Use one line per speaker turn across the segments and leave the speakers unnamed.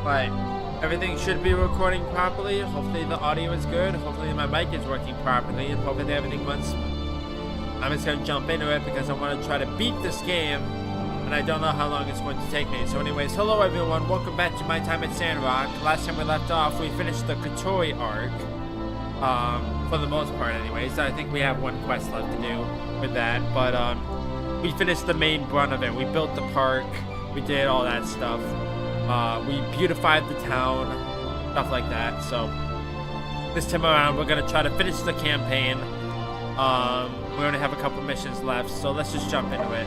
But everything should be recording properly. Hopefully the audio is good. Hopefully my mic is working properly, and hopefully everything runs smooth. I'm just gonna jump into it because I want to try to beat this game, and I don't know how long it's going to take me. So anyways, hello everyone, welcome back to my time at Sandrock. Last time we left off, we finished the Katori arc. For the most part anyways. I think we have one quest left to do with that, but we finished the main brunt of it. We built the park, we did all that stuff. We beautified the town, stuff like that. So this time around, we're gonna try to finish the campaign. We only have a couple missions left, so let's just jump into it.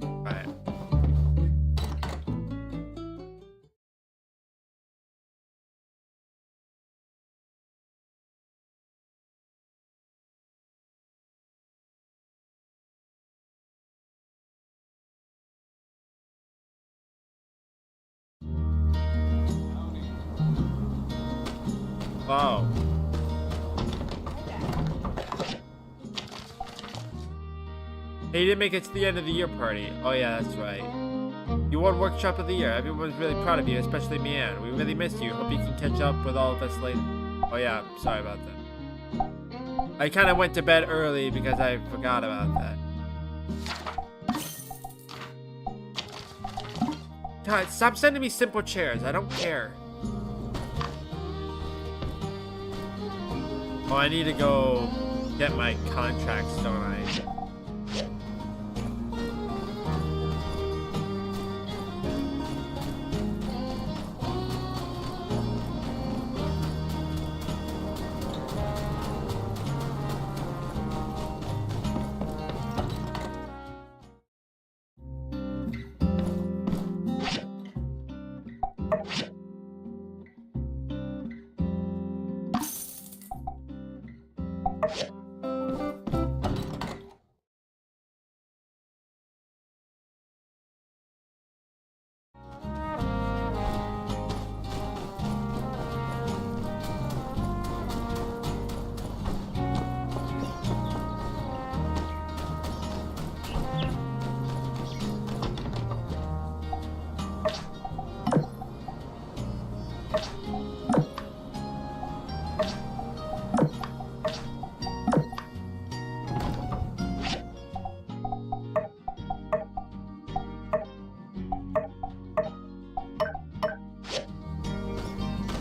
Alright. Wow. Hey, you didn't make it to the end of the year party. Oh yeah, that's right. You won Workshop of the Year. Everyone's really proud of you, especially Mian. We really missed you. Hope you can catch up with all of us later. Oh yeah, sorry about that. I kind of went to bed early because I forgot about that. God, stop sending me simple chairs. I don't care. Oh, I need to go get my contracts, don't I?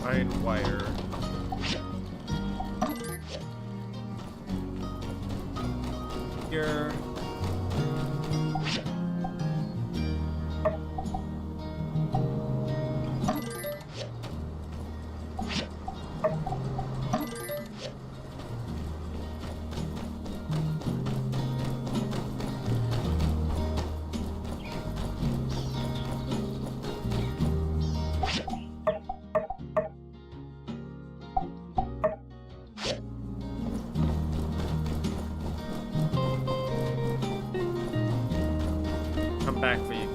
Iron wire. Here. Back for you.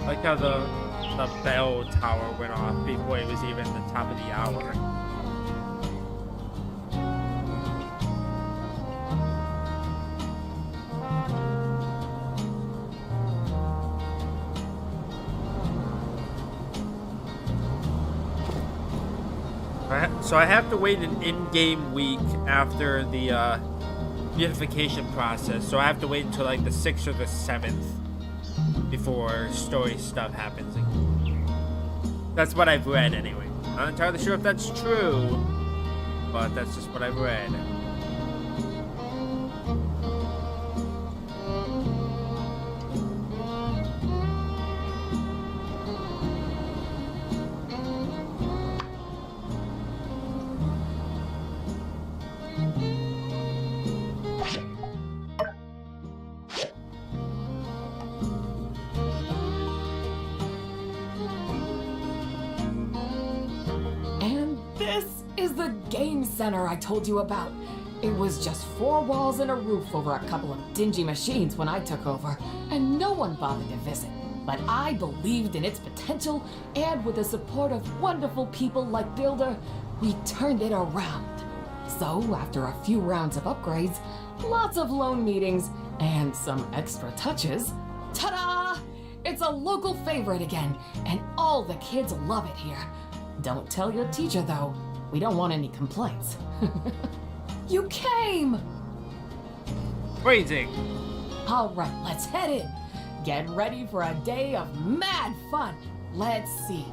Like how the bell tower went off before it was even the top of the hour. So I have to wait an in-game week after the beautification process. So I have to wait until like the 6th or the 7th before story stuff happens. That's what I've read anyway. I'm not entirely sure if that's true, but that's just what I've read.
is the game center I told you about. It was just 4 walls and a roof over a couple of dingy machines when I took over, and no one bothered to visit. But I believed in its potential, and with the support of wonderful people like Builder, we turned it around. So, after a few rounds of upgrades, lots of loan meetings, and some extra touches, ta-da! It's a local favorite again, and all the kids love it here. Don't tell your teacher, though. We don't want any complaints. You came!
Freezing.
All right, let's head in. Get ready for a day of mad fun. Let's see.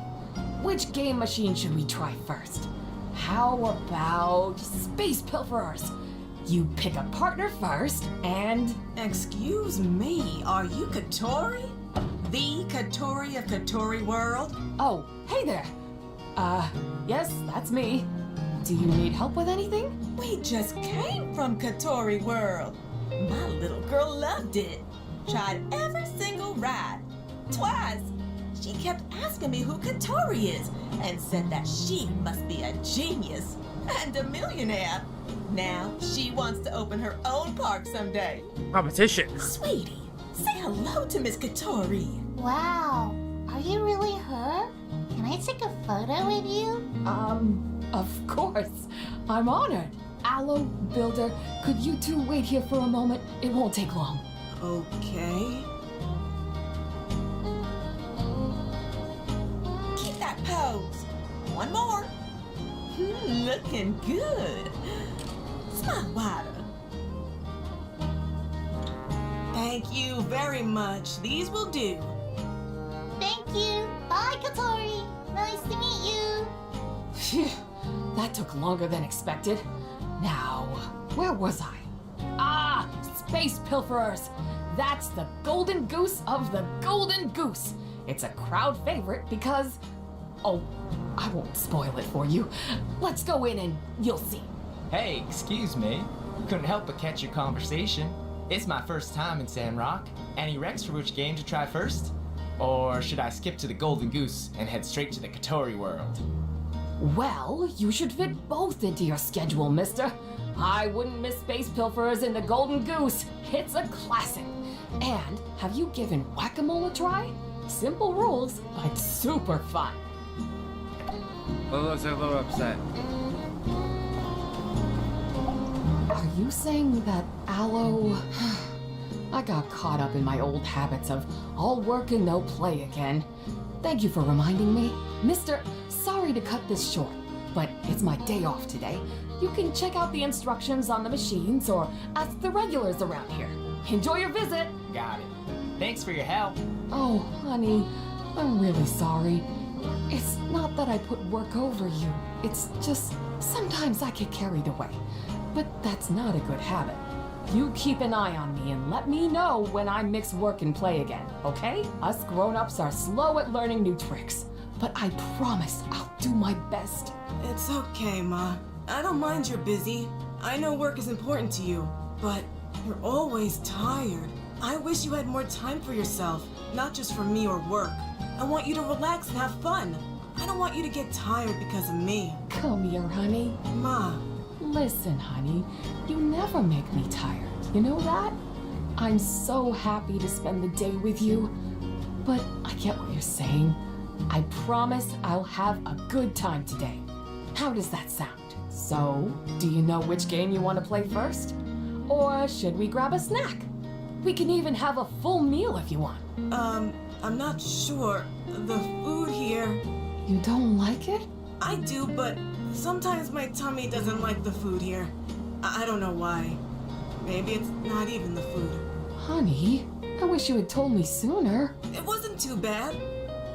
Which game machine should we try first? How about Space Pilferers? You pick a partner first, and...
Excuse me, are you Katori? The Katori of Katori World?
Oh, hey there. Yes, that's me. Do you need help with anything?
We just came from Katori World. My little girl loved it. Tried every single ride. Twice. She kept asking me who Katori is and said that she must be a genius and a millionaire. Now she wants to open her own park someday.
Competition.
Sweetie, say hello to Miss Katori.
Wow, are you really her? Can I take a photo with you?
Of course. I'm honored. Aloe, Builder, could you two wait here for a moment? It won't take long.
Okay. Keep that pose. One more. Looking good. Smile wider. Thank you very much. These will do.
Thank you. Bye, Katori. Nice to meet you.
Phew, that took longer than expected. Now, where was I? Ah, Space Pilferers! That's the golden goose of the golden goose. It's a crowd favorite because... Oh, I won't spoil it for you. Let's go in and you'll see.
Hey, excuse me. Couldn't help but catch your conversation. It's my first time in Sandrock. Any recs for which game to try first? Or should I skip to the Golden Goose and head straight to the Katori World?
Well, you should fit both into your schedule, mister. I wouldn't miss Space Pilferers in the Golden Goose. It's a classic. And have you given Whack-A-Mole a try? Simple rules, but super fun.
Lolo's a little upset.
Are you saying that Aloe... I got caught up in my old habits of all work and no play again. Thank you for reminding me. Mister, sorry to cut this short, but it's my day off today. You can check out the instructions on the machines or ask the regulars around here. Enjoy your visit.
Got it. Thanks for your help.
Oh, honey, I'm really sorry. It's not that I put work over you. It's just sometimes I get carried away. But that's not a good habit. You keep an eye on me and let me know when I mix work and play again, okay? Us grown-ups are slow at learning new tricks, but I promise I'll do my best.
It's okay, Ma. I don't mind you're busy. I know work is important to you, but you're always tired. I wish you had more time for yourself, not just for me or work. I want you to relax and have fun. I don't want you to get tired because of me.
Come here, honey.
Ma.
Listen, honey, you never make me tired. You know that? I'm so happy to spend the day with you. But I get what you're saying. I promise I'll have a good time today. How does that sound? So, do you know which game you want to play first? Or should we grab a snack? We can even have a full meal if you want.
I'm not sure. The food here...
You don't like it?
I do, but sometimes my tummy doesn't like the food here. I don't know why. Maybe it's not even the food.
Honey, I wish you had told me sooner.
It wasn't too bad.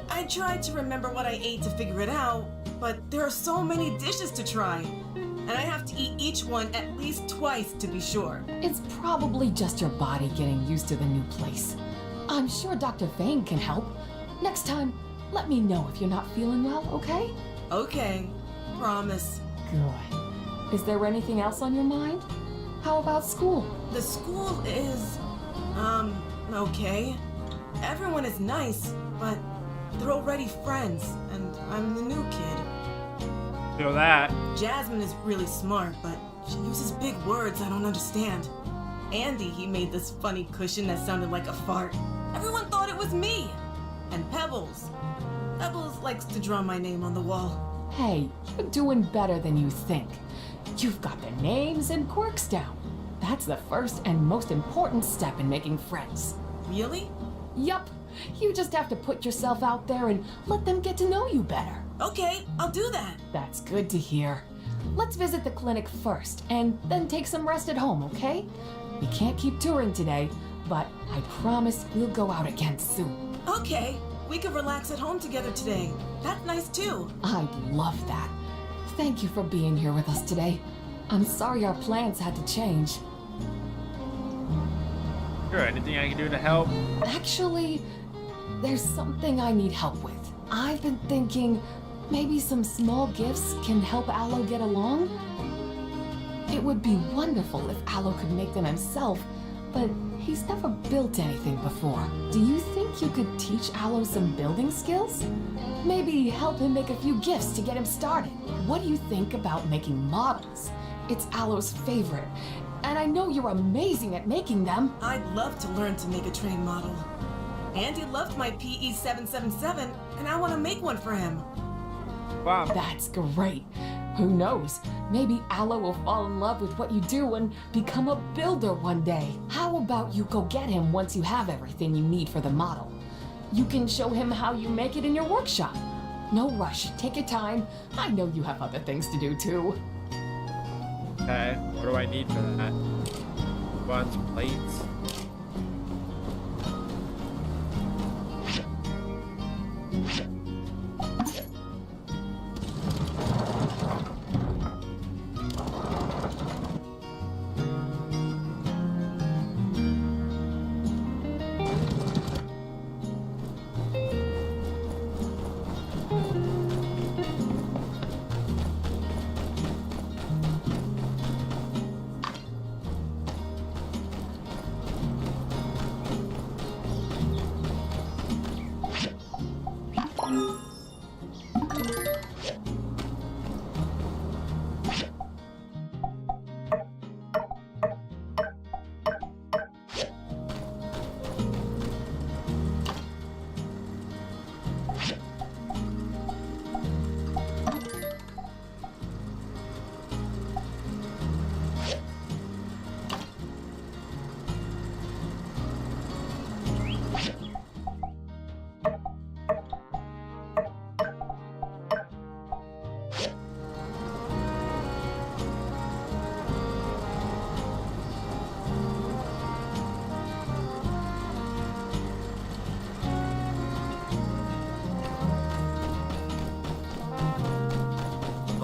I tried to remember what I ate to figure it out, but there are so many dishes to try. And I have to eat each one at least twice to be sure.
It's probably just your body getting used to the new place. I'm sure Dr. Vane can help. Next time, let me know if you're not feeling well, okay?
Okay, promise.
Good. Is there anything else on your mind? How about school?
The school is, okay. Everyone is nice, but they're already friends, and I'm the new kid.
Feel that.
Jasmine is really smart, but she uses big words I don't understand. Andy, he made this funny cushion that sounded like a fart. Everyone thought it was me. And Pebbles. Pebbles likes to draw my name on the wall.
Hey, you're doing better than you think. You've got their names and quirks down. That's the first and most important step in making friends.
Really?
Yup. You just have to put yourself out there and let them get to know you better.
Okay, I'll do that.
That's good to hear. Let's visit the clinic first and then take some rest at home, okay? We can't keep touring today, but I promise we'll go out again soon.
Okay, we could relax at home together today. That's nice too.
I'd love that. Thank you for being here with us today. I'm sorry our plans had to change.
Sure, anything I can do to help?
Actually, there's something I need help with. I've been thinking maybe some small gifts can help Aloe get along. It would be wonderful if Aloe could make them himself, but he's never built anything before. Do you think you could teach Aloe some building skills? Maybe help him make a few gifts to get him started. What do you think about making models? It's Aloe's favorite, and I know you're amazing at making them.
I'd love to learn to make a train model. Andy loved my PE 777, and I want to make one for him.
Wow.
That's great. Who knows? Maybe Aloe will fall in love with what you do and become a builder one day. How about you go get him once you have everything you need for the model? You can show him how you make it in your workshop. No rush. Take your time. I know you have other things to do too.
Okay, what do I need for that? Buns, plates.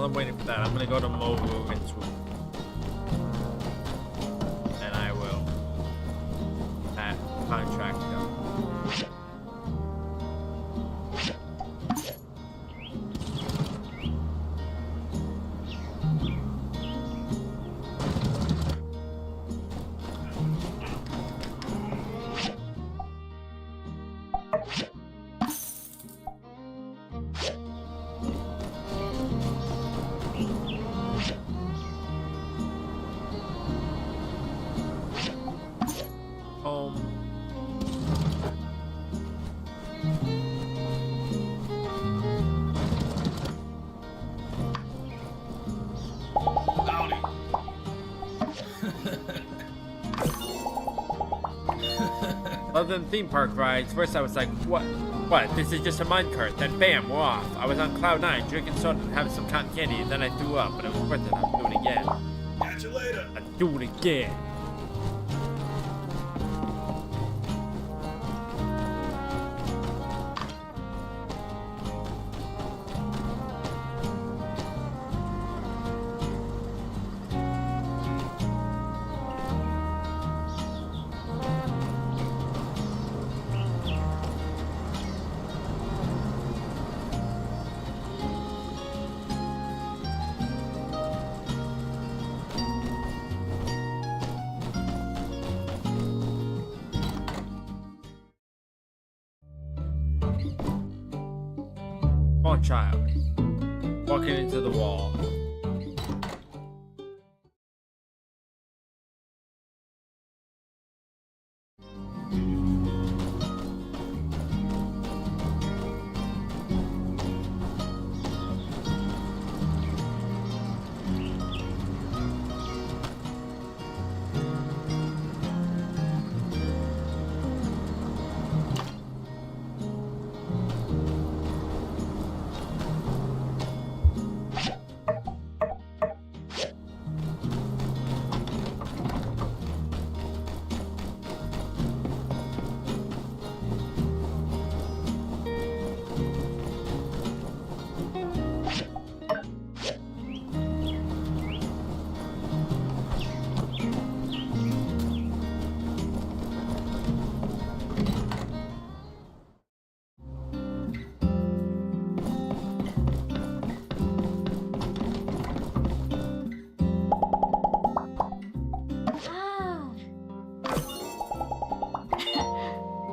While I'm waiting for that, I'm gonna go to Movu and swoop. And I will that contract go. Other than theme park rides, first I was like, what? What? This is just a minecart. Then bam, we're off. I was on cloud 9, drinking soda and having some cotton candy. Then I threw up, but it was worth it. I'll do it again.
Catch you later.
I'll do it again. Small child. walking into the wall.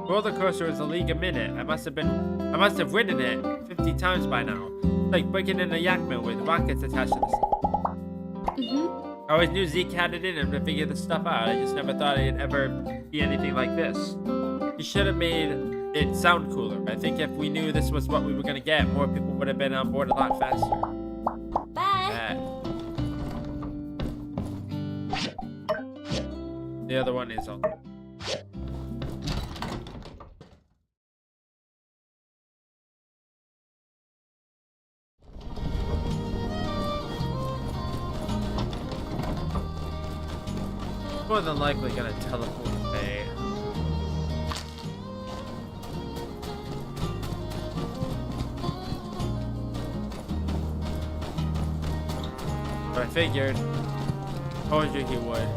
Roller coaster is a league a minute. I must have ridden it 50 times by now. Like breaking in a yak mill with rockets attached to the I always knew Zeke had it in him to figure this stuff out. I just never thought it'd ever be anything like this. He should have made it sound cooler. I think if we knew this was what we were gonna get, more people would have been on board a lot faster.
Bye.
The other one is on. More than likely gonna teleport away. But I figured. Told you he would.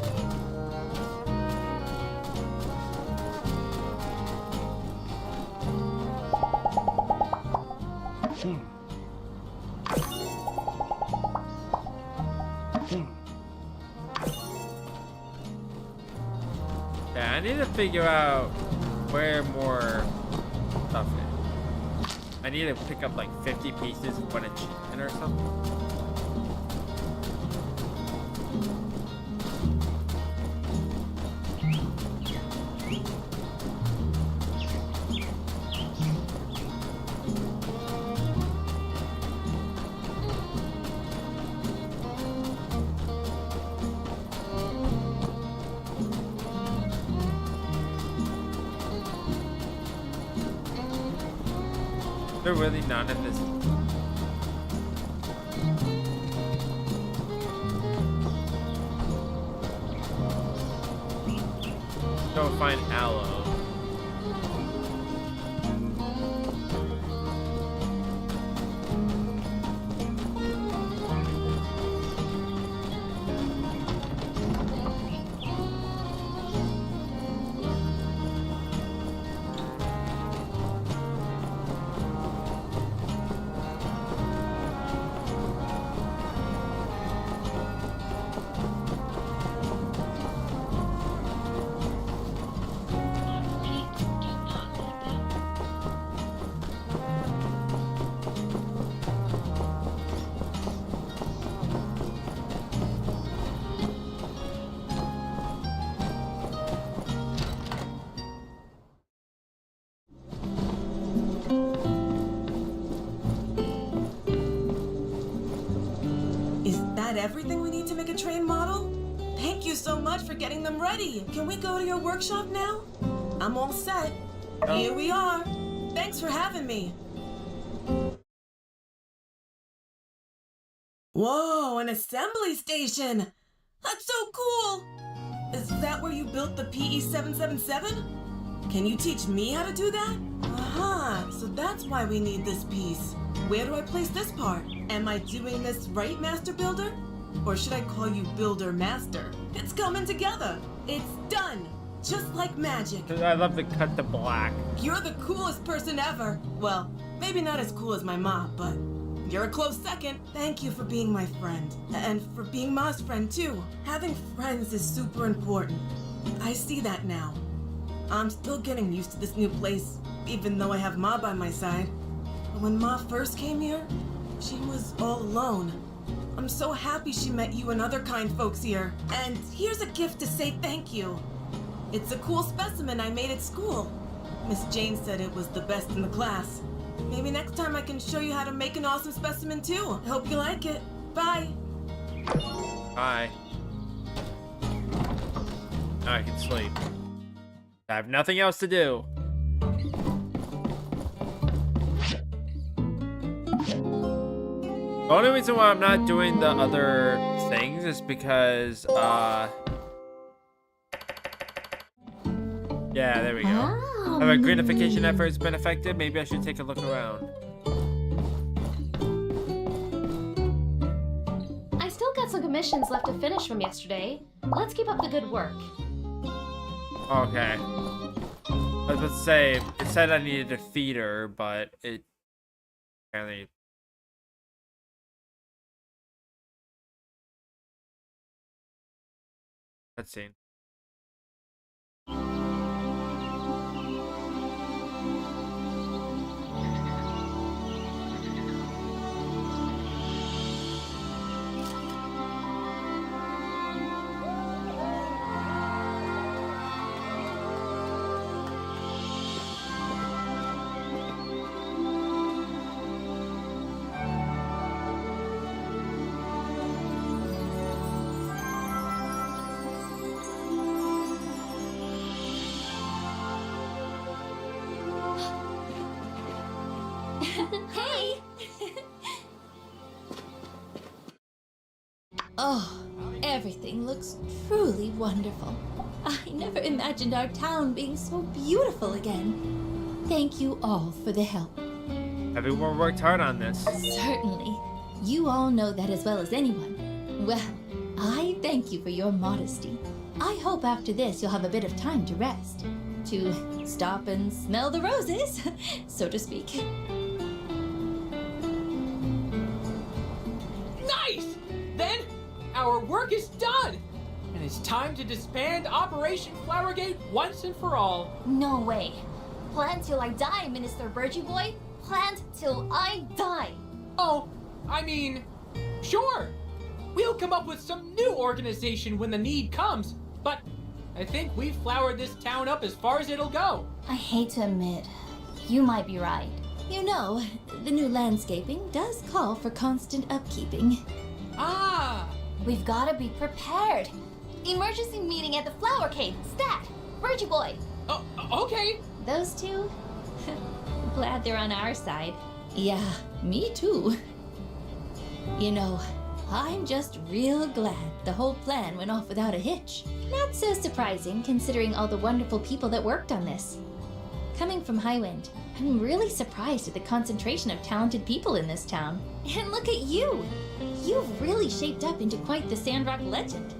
Yeah, I need to figure out where more stuff is. I need to pick up like 50 pieces of one achievement or something. They're really not in this. Go find aloe.
Everything we need to make a train model? Thank you so much for getting them ready. Can we go to your workshop now? I'm all set.
Oh.
Here we are. Thanks for having me. Whoa, an assembly station. That's so cool. Is that where you built the PE777? Can you teach me how to do that? Aha, so that's why we need this piece. Where do I place this part? Am I doing this right, Master Builder? Or should I call you Builder Master? It's coming together. It's done. Just like magic.
I love the cut to black.
You're the coolest person ever. Well, maybe not as cool as my mom, but you're a close second. Thank you for being my friend. And for being Ma's friend, too. Having friends is super important. I see that now. I'm still getting used to this new place, even though I have Ma by my side. But when Ma first came here, She was all alone. I'm so happy she met you and other kind folks here. And here's a gift to say thank you. It's a cool specimen I made at school. Miss Jane said it was the best in the class. Maybe next time I can show you how to make an awesome specimen too. I hope you like it. Bye.
Bye. Now I can sleep. I have nothing else to do. The only reason why I'm not doing the other things is because, yeah, there we go. Have our greenification efforts been affected? Maybe I should take a look around.
I still got some commissions left to finish from yesterday. Let's keep up the good work.
Okay. I was about to say, it said I needed a feeder, but it apparently... Let's see.
Hey!
Oh, everything looks truly wonderful. I never imagined our town being so beautiful again. Thank you all for the help.
Everyone worked hard on this.
Certainly. You all know that as well as anyone. Well, I thank you for your modesty. I hope after this you'll have a bit of time to rest. To stop and smell the roses, so to speak.
Nice! Then, our work is done! And it's time to disband Operation Flowergate once and for all.
No way. Plan till I die, Minister Virgie Boy. Plan till I die.
Oh, I mean, sure. We'll come up with some new organization when the need comes, but I think we've flowered this town up as far as it'll go.
I hate to admit, you might be right.
You know, the new landscaping does call for constant upkeeping.
Ah!
We've gotta be prepared. Emergency meeting at the Flower Cave. Stat! Virgie Boy.
Oh, okay.
Those two? Glad they're on our side. Yeah, me too. You know, I'm just real glad the whole plan went off without a hitch. Not so surprising considering all the wonderful people that worked on this. Coming from Highwind, I'm really surprised at the concentration of talented people in this town. And look at you! You've really shaped up into quite the Sandrock legend.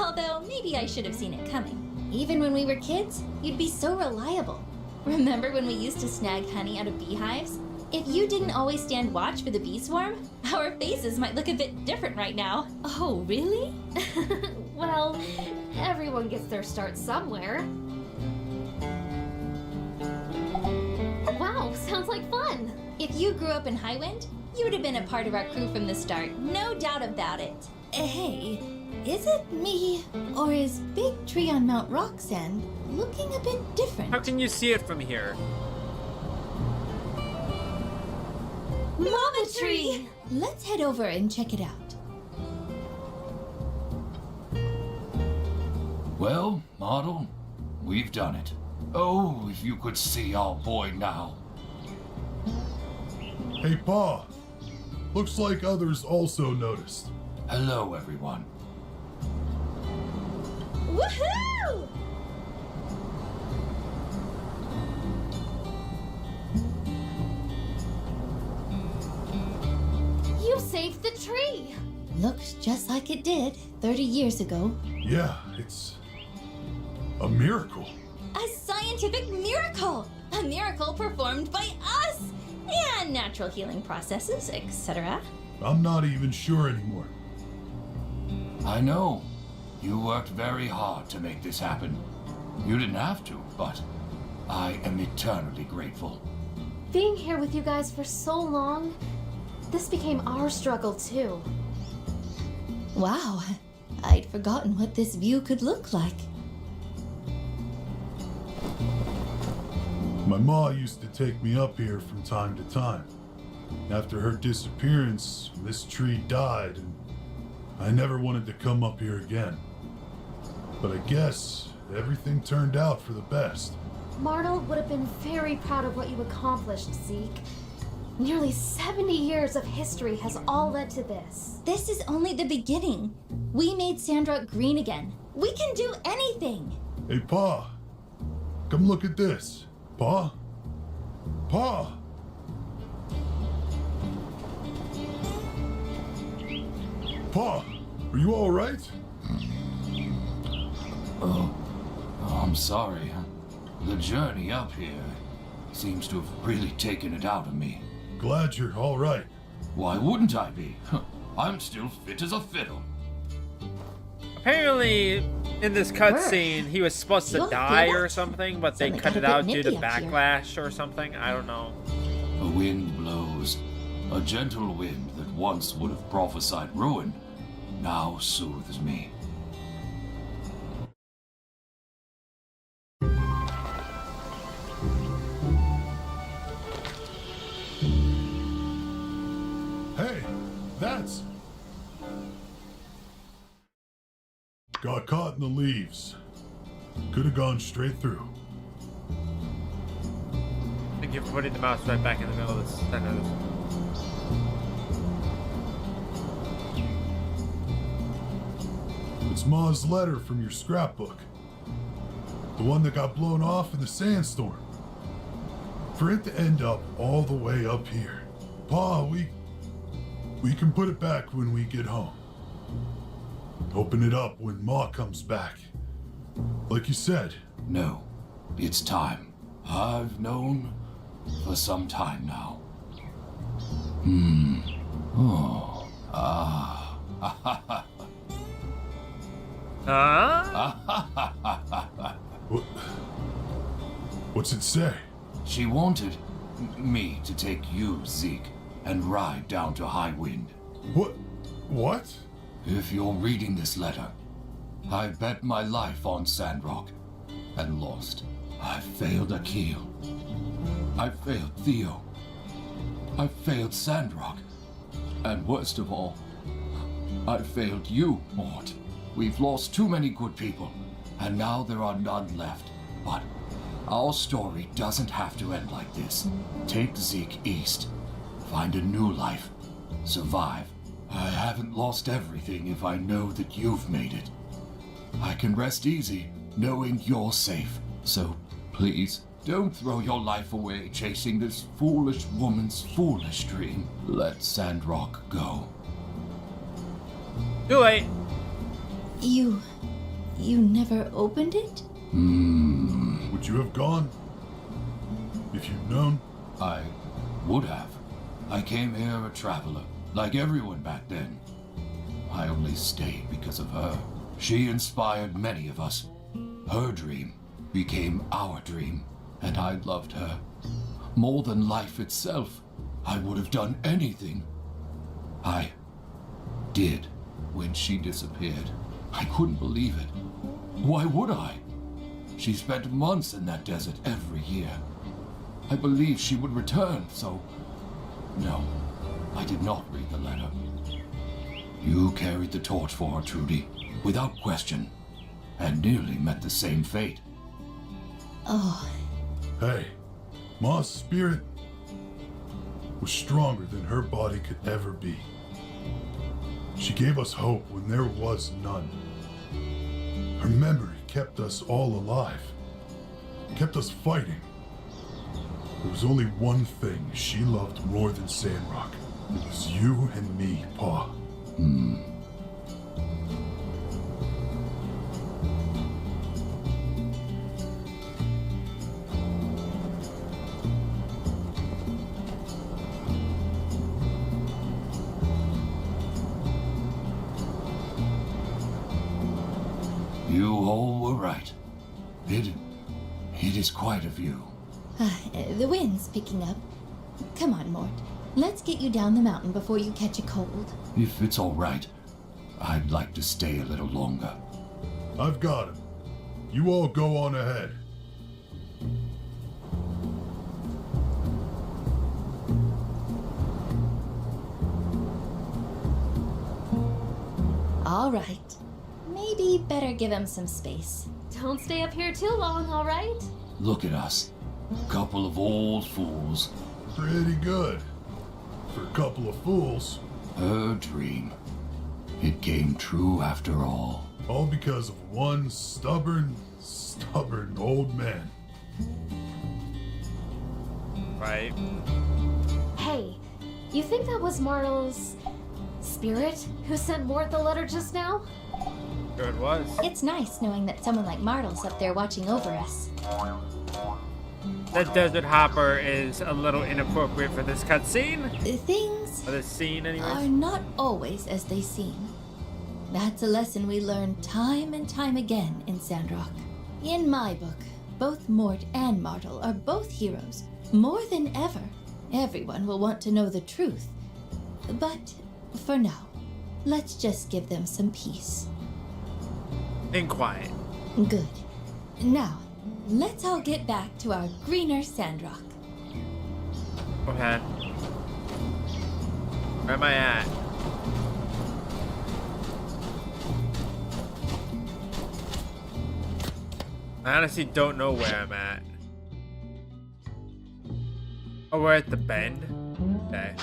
Although, maybe I should have seen it coming. Even when we were kids, you'd be so reliable. Remember when we used to snag honey out of beehives? If you didn't always stand watch for the bee swarm, our faces might look a bit different right now. Oh, really?
Well, everyone gets their start somewhere. Wow, sounds like fun.
If you grew up in Highwind, you'd have been a part of our crew from the start, no doubt about it. Hey, is it me, or is Big Tree on Mount Roxanne looking a bit different?
How can you see it from here?
Mama Tree! Let's head over and check it out.
Well, Model, we've done it. Oh, if you could see our boy now.
Hey, Pa. Looks like others also noticed.
Hello, everyone.
Woohoo!
You saved the tree.
Looks just like it did 30 years ago.
Yeah, it's a miracle.
A scientific miracle! A miracle performed by us! And natural healing processes, etc.
I'm not even sure anymore.
I know. You worked very hard to make this happen. You didn't have to, but I am eternally grateful.
Being here with you guys for so long,
this became our struggle too.
Wow, I'd forgotten what this view could look like.
My ma used to take me up here from time to time. After her disappearance, this tree died, and I never wanted to come up here again. But I guess everything turned out for the best.
Martel would have been very proud of what you accomplished, Zeke. Nearly 70 years of history has all led to this.
This is only the beginning. We made Sandrock green again. We can do anything.
Hey, Pa. Come look at this. Pa? Pa! Pa, are you all right?
Oh, I'm sorry. The journey up here seems to have really taken it out of me.
Glad you're all right.
Why wouldn't I be? I'm still fit as a fiddle.
Apparently, in this cutscene, he was supposed to die or something, but they cut it out due to backlash or something. I don't know.
A wind blows. A gentle wind that once would have prophesied ruin now soothes me.
Hey, that's... Got caught in the leaves. Could have gone straight through.
Thank you for putting the mouse right back in the middle of this.
It's Ma's letter from your scrapbook. The one that got blown off in the sandstorm. For it to end up all the way up here. Pa, we can put it back when we get home. Open it up when Ma comes back. Like you said.
No, it's time. I've known for some time now. Oh.
What's it say?
She wanted me to take you, Zeke, and ride down to High Wind.
What?
If you're reading this letter, I bet my life on Sandrock and lost. I failed Akil. I failed Theo. I failed Sandrock. And worst of all, I failed you, Mort. We've lost too many good people, and now there are none left. But our story doesn't have to end like this. Take Zeke east. Find a new life. Survive. I haven't lost everything if I know that you've made it. I can rest easy knowing you're safe. So please, don't throw your life away chasing this foolish woman's foolish dream. Let Sandrock go.
Too late.
You never opened it?
Would you have gone? If you'd known?
I would have. I came here a traveler, like everyone back then. I only stayed because of her. She inspired many of us. Her dream became our dream, and I loved her. More than life itself, I would have done anything. I did when she disappeared. I couldn't believe it. Why would I? She spent months in that desert every year. I believed she would return, so... No, I did not read the letter. You carried the torch for her, Trudy, without question, and nearly met the same fate.
Oh.
Hey, Ma's spirit was stronger than her body could ever be. She gave us hope when there was none. Her memory kept us all alive, kept us fighting. There was only one thing she loved more than Sandrock. It was you and me, Pa.
You all were right. It is quite a view.
The wind's picking up. Come on, Mort. Let's get you down the mountain before you catch a cold.
If it's all right, I'd like to stay a little longer.
I've got him. You all go on ahead.
All right. Maybe better give him some space.
Don't stay up here too long, all right?
Look at us. Couple of old fools.
Pretty good. For a couple of fools.
Her dream. It came true after all.
All because of one stubborn old man.
Right.
Hey, you think that was Martel's spirit who sent Mort the letter just now?
Sure it was.
It's nice knowing that someone like Martel's up there watching over us.
That desert hopper is a little inappropriate for this cutscene.
Things
For this scene,
are
anyways.
not always as they seem. That's a lesson we learn time and time again in Sandrock. In my book, both Mort and Martel are both heroes. More than ever, everyone will want to know the truth. But for now, let's just give them some peace.
In quiet.
Good. Now, let's all get back to our greener Sandrock.
Okay. Where am I at? I honestly don't know where I'm at. Oh, we're at the bend? Okay.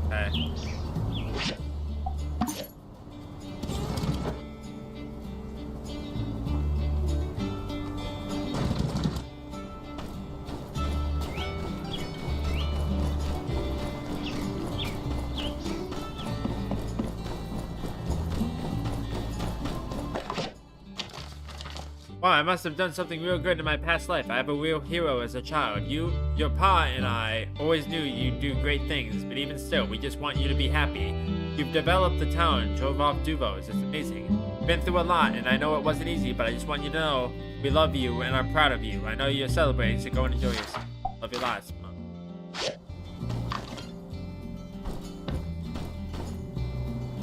Okay. Wow, I must have done something real good in my past life. I have a real hero as a child. Your pa and I always knew you'd do great things, but even still, we just want you to be happy. You've developed the town, drove off Duvos. It's amazing. Been through a lot, and I know it wasn't easy, but I just want you to know we love you and are proud of you. I know you're celebrating, so go and enjoy yourself. Love you lots, Mom.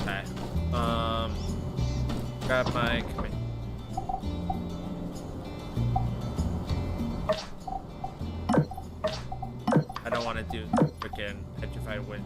Okay. Grab my command. I don't want to do freaking petrified wind.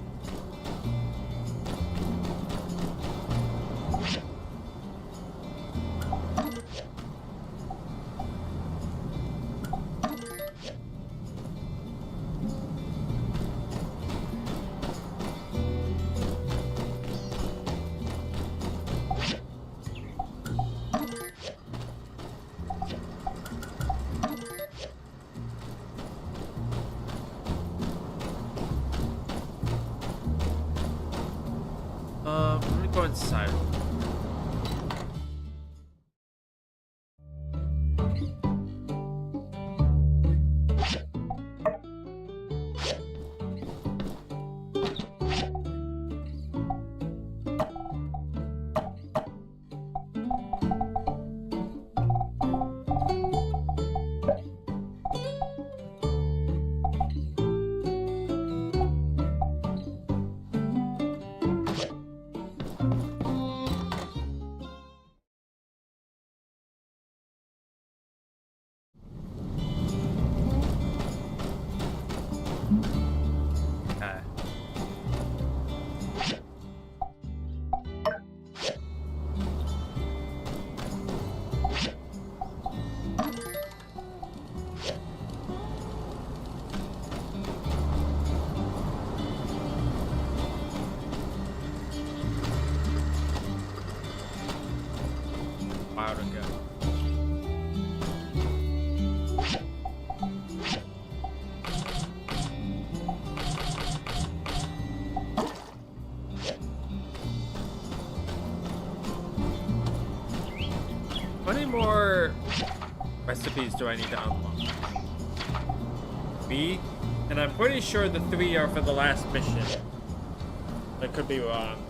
Let me go inside. Okay. Wow, to go. How many more recipes do I need to unlock? 3? And I'm pretty sure the 3 are for the last mission. I could be wrong.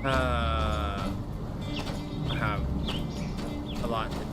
I have a lot to do.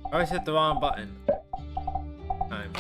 I always hit the wrong button. Time.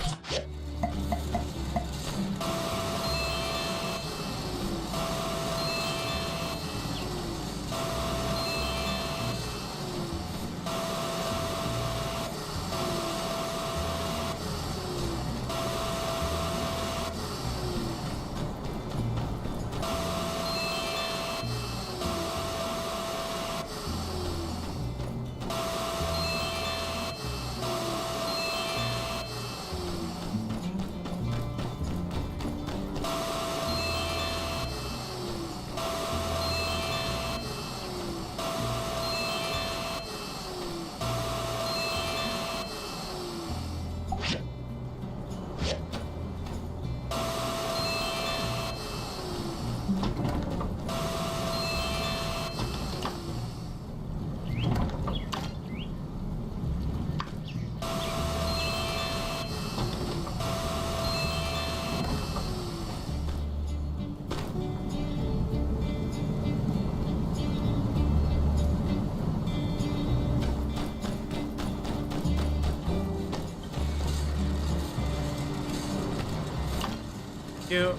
You.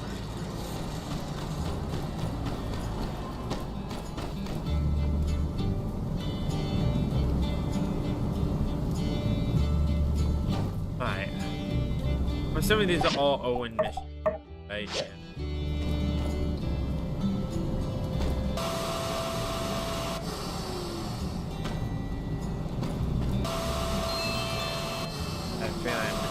Alright. I'm assuming these are all Owen missions. Right? Yeah. I feel I'm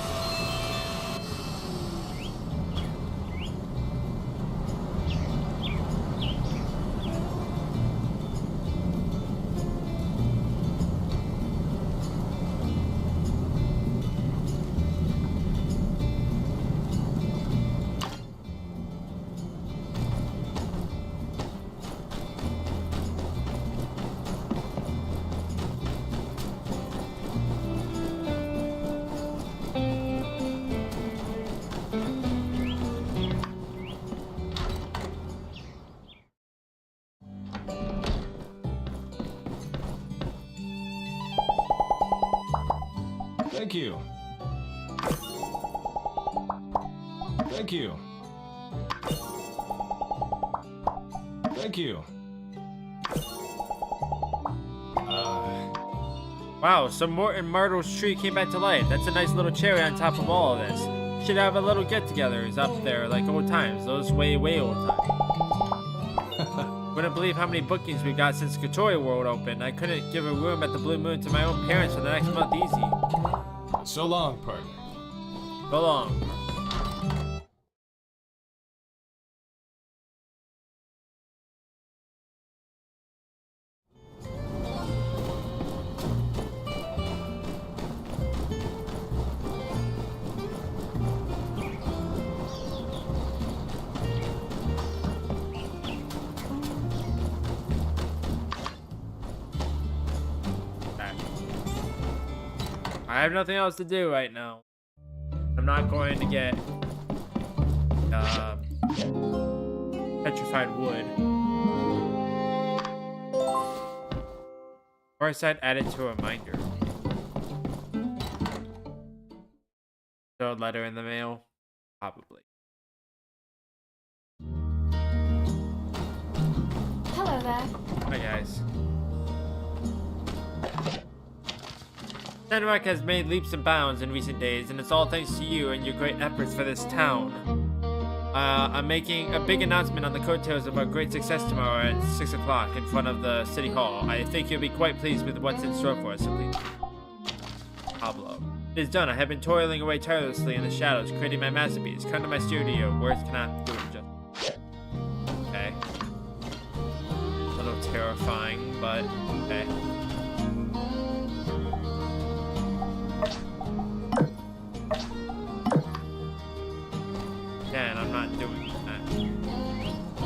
Thank you. Thank you. Thank you.
Wow, so Morton Myrtle's tree came back to life. That's a nice little cherry on top of all of this. Should have a little get-togethers up there like old times. Those way old times. Wouldn't believe how many bookings we got since Katori World opened. I couldn't give a room at the Blue Moon to my own parents for the next month easy.
So long, partner.
So long. I have nothing else to do right now. I'm not going to get petrified wood. Or I said add it to a reminder. So a letter in the mail? Probably.
Hello there.
Hi guys. Sandrock has made leaps and bounds in recent days, and it's all thanks to you and your great efforts for this town. I'm making a big announcement on the coattails of our great success tomorrow at 6 o'clock in front of the City Hall. I think you'll be quite pleased with what's in store for us, at least. Pablo. It is done. I have been toiling away tirelessly in the shadows, creating my masterpiece. Come to my studio. Words cannot do it justice. Okay. A little terrifying, but okay. And I'm not doing that.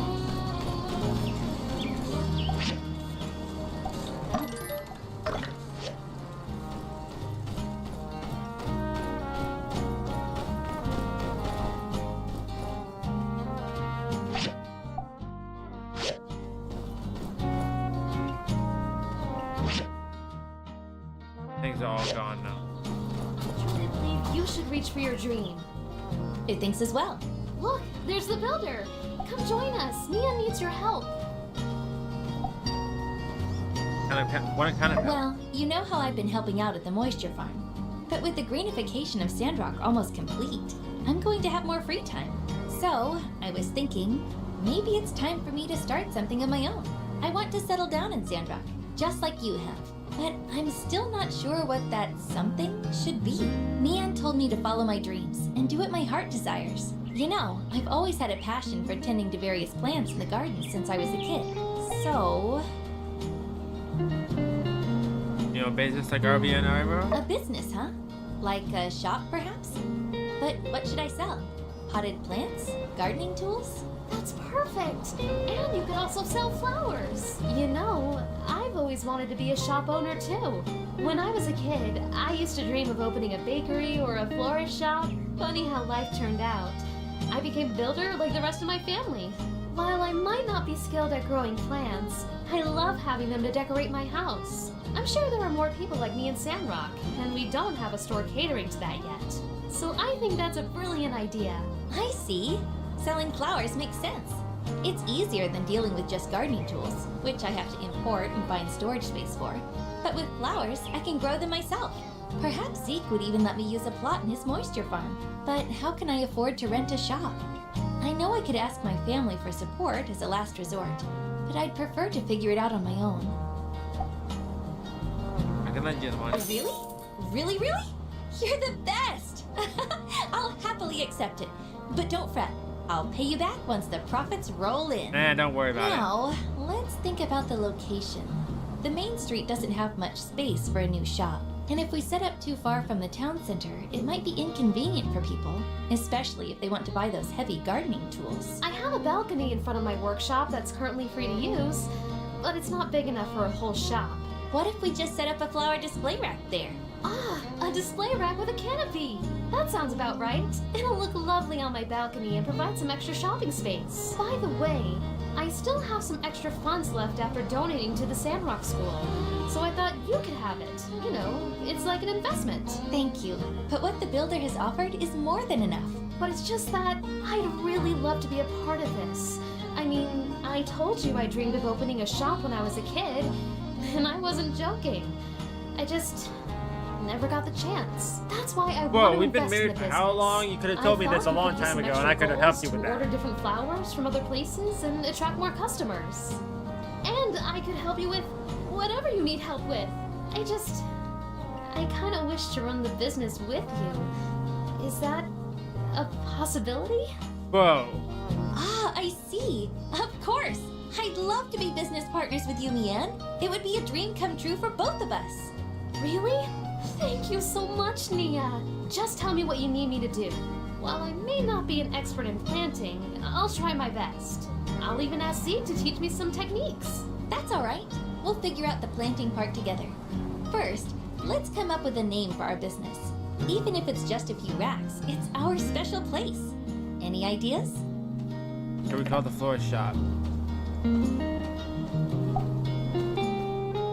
Things are all gone now.
I believe you should reach for your dream.
It thinks as well.
Look, there's the builder. Come join us. Nia needs your help.
What kind of help?
Well, you know how I've been helping out at the moisture farm. But with the greenification of Sandrock almost complete, I'm going to have more free time. So, I was thinking, maybe it's time for me to start something of my own. I want to settle down in Sandrock, just like you have. But I'm still not sure what that something should be. Mian told me to follow my dreams and do what my heart desires. You know, I've always had a passion for tending to various plants in the garden since I was a kid. So...
You know, business like RV and Ira?
a business, huh? Like a shop, perhaps? But what should I sell? Potted plants? Gardening tools?
That's perfect. And you could also sell flowers. You know, I've always wanted to be a shop owner too. When I was a kid, I used to dream of opening a bakery or a florist shop. Funny how life turned out. I became a builder like the rest of my family. While I might not be skilled at growing plants, I love having them to decorate my house. I'm sure there are more people like me in Sandrock, and we don't have a store catering to that yet. So I think that's a brilliant idea.
I see. Selling flowers makes sense. It's easier than dealing with just gardening tools, which I have to import and find storage space for. But with flowers, I can grow them myself. Perhaps Zeke would even let me use a plot in his moisture farm. But how can I afford to rent a shop? I know I could ask my family for support as a last resort, but I'd prefer to figure it out on my own.
I can lend you the money.
Really? Really, really? You're the best! I'll happily accept it. But don't fret. I'll pay you back once the profits roll in.
Nah, don't worry about
Now, let's think about the location. The main street doesn't have much space for a new shop. And if we set up too far from the town center, it might be inconvenient for people, especially if they want to buy those heavy gardening tools.
I have a balcony in front of my workshop that's currently free to use, but it's not big enough for a whole shop.
What if we just set up a flower display rack there?
Ah, a display rack with a canopy! That sounds about right. It'll look lovely on my balcony and provide some extra shopping space. By the way, I still have some extra funds left after donating to the Sandrock School. So I thought you could have it. You know, it's like an investment.
Thank you. But what the builder has offered is more than enough.
But it's just that I'd really love to be a part of this. I mean, I told you I dreamed of opening a shop when I was a kid, and I wasn't joking. I just never got the chance. That's why I want to
Whoa, we've been
invest in
married
the
for
business.
how long? You could have told me this a long time ago and I could have helped you with
Order
that.
different flowers from other places and attract more customers. And I could help you with whatever you need help with. I kind of wish to run the business with you. Is that a possibility?
Whoa.
Ah, I see. Of course. I'd love to be business partners with you, Mian. It would be a dream come true for both of us.
Really? Thank you so much, Nia. Just tell me what you need me to do. While I may not be an expert in planting, I'll try my best. I'll even ask Zeke to teach me some techniques.
That's all right. We'll figure out the planting part together. First, let's come up with a name for our business. Even if it's just a few racks, it's our special place. Any ideas?
What we call the florist shop? We're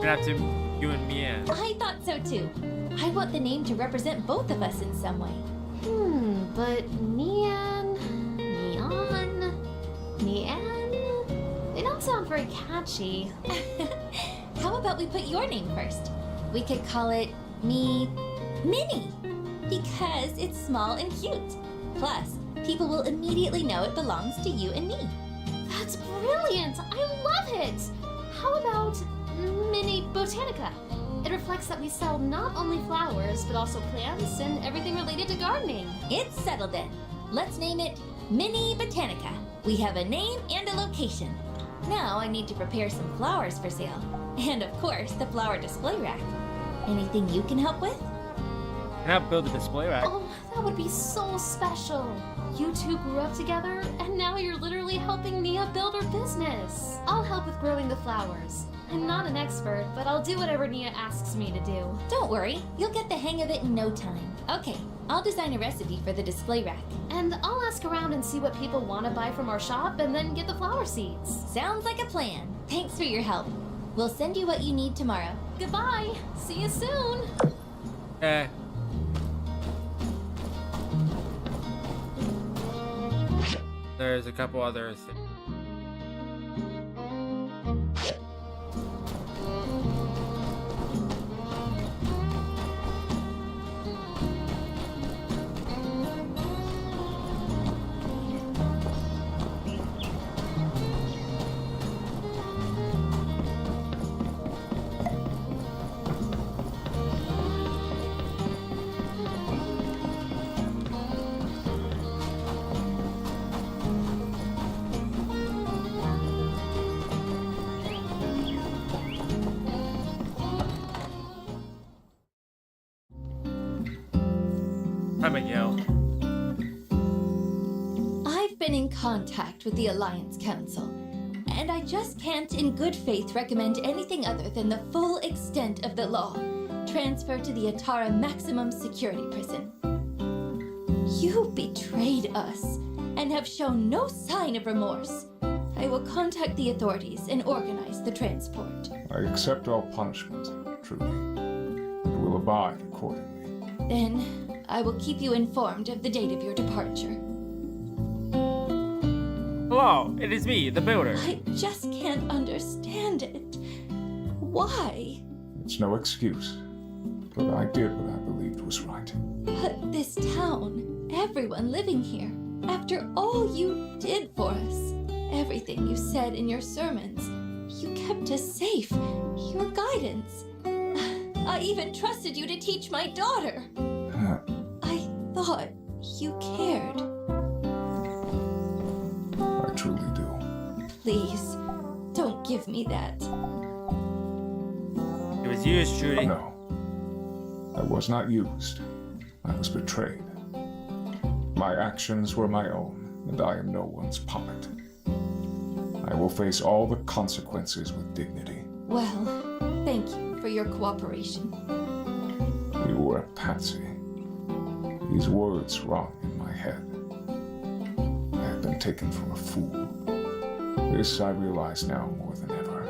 gonna have to, you and me in.
I thought so too. I want the name to represent both of us in some way.
But neon, they don't sound very catchy.
How about we put your name first? We could call it Minnie, because it's small and cute. Plus, people will immediately know it belongs to you and me.
That's brilliant! I love it! How about Mini Botanica? It reflects that we sell not only flowers, but also plants and everything related to gardening.
It's settled then. Let's name it Mini Botanica. We have a name and a location. Now I need to prepare some flowers for sale. And of course, the flower display rack. Anything you can help with?
Can I build a display rack?
Oh, that would be so special. You two grew up together, and now you're literally helping Nia build her business. I'll help with growing the flowers. I'm not an expert, but I'll do whatever Nia asks me to do.
Don't worry, you'll get the hang of it in no time. Okay, I'll design a recipe for the display rack.
And I'll ask around and see what people want to buy from our shop and then get the flower seeds.
Sounds like a plan. Thanks for your help. We'll send you what you need tomorrow.
Goodbye. See you soon.
There's a couple other things. Hi, Miguel.
I've been in contact with the Alliance Council, and I just can't in good faith recommend anything other than the full extent of the law. Transfer to the Atara Maximum Security Prison. You betrayed us, and have shown no sign of remorse. I will contact the authorities and organize the transport.
I accept all punishment, truly, and will abide accordingly.
Then, I will keep you informed of the date of your departure.
Hello, it is me, the builder.
I just can't understand it. Why?
It's no excuse, but I did what I believed was right.
But this town, everyone living here, after all you did for us, everything you said in your sermons, you kept us safe, your guidance. I even trusted you to teach my daughter. I thought you cared.
I truly do.
Please, don't give me that.
It was used, Trudy.
No. I was not used. I was betrayed. My actions were my own, and I am no one's puppet. I will face all the consequences with dignity.
Well, thank you for your cooperation.
You were a patsy. These words rung in my head. I had been taken for a fool. This I realize now more than ever.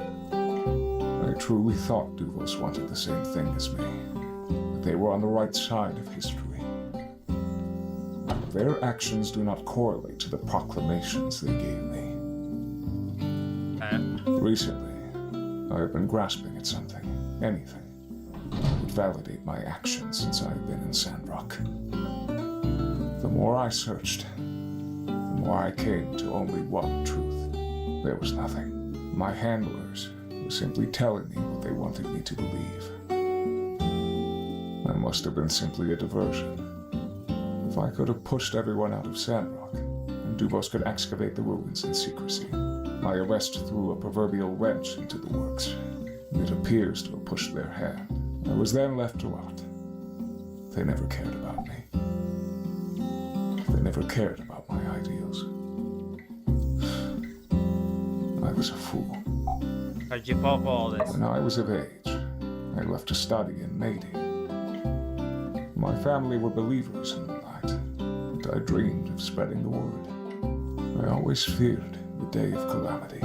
I truly thought Duvos wanted the same thing as me. That they were on the right side of history. Their actions do not correlate to the proclamations they gave me. Recently, I have been grasping at something, anything, that would validate my actions since I have been in Sandrock. The more I searched, the more I came to only one truth. There was nothing. My handlers were simply telling me what they wanted me to believe. I must have been simply a diversion. If I could have pushed everyone out of Sandrock, and Duvos could excavate the ruins in secrecy, my arrest threw a proverbial wrench into the works. It appears to have pushed their hand. I was then left to rot. They never cared about me. They never cared about my ideals. I was a fool.
How'd you fall for all this?
When I was of age, I left to study in Meidi. My family were believers in the light, and I dreamed of spreading the word. I always feared the day of calamity.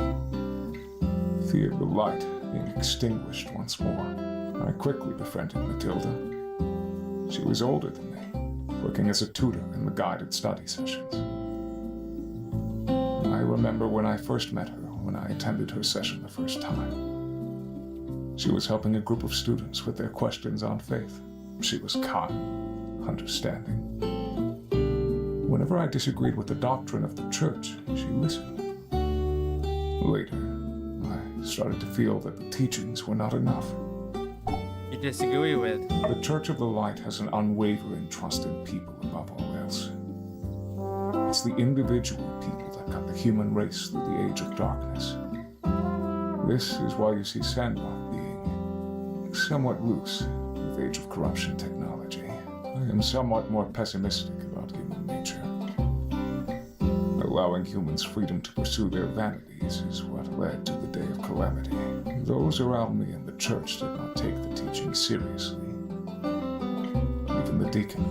Feared the light being extinguished once more. I quickly befriended Matilda. She was older than me, working as a tutor in the guided study sessions. I remember when I first met her, when I attended her session the first time. She was helping a group of students with their questions on faith. She was kind, understanding. Whenever I disagreed with the doctrine of the church, she listened. Later, I started to feel that the teachings were not enough.
You disagree with?
The Church of the Light has an unwavering trust in people above all else. It's the individual people that got the human race through the age of darkness. This is why you see Sandrock being somewhat loose with Age of Corruption technology. I am somewhat more pessimistic about human nature. Allowing humans freedom to pursue their vanities is what led to the day of calamity. Those around me in the church did not take the teaching seriously. Even the deacon.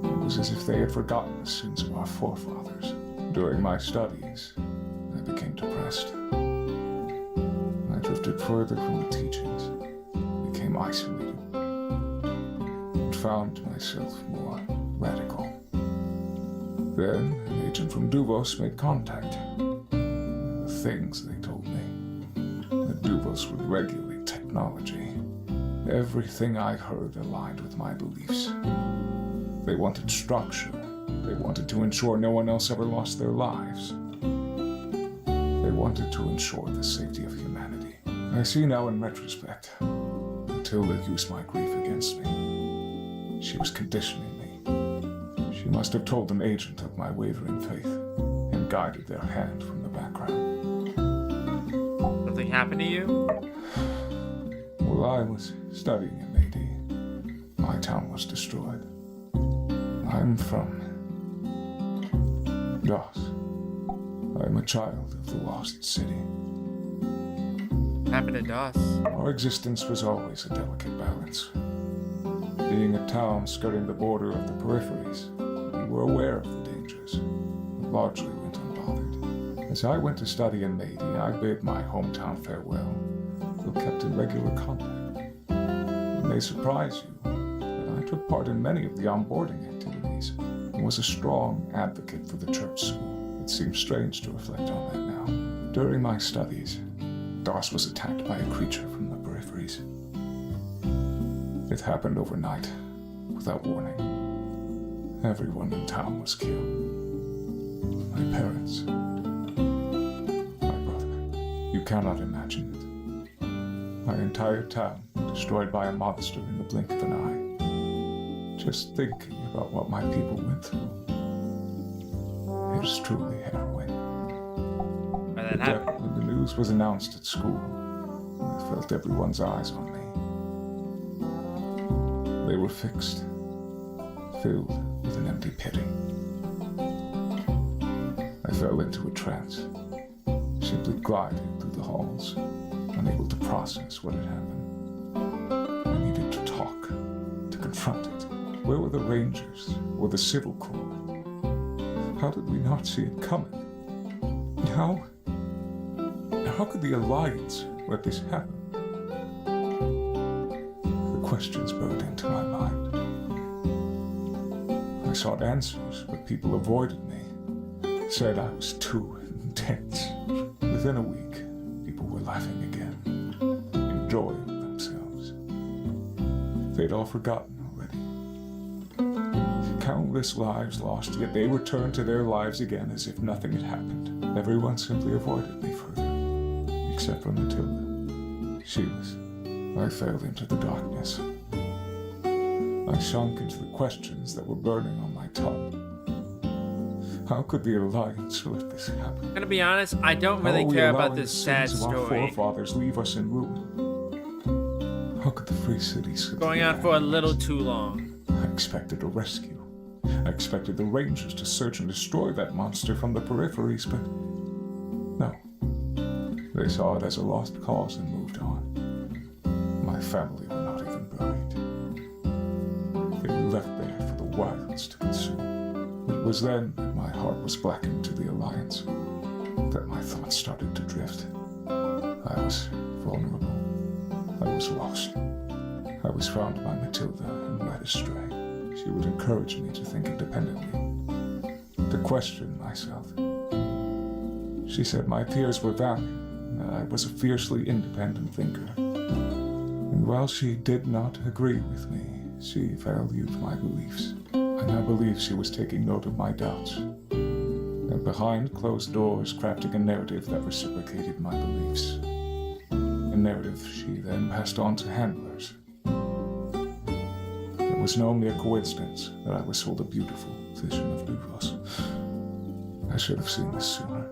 It was as if they had forgotten the sins of our forefathers. During my studies, I became depressed. I drifted further from the teachings, became isolated, and found myself more radical. Then, an agent from Duvos made contact. The things they told me, that Duvos would regulate technology. Everything I heard aligned with my beliefs. They wanted structure. They wanted to ensure no one else ever lost their lives. They wanted to ensure the safety of humanity. I see now in retrospect, Matilda used my grief against me. She was conditioning me. She must have told an agent of my wavering faith and guided their hand from the background.
Something happened to you?
While I was studying in Meidi, my town was destroyed. I'm from DOS. I'm a child of the lost city.
What happened to DOS?
Our existence was always a delicate balance. Being a town skirting the border of the peripheries, we were aware of the dangers, but largely went unbothered. As I went to study in Meidi, I bid my hometown farewell, though kept in regular contact. It may surprise you, but I took part in many of the onboarding activities and was a strong advocate for the church school. It seems strange to reflect on that now. During my studies, DOS was attacked by a creature from the peripheries. It happened overnight, without warning. Everyone in town was killed. My parents, my brother. You cannot imagine it. My entire town destroyed by a monster in the blink of an eye. Just thinking about what my people went through. It is truly harrowing.
When that happened?
When the news was announced at school, I felt everyone's eyes on me. They were fixed, filled with an empty pity. I fell into a trance, simply glided through the halls, unable to process what had happened. I needed to talk, to confront it. Where were the Rangers or the Civil Corps? How did we not see it coming? How could the Alliance let this happen? The questions burned into my mind. I sought answers, but people avoided me, said I was too intense. Within a week, people were laughing again, enjoying themselves. They'd all forgotten already. Countless lives lost, yet they returned to their lives again as if nothing had happened. Everyone simply avoided me further, except for Matilda. She was. I fell into the darkness. I sunk into the questions that were burning on my tongue. How could the Alliance let this happen?
I'm gonna be honest, I don't really care about this sad story.
Our forefathers leave us in ruin. How could the free cities
going on for a little too long?
I expected a rescue. I expected the Rangers to search and destroy that monster from the peripheries, but no. They saw it as a lost cause and moved on. My family were not even buried. They were left there for the wilds to consume. It was then that my heart was blackened to the Alliance, that my thoughts started to drift. I was vulnerable. I was lost. I was found by Matilda and led astray. She would encourage me to think independently, to question myself. She said my fears were valid, and that I was a fiercely independent thinker. And while she did not agree with me, she valued my beliefs. And I believe she was taking note of my doubts, and behind closed doors crafting a narrative that reciprocated my beliefs. A narrative she then passed on to handlers. It was no mere coincidence that I was sold a beautiful vision of Duvos. I should have seen this sooner,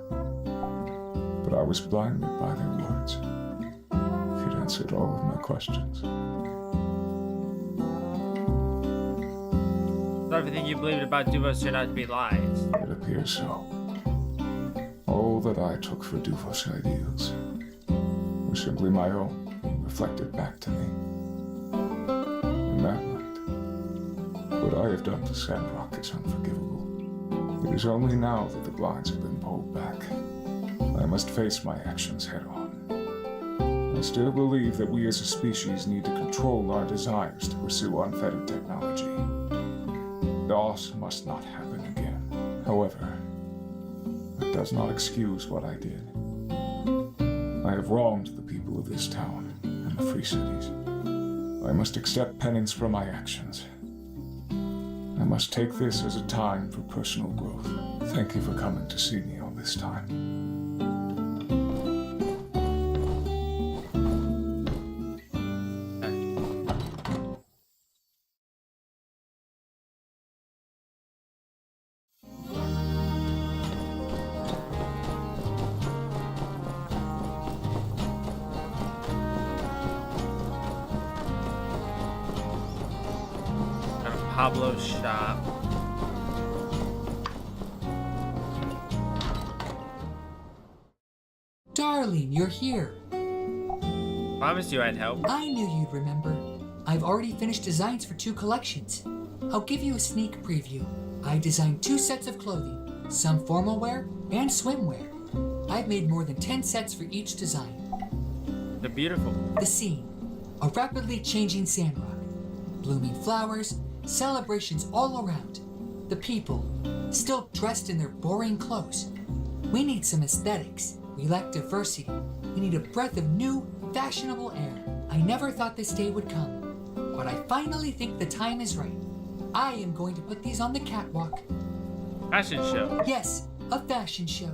but I was blinded by their words. It answered all of my questions.
So everything you believed about Duvos turned out to be lies.
It appears so. All that I took for Duvos ideals were simply my own, reflected back to me. In that light, what I have done to Sandrock is unforgivable. It is only now that the blinds have been pulled back. I must face my actions head on. I still believe that we as a species need to control our desires to pursue unfettered technology. Loss must not happen again. However, that does not excuse what I did. I have wronged the people of this town and the free cities. I must accept penance for my actions. I must take this as a time for personal growth. Thank you for coming to see me all this time.
Pablo's shop.
Darling, you're here.
Promised you I'd help.
I knew you'd remember. I've already finished designs for 2 collections. I'll give you a sneak preview. I designed 2 sets of clothing, some formal wear and swimwear. I've made more than 10 sets for each design.
They're beautiful.
The scene, a rapidly changing Sandrock. Blooming flowers, celebrations all around. The people, still dressed in their boring clothes. We need some aesthetics. We lack diversity. We need a breath of new, fashionable air. I never thought this day would come, but I finally think the time is right. I am going to put these on the catwalk.
Fashion show.
Yes, a fashion show.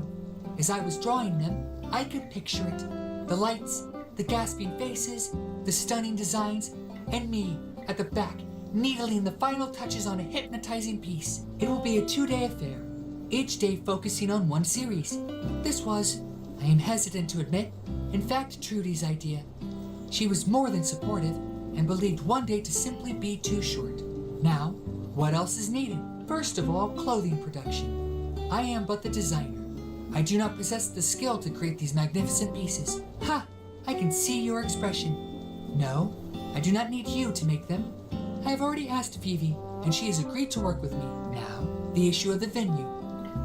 As I was drawing them, I could picture it. The lights, the gasping faces, the stunning designs, and me at the back, needling the final touches on a hypnotizing piece. It will be a 2-day affair, each day focusing on one series. This was, I am hesitant to admit, in fact Trudy's idea. She was more than supportive and believed one day to simply be too short. Now, what else is needed? First of all, clothing production. I am but the designer. I do not possess the skill to create these magnificent pieces. Ha! I can see your expression. No, I do not need you to make them. I have already asked Vivi, and she has agreed to work with me. Now, the issue of the venue.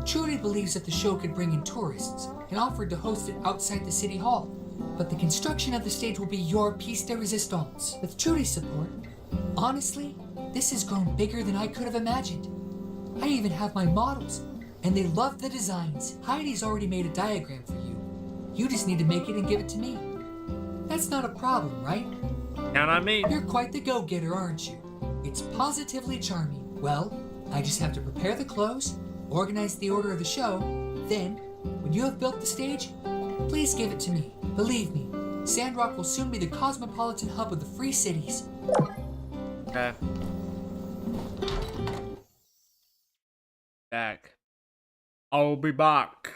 Trudy believes that the show could bring in tourists and offered to host it outside the city hall. But the construction of the stage will be your piece de resistance. With Trudy's support, honestly, this has grown bigger than I could have imagined. I even have my models, and they love the designs. Heidi's already made a diagram for you. You just need to make it and give it to me. That's not a problem, right?
Count on me.
You're quite the go-getter, aren't you? It's positively charming. Well, I just have to prepare the clothes, organize the order of the show, then, when you have built the stage, please give it to me. Believe me, Sandrock will soon be the cosmopolitan hub of the free cities.
Okay. Back. I'll be back.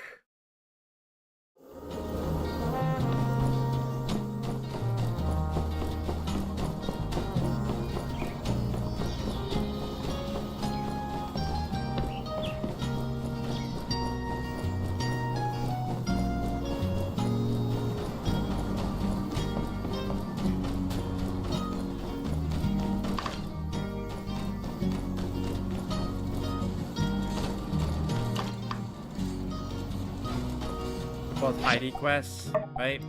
both Heidi quests, right?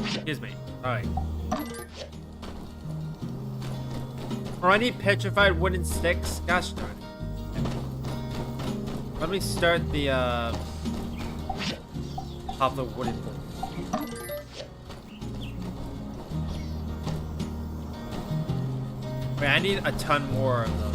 Excuse me. Alright. Oh, I need petrified wooden sticks? Gosh darn it. Let me start the, off the wooden board. Wait, I need a ton more of those.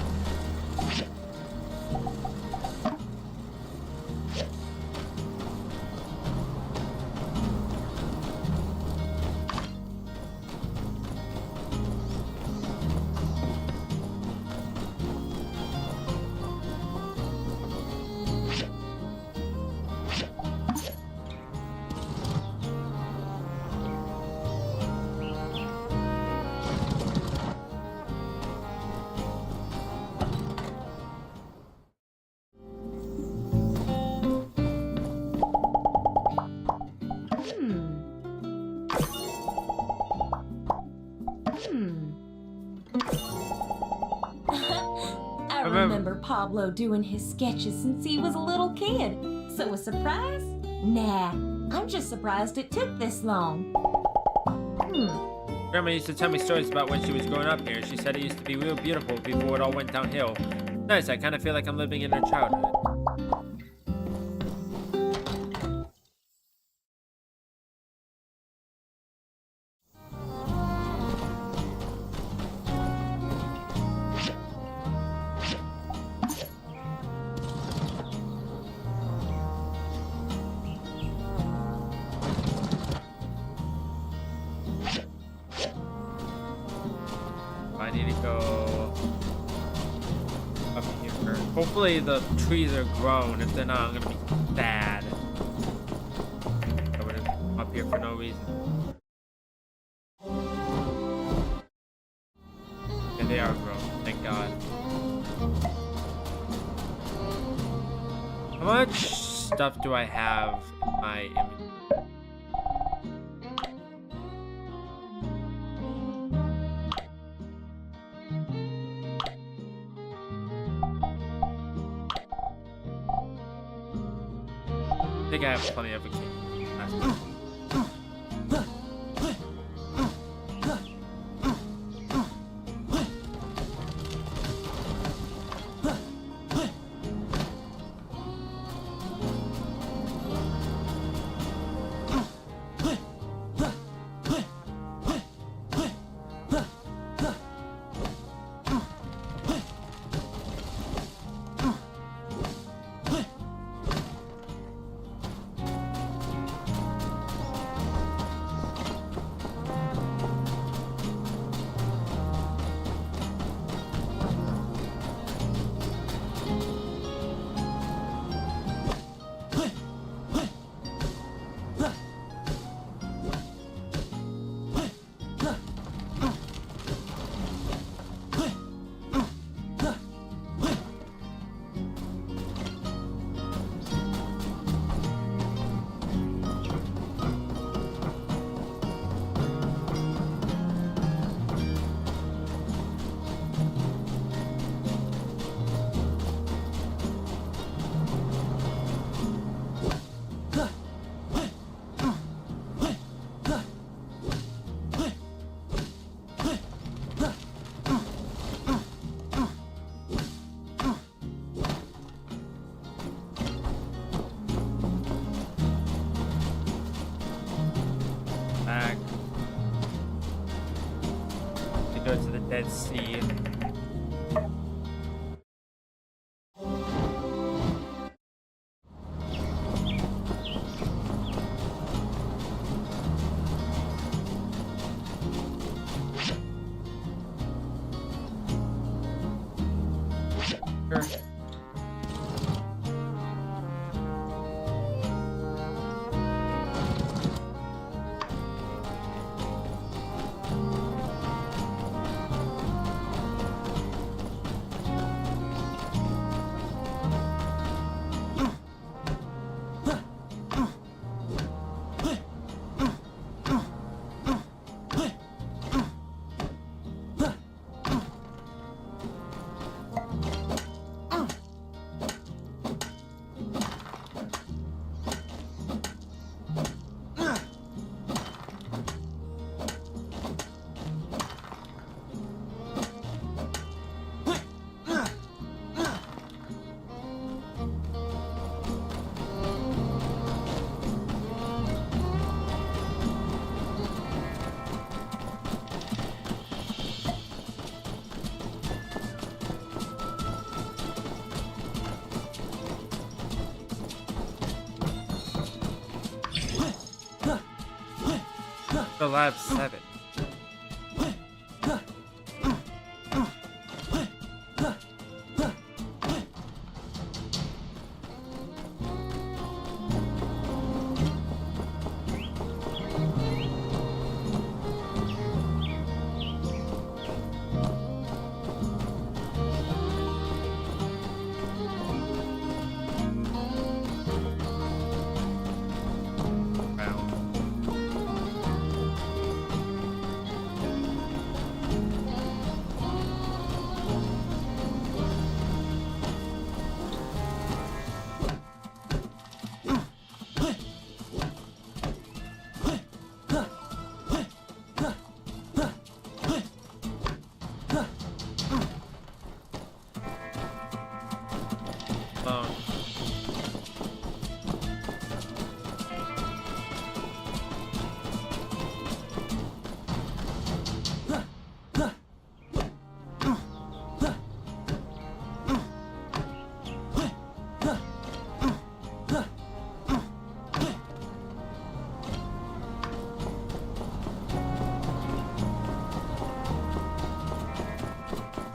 I remember Pablo doing his sketches since he was a little kid. So a surprise? Nah, I'm just surprised it took this long.
Grandma used to tell me stories about when she was growing up here. She said it used to be real beautiful before it all went downhill. Nice, I kind of feel like I'm living in her childhood. I need to go up here. Hopefully the trees are grown. If they're not, I'm gonna be sad. I would have come up here for no reason. And they are grown, thank God. How much stuff do I have in my inventory? I think I have plenty of a king. Go to the Dead Sea. Sure. Still have 7.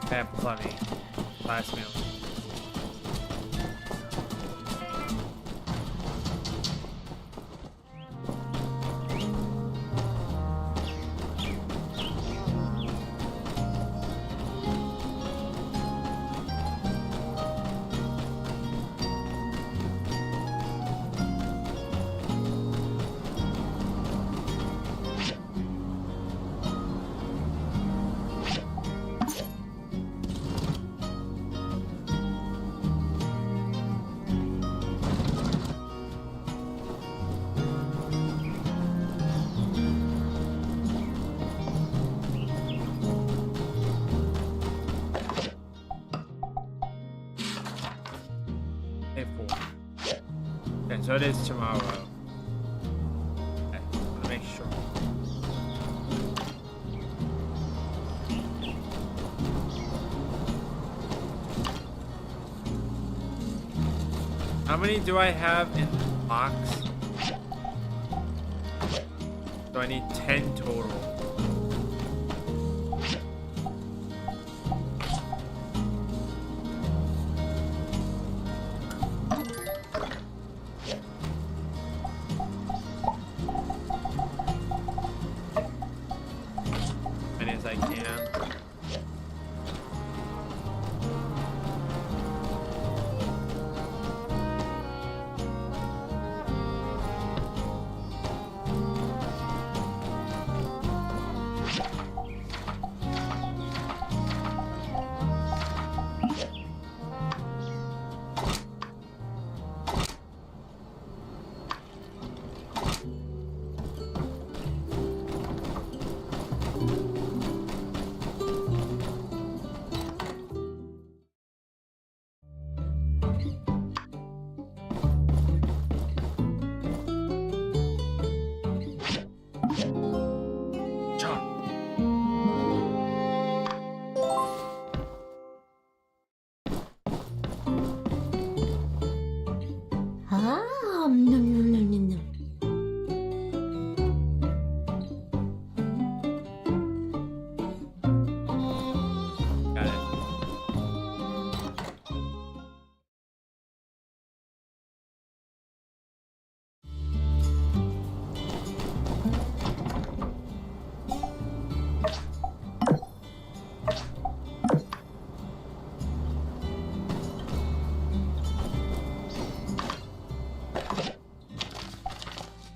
I have plenty. Last meal. So it is tomorrow. Okay, let me make sure. How many do I have in the box? So I need 10 total.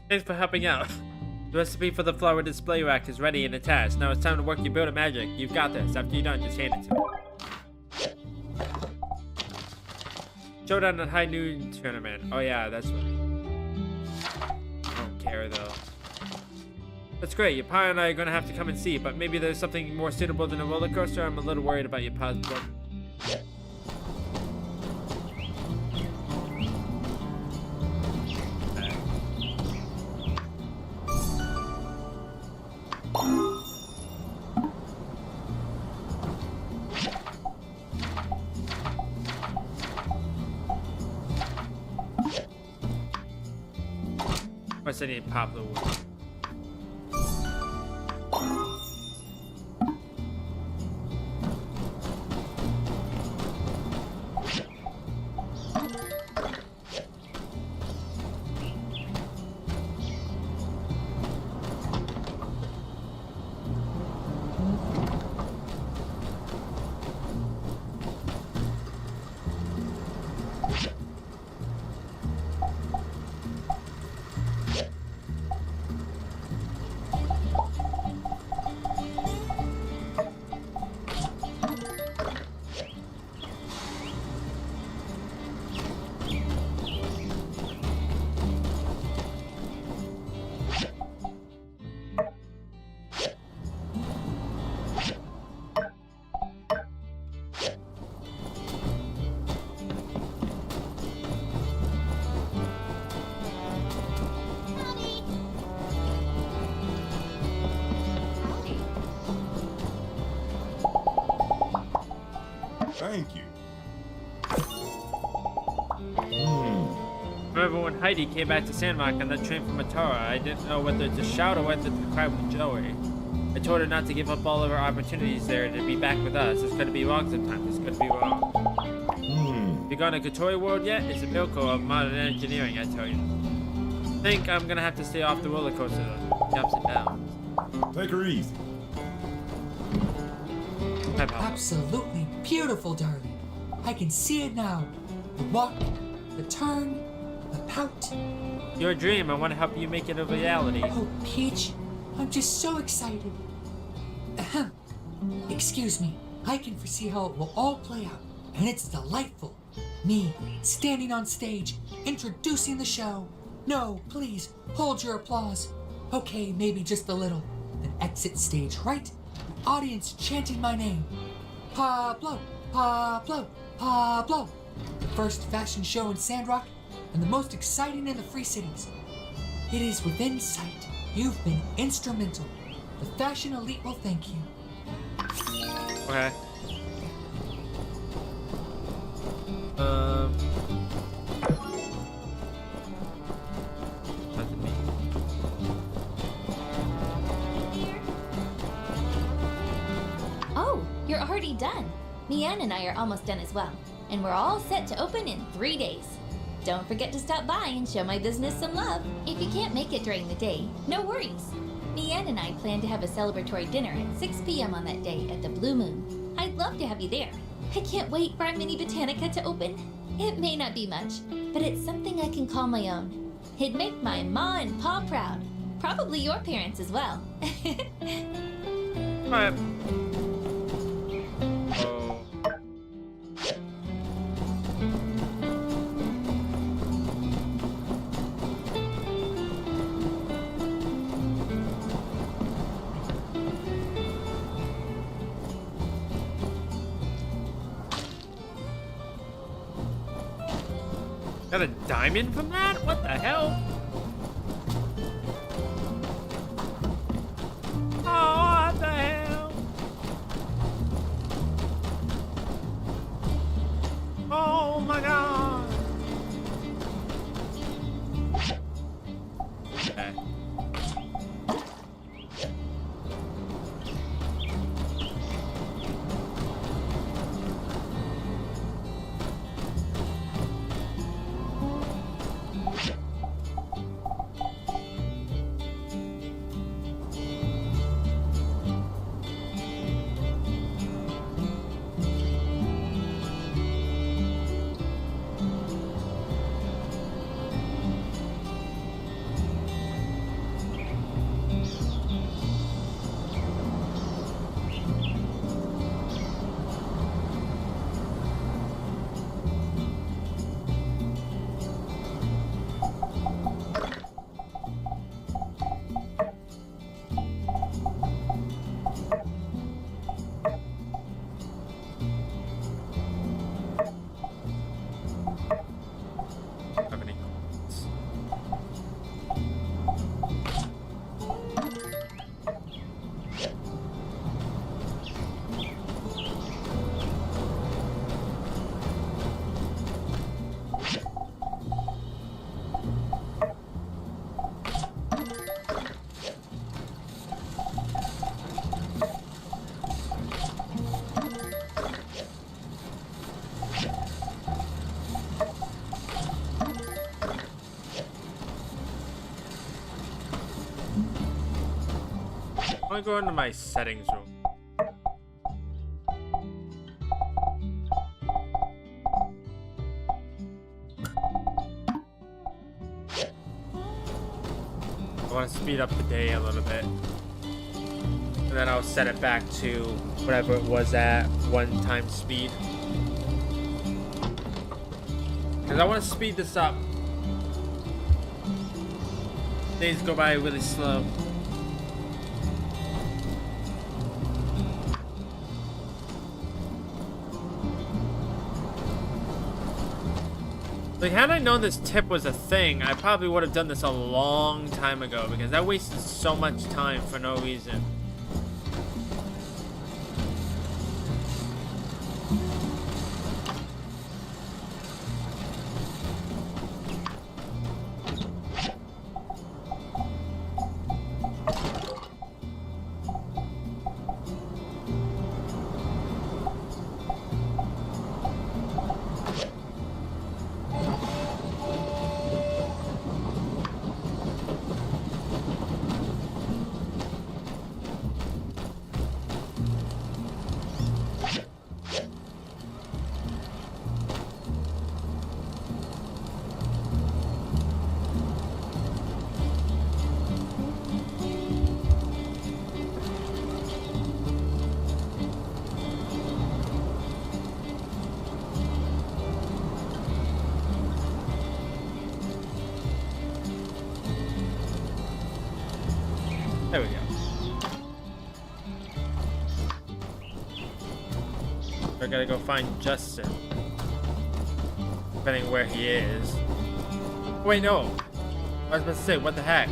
Thanks for helping out. The recipe for the flower display rack is ready and attached. Now it's time to work your build of magic. You've got this. After you're done, just hand it to me. Showdown at High Noon Tournament. Oh yeah, that's what. I don't care though. That's great. Your pa and I are gonna have to come and see, but maybe there's something more suitable than a roller coaster. I'm a little worried about your pa's blood. I need poplar wood. Remember when Heidi came back to Sandrock on that train from Atara, I didn't know whether to shout or whether to cry with Joey. I told her not to give up all of her opportunities there to be back with us. It's gonna be wrong sometimes. It's gonna be wrong. Have you gone to Katori World yet? It's a miracle of modern engineering, I tell you. I think I'm gonna have to stay off the roller coaster, the ups and downs.
Take her easy.
Absolutely beautiful, darling. I can see it now. The walk, the turn, the pout.
Your dream, I want to help you make it a reality.
Oh, Peach, I'm just so excited. Ahem. Excuse me, I can foresee how it will all play out, and it's delightful. Me, standing on stage, introducing the show. No, please, hold your applause. Okay, maybe just a little. Then exit stage right, audience chanting my name. Pablo, Pablo, Pablo. The first fashion show in Sandrock, and the most exciting in the Free Cities. It is within sight. You've been instrumental. The fashion elite will thank you.
Okay. Nothing me.
Oh, you're already done. Mian and I are almost done as well, and we're all set to open in 3 days. Don't forget to stop by and show my business some love. If you can't make it during the day, no worries. Mian and I plan to have a celebratory dinner at 6 p.m. on that day at the Blue Moon. I'd love to have you there. I can't wait for our mini botanica to open. It may not be much, but it's something I can call my own. It'd make my ma and pa proud. Probably your parents as well.
Alright. Got a diamond from that? What the hell? Oh, what the hell? Oh my god. Okay. I'm gonna go into my settings room. I want to speed up the day a little bit. And then I'll set it back to whatever it was at one time speed. Because I want to speed this up. Days go by really slow. Like, had I known this tip was a thing, I probably would have done this a long time ago, because I wasted so much time for no reason. There we go. I gotta go find Justin. Depending where he is. Wait, no. I was about to say, what the heck?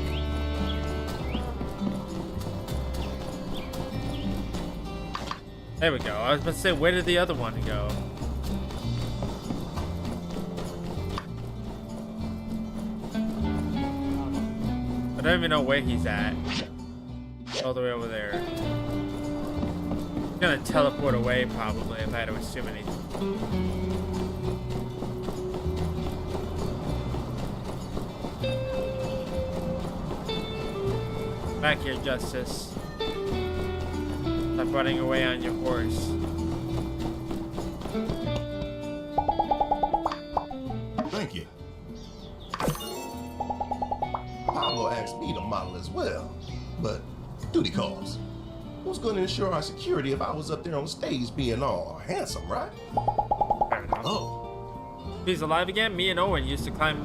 There we go. I was about to say, where did the other one go? I don't even know where he's at. All the way over there. He's gonna teleport away, probably, if I had to assume anything. Back here, Justice. Stop running away on your horse.
Thank you. Pablo asked me to model as well, but duty calls. Who's going to ensure our security if I was up there on stage being all handsome, right?
Fair enough.
Oh.
He's alive again? Me and Owen used to climb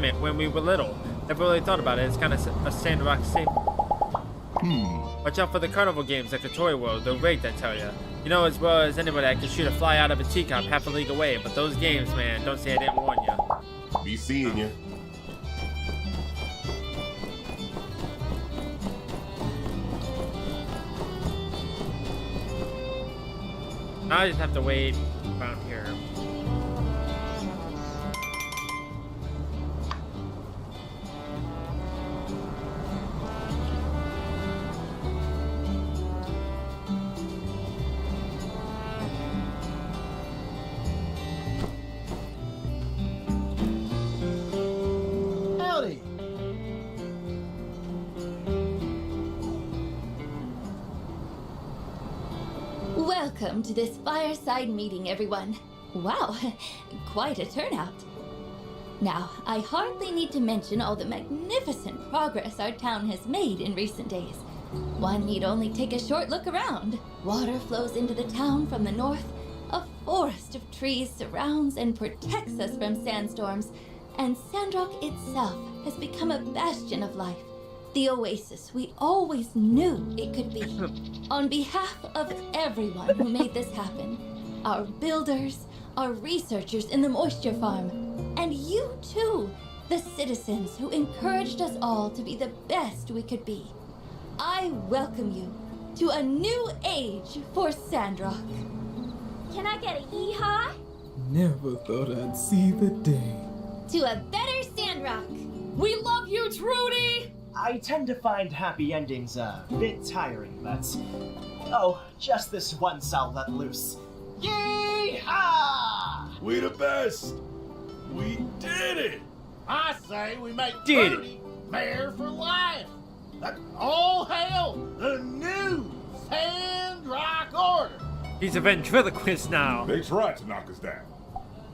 it when we were little. Never really thought about it. It's kind of a Sandrock staple. Watch out for the carnival games at Katori World. They're rigged, I tell ya. You know as well as anybody I can shoot a fly out of a teacup half a league away, but those games, man, don't say I didn't warn ya.
Be seeing you.
Now I just have to wait around here.
Howdy.
Welcome to this fireside meeting, everyone. Wow, quite a turnout. Now, I hardly need to mention all the magnificent progress our town has made in recent days. One need only take a short look around. Water flows into the town from the north. A forest of trees surrounds and protects us from sandstorms. And Sandrock itself has become a bastion of life. The oasis we always knew it could be. On behalf of everyone who made this happen, our builders, our researchers in the moisture farm, and you too, the citizens who encouraged us all to be the best we could be, I welcome you to a new age for Sandrock.
Can I get a hee-haw?
Never thought I'd see the day.
To a better Sandrock.
We love you, Trudy!
I tend to find happy endings a bit tiring, but... Oh, just this once I'll let loose. Yee-haw!
We the best! We did it!
I say we make
Did
Trudy mayor for life. All hail the new Sandrock Order.
He's a ventriloquist now.
They tried to knock us down,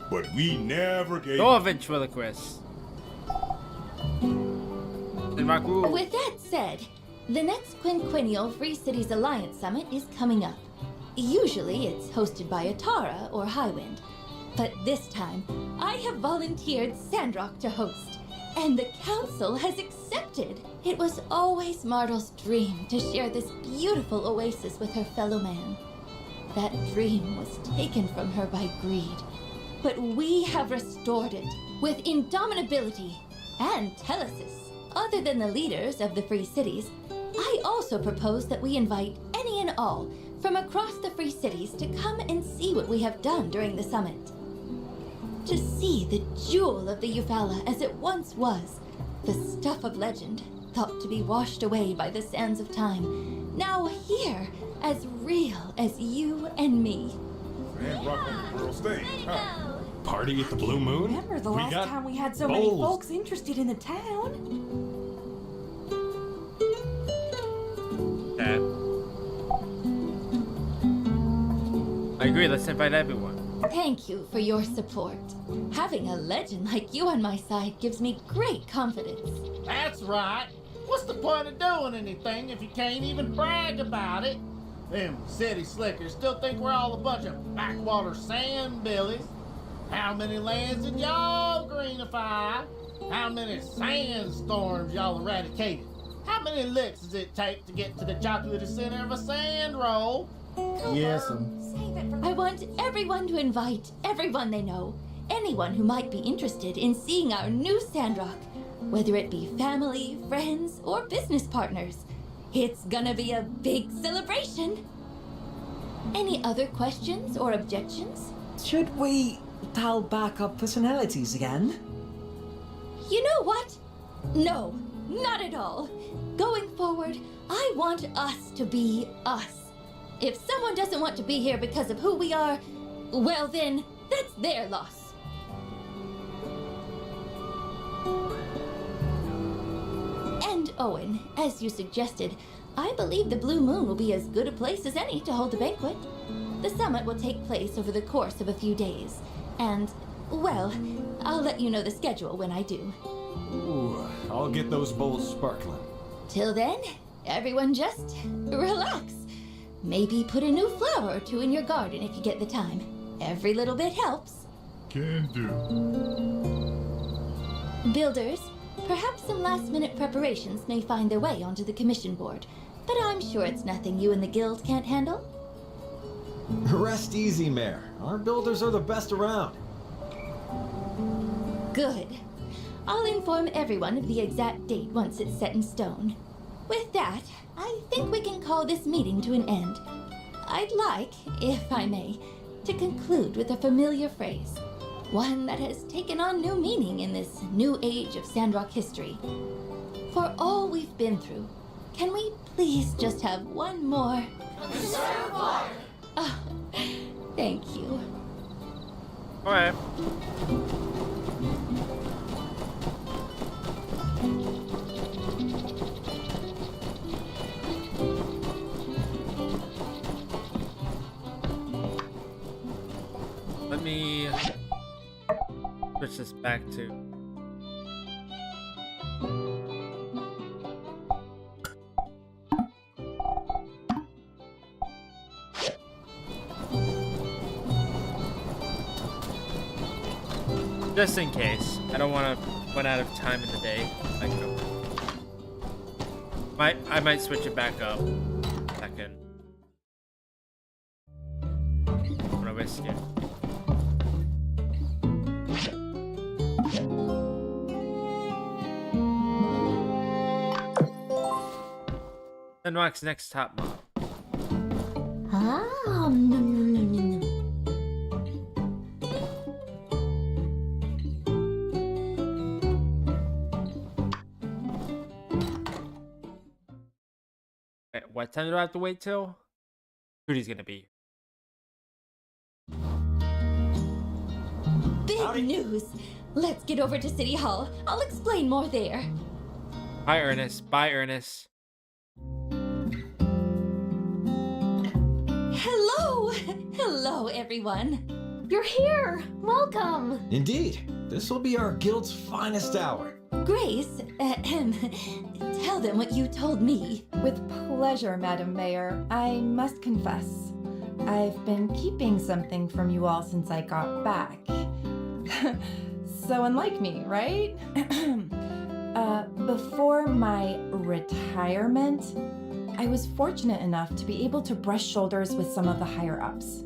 but we never gave
Go, ventriloquist. Sandrock rule.
With that said, the next quinquennial Free Cities Alliance Summit is coming up. Usually it's hosted by Atara or Highwind, but this time I have volunteered Sandrock to host, and the council has accepted. It was always Martel's dream to share this beautiful oasis with her fellow man. That dream was taken from her by greed, but we have restored it with indomitability and telesis. Other than the leaders of the Free Cities, I also propose that we invite any and all from across the Free Cities to come and see what we have done during the summit. To see the jewel of the Eufaula as it once was, the stuff of legend, thought to be washed away by the sands of time, now here, as real as you and me.
Sandrock on the world stage, huh?
Party at the Blue Moon?
Remember the
We
last
got
time we had so many
bowls.
folks interested in the town?
I agree, let's invite everyone.
Thank you for your support. Having a legend like you on my side gives me great confidence.
That's right. What's the point of doing anything if you can't even brag about it? Them city slickers still think we're all a bunch of backwater sandbillies. How many lands did y'all greenify? How many sandstorms y'all eradicated? How many licks does it take to get to the chocolatey center of a sand roll? Yes,
I want everyone to invite everyone they know. Anyone who might be interested in seeing our new Sandrock. Whether it be family, friends, or business partners. It's gonna be a big celebration. Any other questions or objections?
Should we dial back our personalities again?
You know what? No, not at all. Going forward, I want us to be us. If someone doesn't want to be here because of who we are, well then, that's their loss. And Owen, as you suggested, I believe the Blue Moon will be as good a place as any to hold a banquet. The summit will take place over the course of a few days, and, well, I'll let you know the schedule when I do.
Ooh, I'll get those bowls sparkling.
Till then, everyone just relax. Maybe put a new flower or two in your garden if you get the time. Every little bit helps.
Can do.
Builders, perhaps some last-minute preparations may find their way onto the commission board, but I'm sure it's nothing you and the guild can't handle.
Rest easy, Mayor. Our builders are the best around.
Good. I'll inform everyone of the exact date once it's set in stone. With that, I think we can call this meeting to an end. I'd like, if I may, to conclude with a familiar phrase. One that has taken on new meaning in this new age of Sandrock history. For all we've been through, can we please just have one more?
Conserve water!
Oh, thank you.
Alright. Let me switch this back to just in case. I don't want to run out of time in the day. I might switch it back up. Second. I'm gonna risk it. Sandrock's next top mob.
Oh, no, no, no, no, no.
Wait, what time do I have to wait till? Trudy's gonna be.
Big news! Let's get over to City Hall. I'll explain more there.
Bye, Ernest. Bye, Ernest.
Hello! Hello, everyone.
You're here! Welcome!
Indeed. This will be our guild's finest hour.
Grace, tell them what you told me.
With pleasure, Madam Mayor. I must confess, I've been keeping something from you all since I got back. So unlike me, right? Before my retirement, I was fortunate enough to be able to brush shoulders with some of the higher-ups.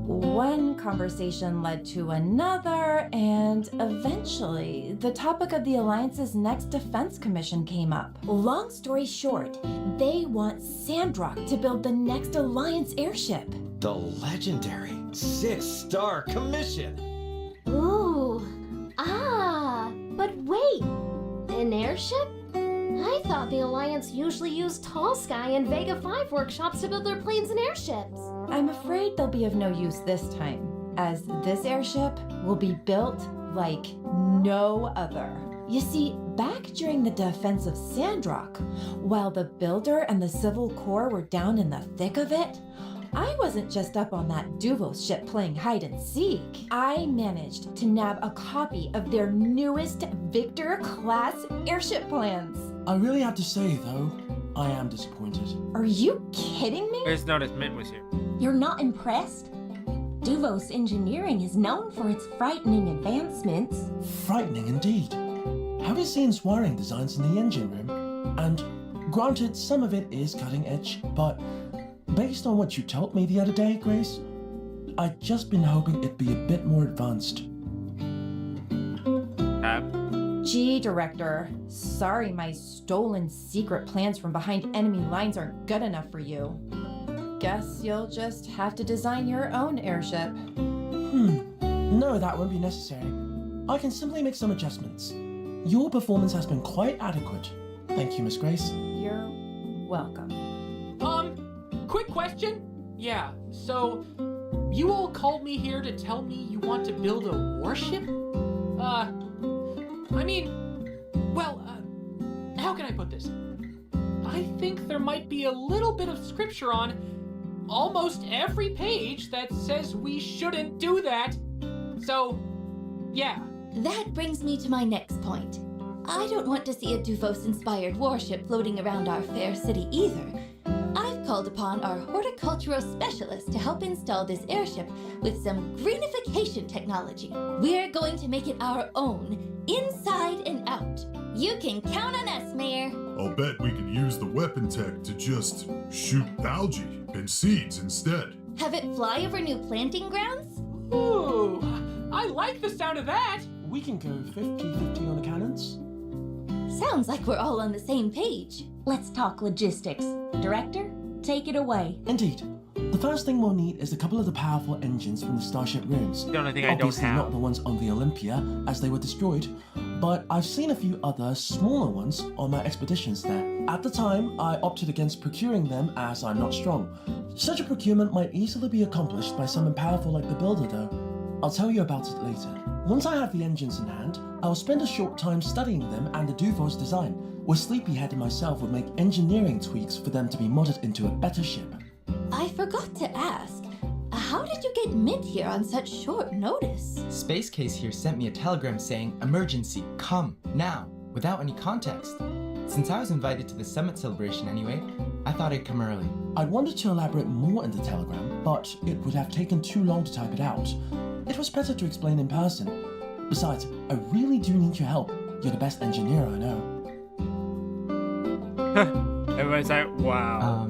One conversation led to another, and eventually, the topic of the Alliance's next defense commission came up. Long story short, they want Sandrock to build the next Alliance airship.
The legendary 6-star commission.
Ooh. Ah. But wait. An airship? I thought the Alliance usually used Tall Sky and Vega 5 workshops to build their planes and airships.
I'm afraid they'll be of no use this time, as this airship will be built like no other. You see, back during the defense of Sandrock, while the Builder and the Civil Corps were down in the thick of it, I wasn't just up on that Duvos ship playing hide and seek. I managed to nab a copy of their newest Victor-class airship plans.
I really have to say, though, I am disappointed.
Are you kidding me?
I just noticed Mint was here.
You're not impressed? Duvos engineering is known for its frightening advancements.
Frightening indeed. Have you seen wiring designs in the engine room? And Granted, some of it is cutting edge, but based on what you told me the other day, Grace, I'd just been hoping it'd be a bit more advanced.
Gee, Director. Sorry my stolen secret plans from behind enemy lines aren't good enough for you. Guess you'll just have to design your own airship.
No, that won't be necessary. I can simply make some adjustments. Your performance has been quite adequate. Thank you, Miss Grace.
You're welcome.
Quick question? Yeah, so you all called me here to tell me you want to build a warship? How can I put this? I think there might be a little bit of scripture on almost every page that says we shouldn't do that. So, yeah.
That brings me to my next point. I don't want to see a Dufos-inspired warship floating around our fair city either. I've called upon our horticultural specialist to help install this airship with some greenification technology. We're going to make it our own, inside and out. You can count on us, Mayor.
I'll bet we can use the weapon tech to just shoot algae and seeds instead.
Have it fly over new planting grounds?
Ooh, I like the sound of that.
We can go 50-50 on the cannons.
Sounds like we're all on the same page.
Let's talk logistics. Director, take it away.
Indeed. The first thing we'll need is a couple of the powerful engines from the Starship ruins.
The only thing I don't
Obviously
have.
not the ones on the Olympia, as they were destroyed, but I've seen a few other smaller ones on my expeditions there. At the time, I opted against procuring them as I'm not strong. Such a procurement might easily be accomplished by someone powerful like the Builder though. I'll tell you about it later. Once I have the engines in hand, I'll spend a short time studying them and the Duvos design, where Sleepyhead and myself will make engineering tweaks for them to be modded into a better ship.
I forgot to ask, how did you get Mint here on such short notice?
Space Case here sent me a telegram saying, "Emergency, come, now," without any context. Since I was invited to the summit celebration anyway, I thought I'd come early.
I wanted to elaborate more in the telegram, but it would have taken too long to type it out. It was better to explain in person. Besides, I really do need your help. You're the best engineer I know.
Everyone's like, wow.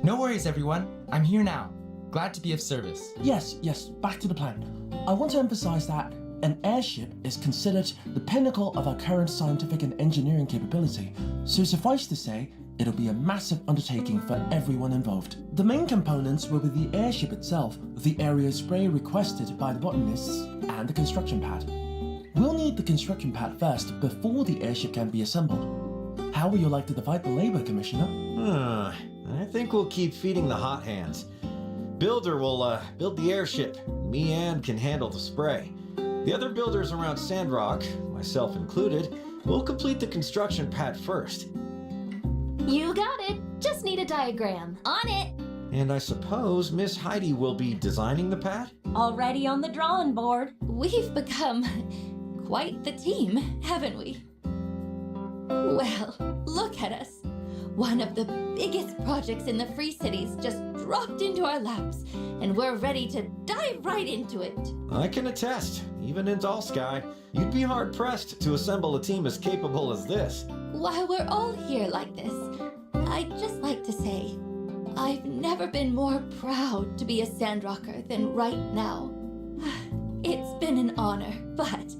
No worries, everyone. I'm here now. Glad to be of service.
Yes, back to the plan. I want to emphasize that an airship is considered the pinnacle of our current scientific and engineering capability, so suffice to say, it'll be a massive undertaking for everyone involved. The main components will be the airship itself, the area spray requested by the botanists, and the construction pad. We'll need the construction pad first before the airship can be assembled. How would you like to divide the labor, Commissioner?
I think we'll keep feeding the hot hands. Builder will build the airship. Me and can handle the spray. The other builders around Sandrock, myself included, will complete the construction pad first.
You got it. Just need a diagram.
On it.
And I suppose Miss Heidi will be designing the pad?
Already on the drawing board.
We've become quite the team, haven't we? Well, look at us. One of the biggest projects in the Free Cities just dropped into our laps, and we're ready to dive right into it.
I can attest, even in Dalsky, you'd be hard-pressed to assemble a team as capable as this.
While we're all here like this, I'd just like to say, I've never been more proud to be a Sandrocker than right now. It's been an honor, but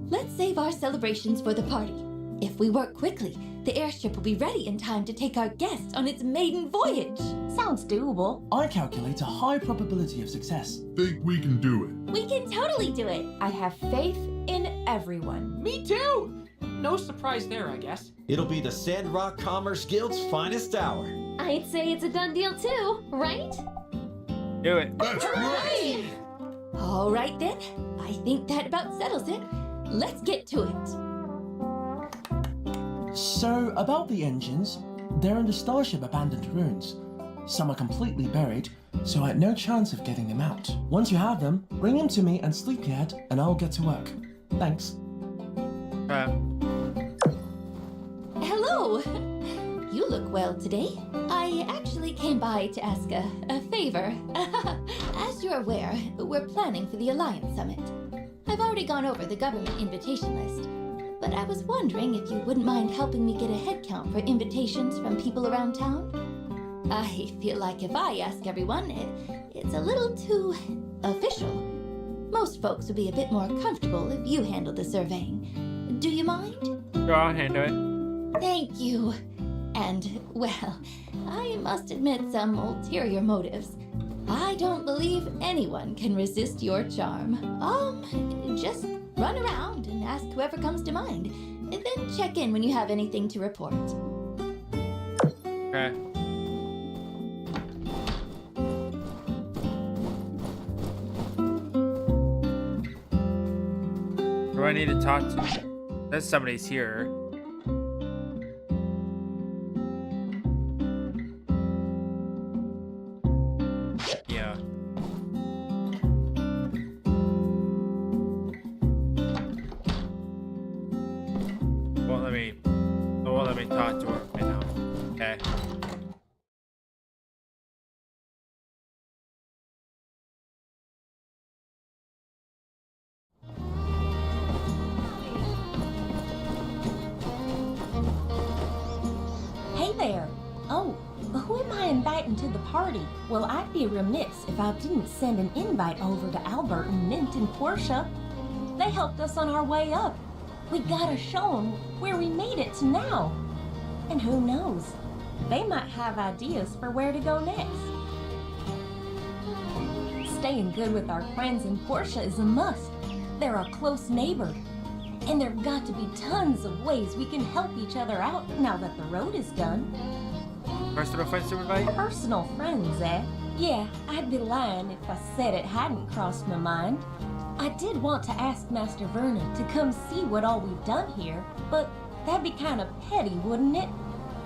let's save our celebrations for the party. If we work quickly, the airship will be ready in time to take our guest on its maiden voyage.
Sounds doable.
I calculate a high probability of success.
Think we can do it.
We can totally do it.
I have faith in everyone.
Me too! No surprise there, I guess.
It'll be the Sandrock Commerce Guild's finest hour.
I'd say it's a done deal too, right?
Do it.
That's right!
All right then, I think that about settles it. Let's get to it.
So, about the engines, they're in the Starship abandoned ruins. Some are completely buried, so I had no chance of getting them out. Once you have them, bring them to me and Sleepyhead, and I'll get to work. Thanks.
Hello! You look well today. I actually came by to ask a favor. As you're aware, we're planning for the Alliance Summit. I've already gone over the government invitation list, but I was wondering if you wouldn't mind helping me get a head count for invitations from people around town. I feel like if I ask everyone, it's a little too official. Most folks would be a bit more comfortable if you handled the surveying. Do you mind?
Sure, I'll handle it.
Thank you. And, well, I must admit some ulterior motives. I don't believe anyone can resist your charm. Just run around and ask whoever comes to mind. And then check in when you have anything to report.
Okay. Who do I need to talk to? There's somebody's here. Yeah. Won't let me talk to her right now. Okay.
Hey there. Oh, who am I inviting to the party? Well, I'd be remiss if I didn't send an invite over to Albert and Mint and Portia. They helped us on our way up. We gotta show them where we made it to now. And who knows, they might have ideas for where to go next. Staying good with our friends and Portia is a must. They're a close neighbor. And there've got to be tons of ways we can help each other out now that the road is done.
Personal friends to invite?
Personal friends, eh? Yeah, I'd be lying if I said it hadn't crossed my mind. I did want to ask Master Vernon to come see what all we've done here, but that'd be kind of petty, wouldn't it?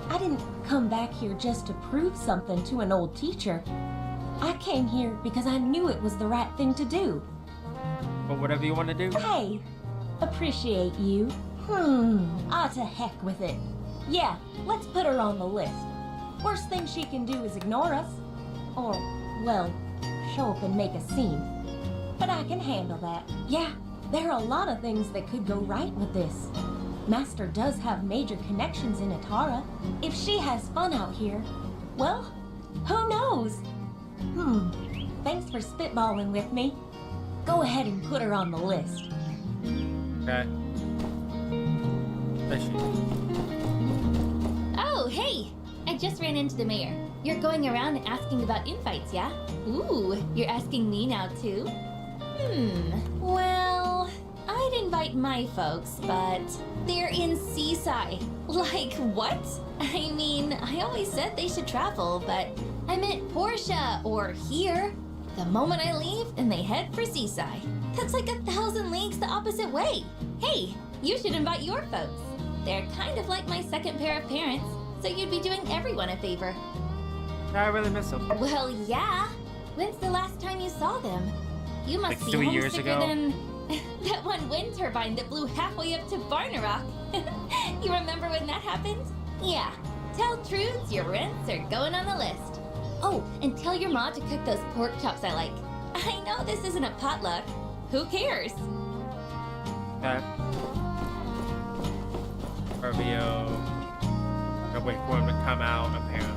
I didn't come back here just to prove something to an old teacher. I came here because I knew it was the right thing to do.
Well, whatever you want to do.
Hey, appreciate you. To heck with it. Yeah, let's put her on the list. Worst thing she can do is ignore us. Or, well, show up and make a scene. But I can handle that. Yeah, there are a lot of things that could go right with this. Master does have major connections in Atara. If she has fun out here, well, who knows? Thanks for spitballing with me. Go ahead and put her on the list.
Okay. There she is.
Oh, hey! I just ran into the mayor. You're going around asking about invites, yeah? Ooh, you're asking me now too? Well, I'd invite my folks, but they're in Seaside. Like, what? I mean, I always said they should travel, but I meant Portia or here. The moment I leave, and they head for Seaside. That's like 1,000 leagues the opposite way. Hey, you should invite your folks. They're kind of like my second pair of parents, so you'd be doing everyone a favor.
I really miss them.
Well, yeah. When's the last time you saw them? You must
Like
be
3 years
homesicker
ago.
than that one wind turbine that blew halfway up to Barnarock. You remember when that happened? Yeah. Tell Trudes your rents are going on the list. Oh, and tell your ma to cook those pork chops I like. I know this isn't a potluck. Who cares?
Okay. Revio. Gotta wait for him to come out, apparently.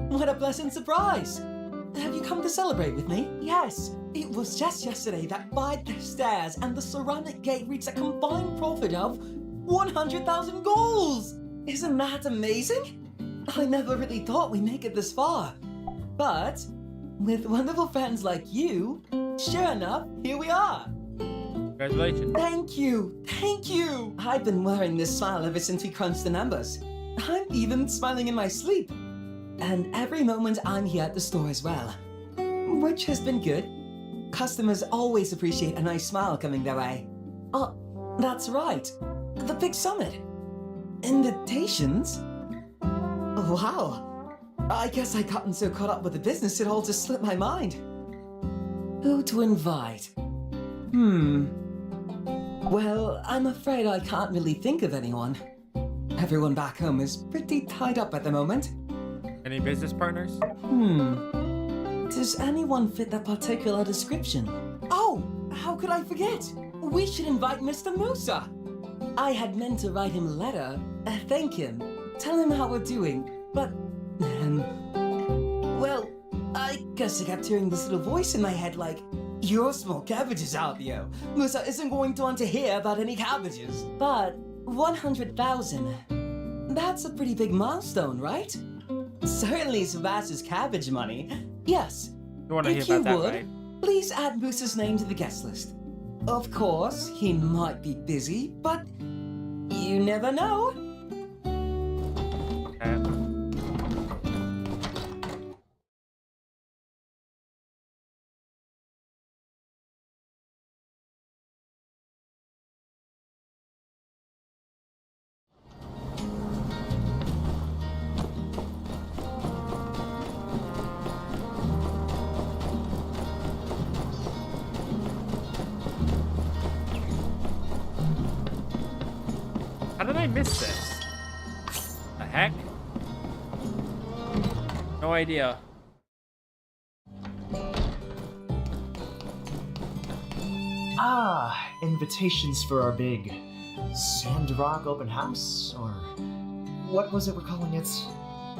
What a pleasant surprise! Have you come to celebrate with me? Yes, it was just yesterday that Bide the Stairs and the Ceramic Gate reached a combined profit of 100,000 goals! Isn't that amazing? I never really thought we'd make it this far. But, with wonderful friends like you, sure enough, here we are!
Congratulations.
Thank you! Thank you! I've been wearing this smile ever since we crunched the numbers. I'm even smiling in my sleep. And every moment I'm here at the store as well. Which has been good. Customers always appreciate a nice smile coming their way. Oh, that's right. The big summit. Invitations? Wow. I guess I gotten so caught up with the business it all just slipped my mind. Who to invite? Well, I'm afraid I can't really think of anyone. Everyone back home is pretty tied up at the moment.
Any business partners?
Does anyone fit that particular description? Oh, how could I forget? We should invite Mr. Musa. I had meant to write him a letter, thank him, tell him how we're doing, but well, I guess I kept hearing this little voice in my head like, "Your small cabbages out there. Musa isn't going to want to hear about any cabbages." But 100,000, that's a pretty big milestone, right? Certainly surpasses cabbage money. Yes,
You want to hear
if you
about that,
would,
right?
please add Musa's name to the guest list. Of course, he might be busy, but you never know.
How did I miss this? The heck? No idea.
Ah, invitations for our big Sandrock open house? Or what was it we're calling it?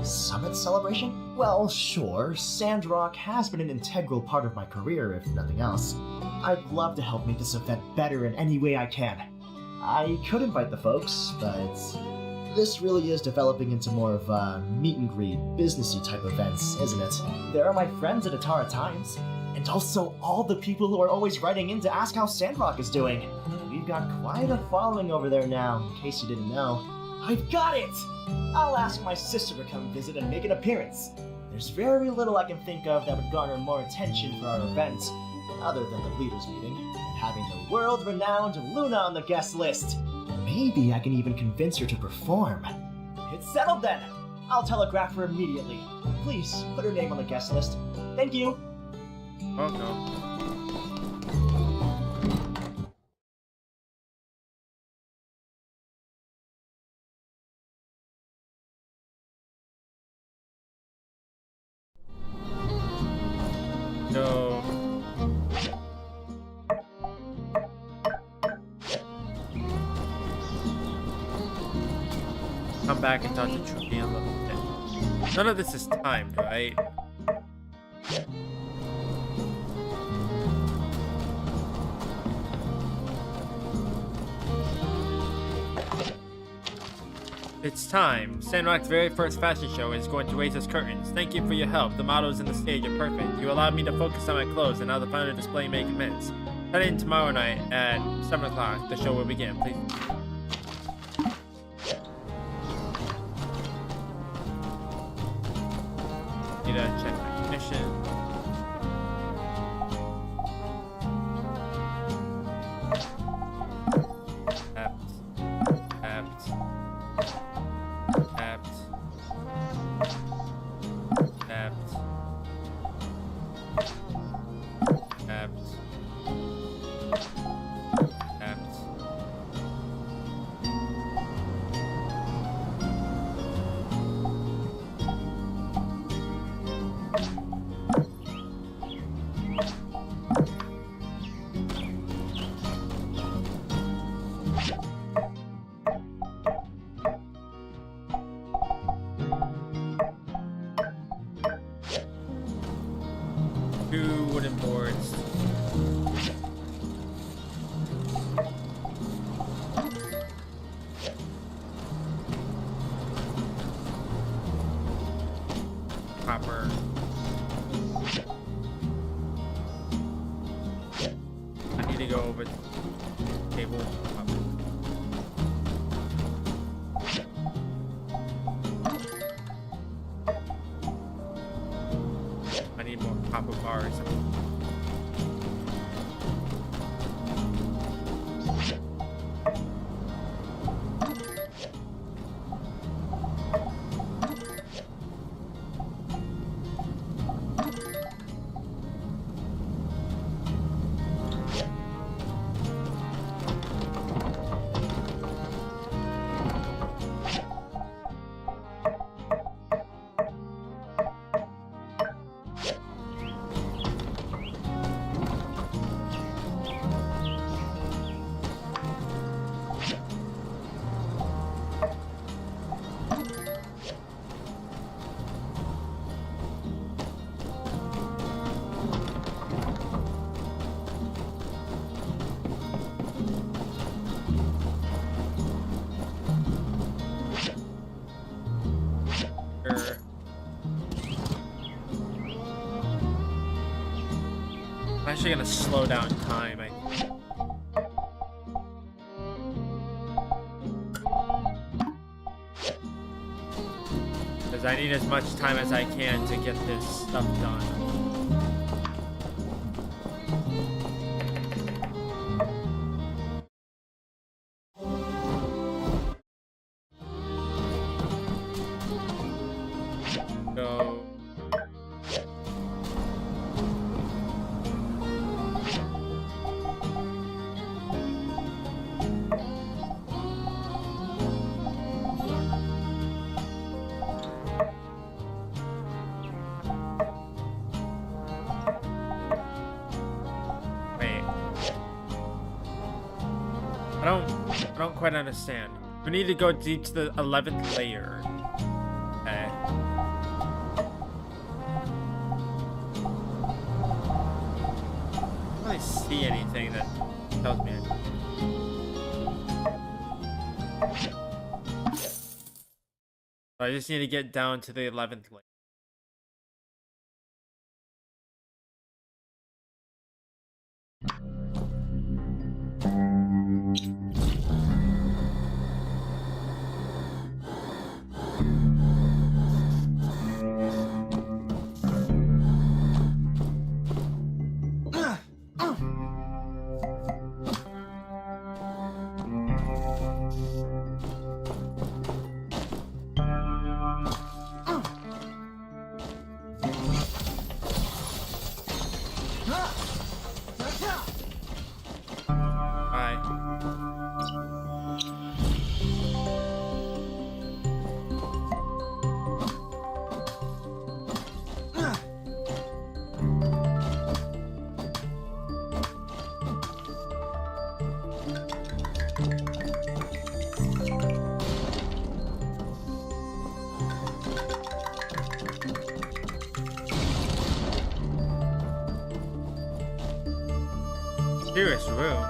Summit celebration? Well, sure, Sandrock has been an integral part of my career, if nothing else. I'd love to help make this event better in any way I can. I could invite the folks, but this really is developing into more of a meet and greet, businessy type events, isn't it? There are my friends at Atara Times, and also all the people who are always writing in to ask how Sandrock is doing. We've got quite a following over there now, in case you didn't know. I've got it! I'll ask my sister to come visit and make an appearance. There's very little I can think of that would garner more attention for our event, other than the leaders meeting, and having the world-renowned Luna on the guest list. Maybe I can even convince her to perform. It's settled then! I'll telegraph her immediately. Please, put her name on the guest list. Thank you!
Oh no. No. Come back and talk to Trudy a little bit. None of this is timed, right? It's time. Sandrock's very first fashion show is going to raise its curtains. Thank you for your help. The models and the stage are perfect. You allowed me to focus on my clothes, and now the final display may commence. Tune in tomorrow night at 7 o'clock. The show will begin. Please. Need to check my condition. Two wooden boards. Copper. I need to go over to the table. I need more copper bars. actually gonna slow down time, I think. Because I need as much time as I can to get this stuff done. Go. I don't quite understand. We need to go deep to the 11th layer. Okay. I don't really see anything that tells me anything. I just need to get down to the 11th layer. Serious room.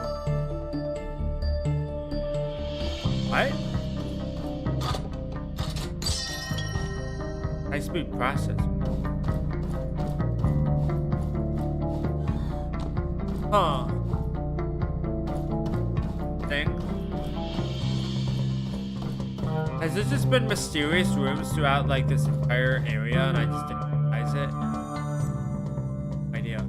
What? High speed process. Huh. Thing. Has this just been mysterious rooms throughout like this entire area and I just didn't realize it? Idea.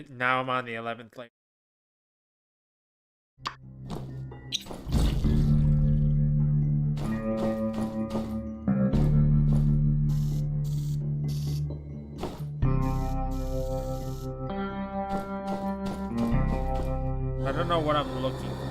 Now I'm on the 11th layer. I don't know what I'm looking for.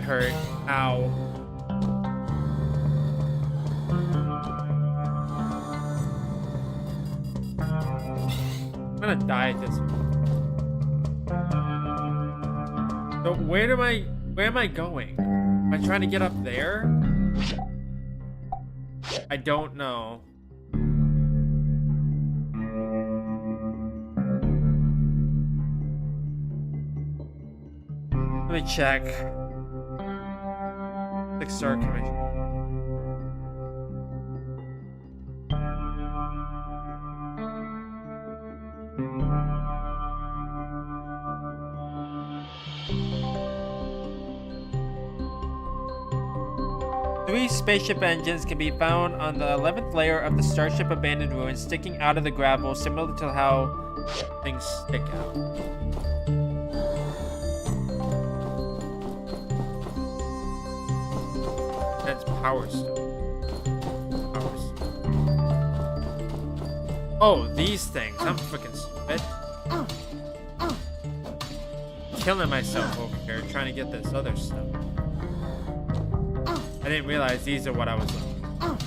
hurt. Ow. I'm gonna die at this. So where am I going? Am I trying to get up there? I don't know. Let me check. Star Commission. Three spaceship engines can be found on the 11th layer of the Starship Abandoned Ruins, sticking out of the gravel, similar to how things stick out. That's Power Stone. Power Stone. Oh, these things. I'm freaking stupid. Killing myself over here trying to get this other stuff. I didn't realize these are what I was looking for.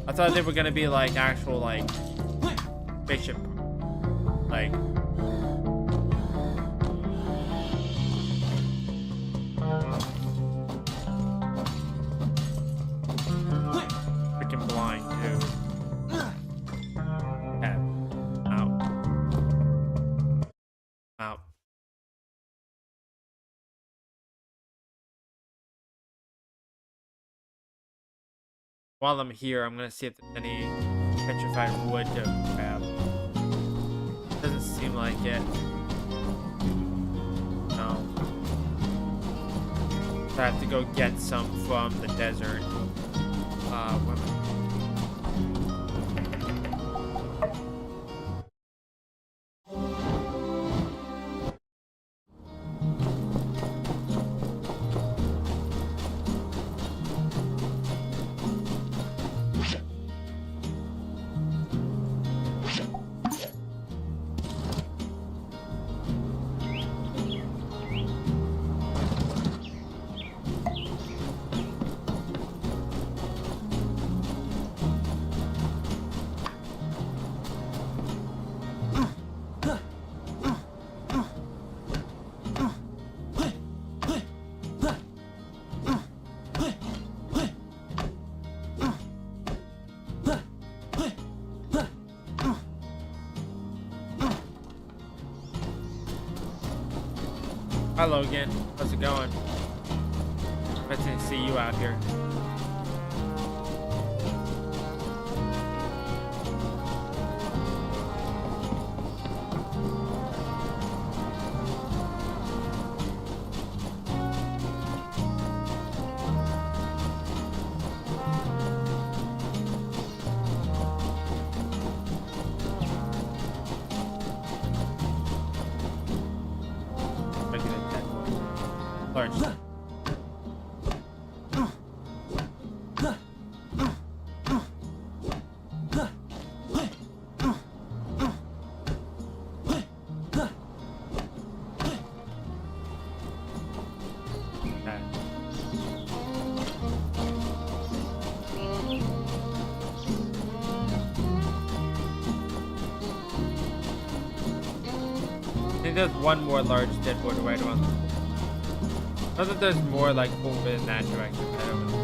I thought they were gonna be like actual like spaceship, like. Freaking blind, dude. Yeah. Out. Out. While I'm here, I'm gonna see if there's any petrified wood to grab. Doesn't seem like it. No. So I have to go get some from the desert. Where am I? Hi Logan, how's it going? Nice to see you out here. I think there's one more large dead wood right around the corner. Not that there's more like over in that direction. I don't know.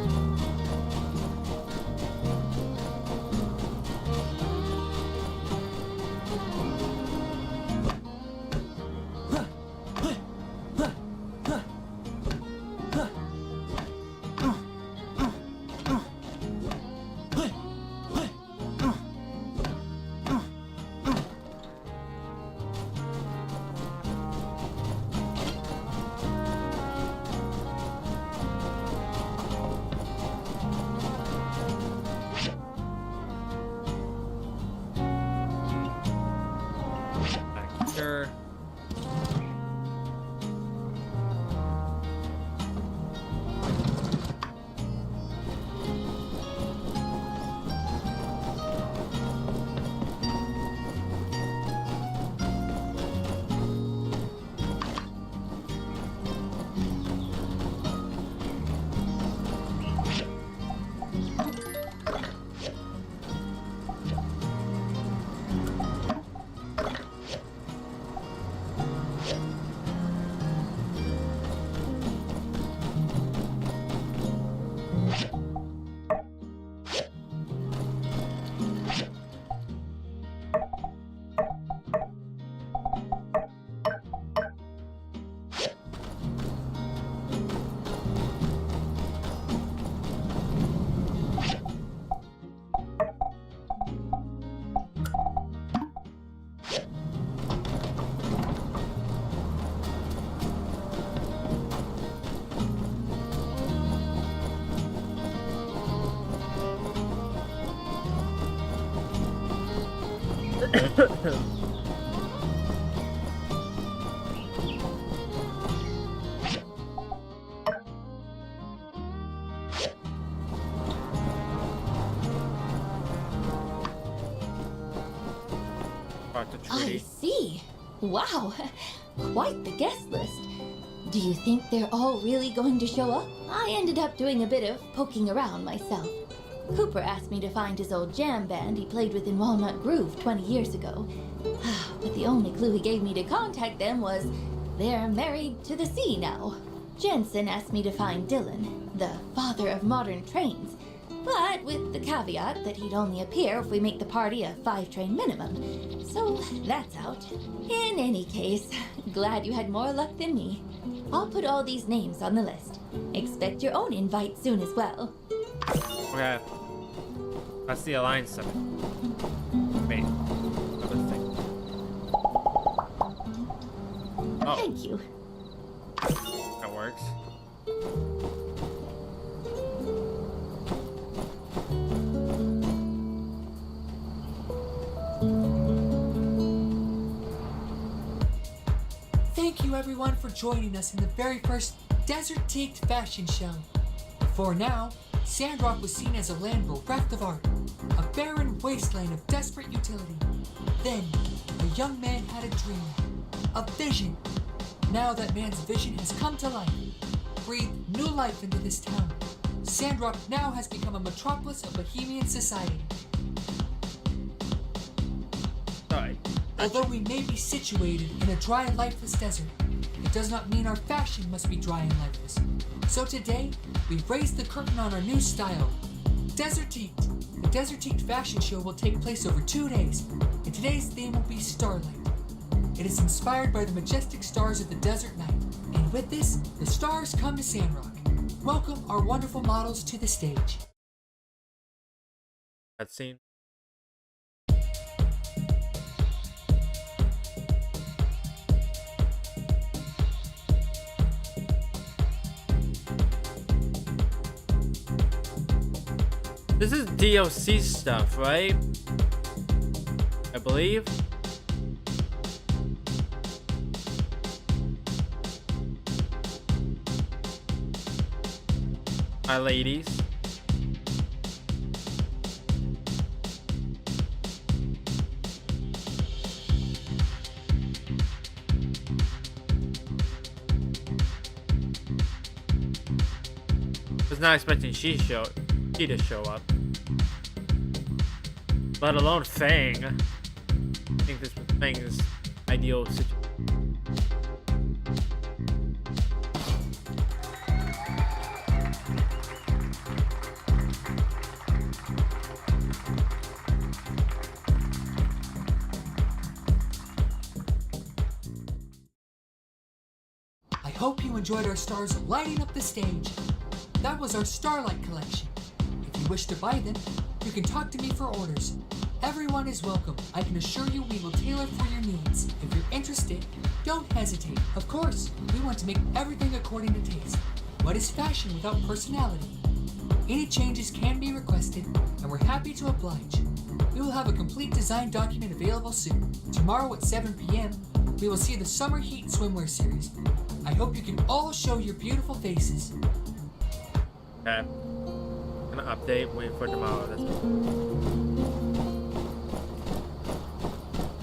I see. Wow, quite the guest list. Do you think they're all really going to show up? I ended up doing a bit of poking around myself. Cooper asked me to find his old jam band he played with in Walnut Grove 20 years ago. But the only clue he gave me to contact them was they're married to the sea now. Jensen asked me to find Dylan, the father of modern trains, but with the caveat that he'd only appear if we make the party a 5-train minimum. So that's out. In any case, glad you had more luck than me. I'll put all these names on the list. Expect your own invite soon as well.
Okay. That's the alliance summit. Wait. Other thing. Oh.
Thank you.
That works.
Thank you everyone for joining us in the very first Desert Teaked fashion show. Before now, Sandrock was seen as a land bereft of art, a barren wasteland of desperate utility. Then, a young man had a dream, a vision. Now that man's vision has come to life, breathed new life into this town. Sandrock now has become a metropolis of Bohemian society. Although we may be situated in a dry and lifeless desert, it does not mean our fashion must be dry and lifeless. So today, we've raised the curtain on our new style, Desert Teaked. The Desert Teaked fashion show will take place over 2 days, and today's theme will be Starlight. It is inspired by the majestic stars of the desert night, and with this, the stars come to Sandrock. Welcome our wonderful models to the stage.
That scene. This is DLC stuff, right? I believe. My ladies. Was not expecting she to show up. Let alone Fang. I think this was Fang's ideal situation.
I hope you enjoyed our stars lighting up the stage. That was our Starlight collection. If you wish to buy them, you can talk to me for orders. Everyone is welcome. I can assure you we will tailor for your needs. If you're interested, don't hesitate. Of course, we want to make everything according to taste. What is fashion without personality? Any changes can be requested, and we're happy to oblige. We will have a complete design document available soon. Tomorrow at 7 p.m., we will see the Summer Heat Swimwear Series. I hope you can all show your beautiful faces.
Okay. Gonna update, wait for tomorrow.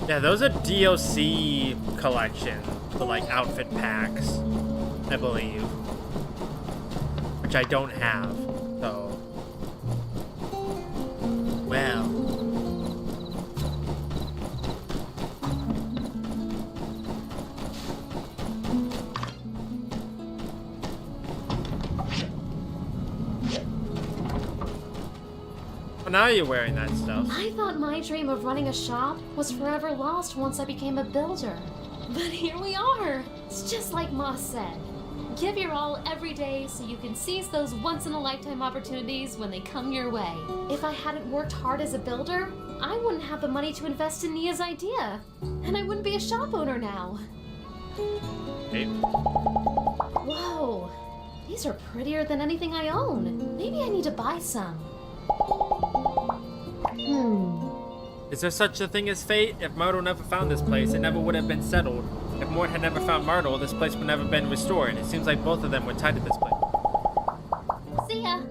Yeah, those are DLC collection for like outfit packs, I believe. Which I don't have, so. Well. Well, now you're wearing that stuff.
I thought my dream of running a shop was forever lost once I became a builder. But here we are. It's just like Moss said. Give your all every day so you can seize those once-in-a-lifetime opportunities when they come your way. If I hadn't worked hard as a builder, I wouldn't have the money to invest in Nia's idea. And I wouldn't be a shop owner now.
Hey.
Whoa. These are prettier than anything I own. Maybe I need to buy some.
Is there such a thing as fate? If Myrtle never found this place, it never would have been settled. If Mort had never found Myrtle, this place would never have been restored. It seems like both of them were tied to this place.
See ya.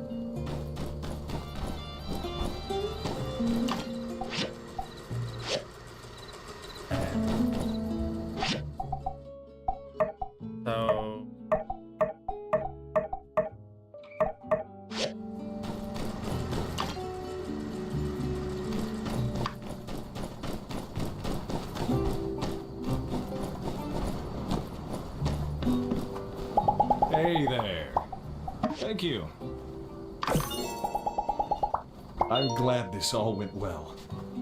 So...
Hey there. Thank you. I'm glad this all went well.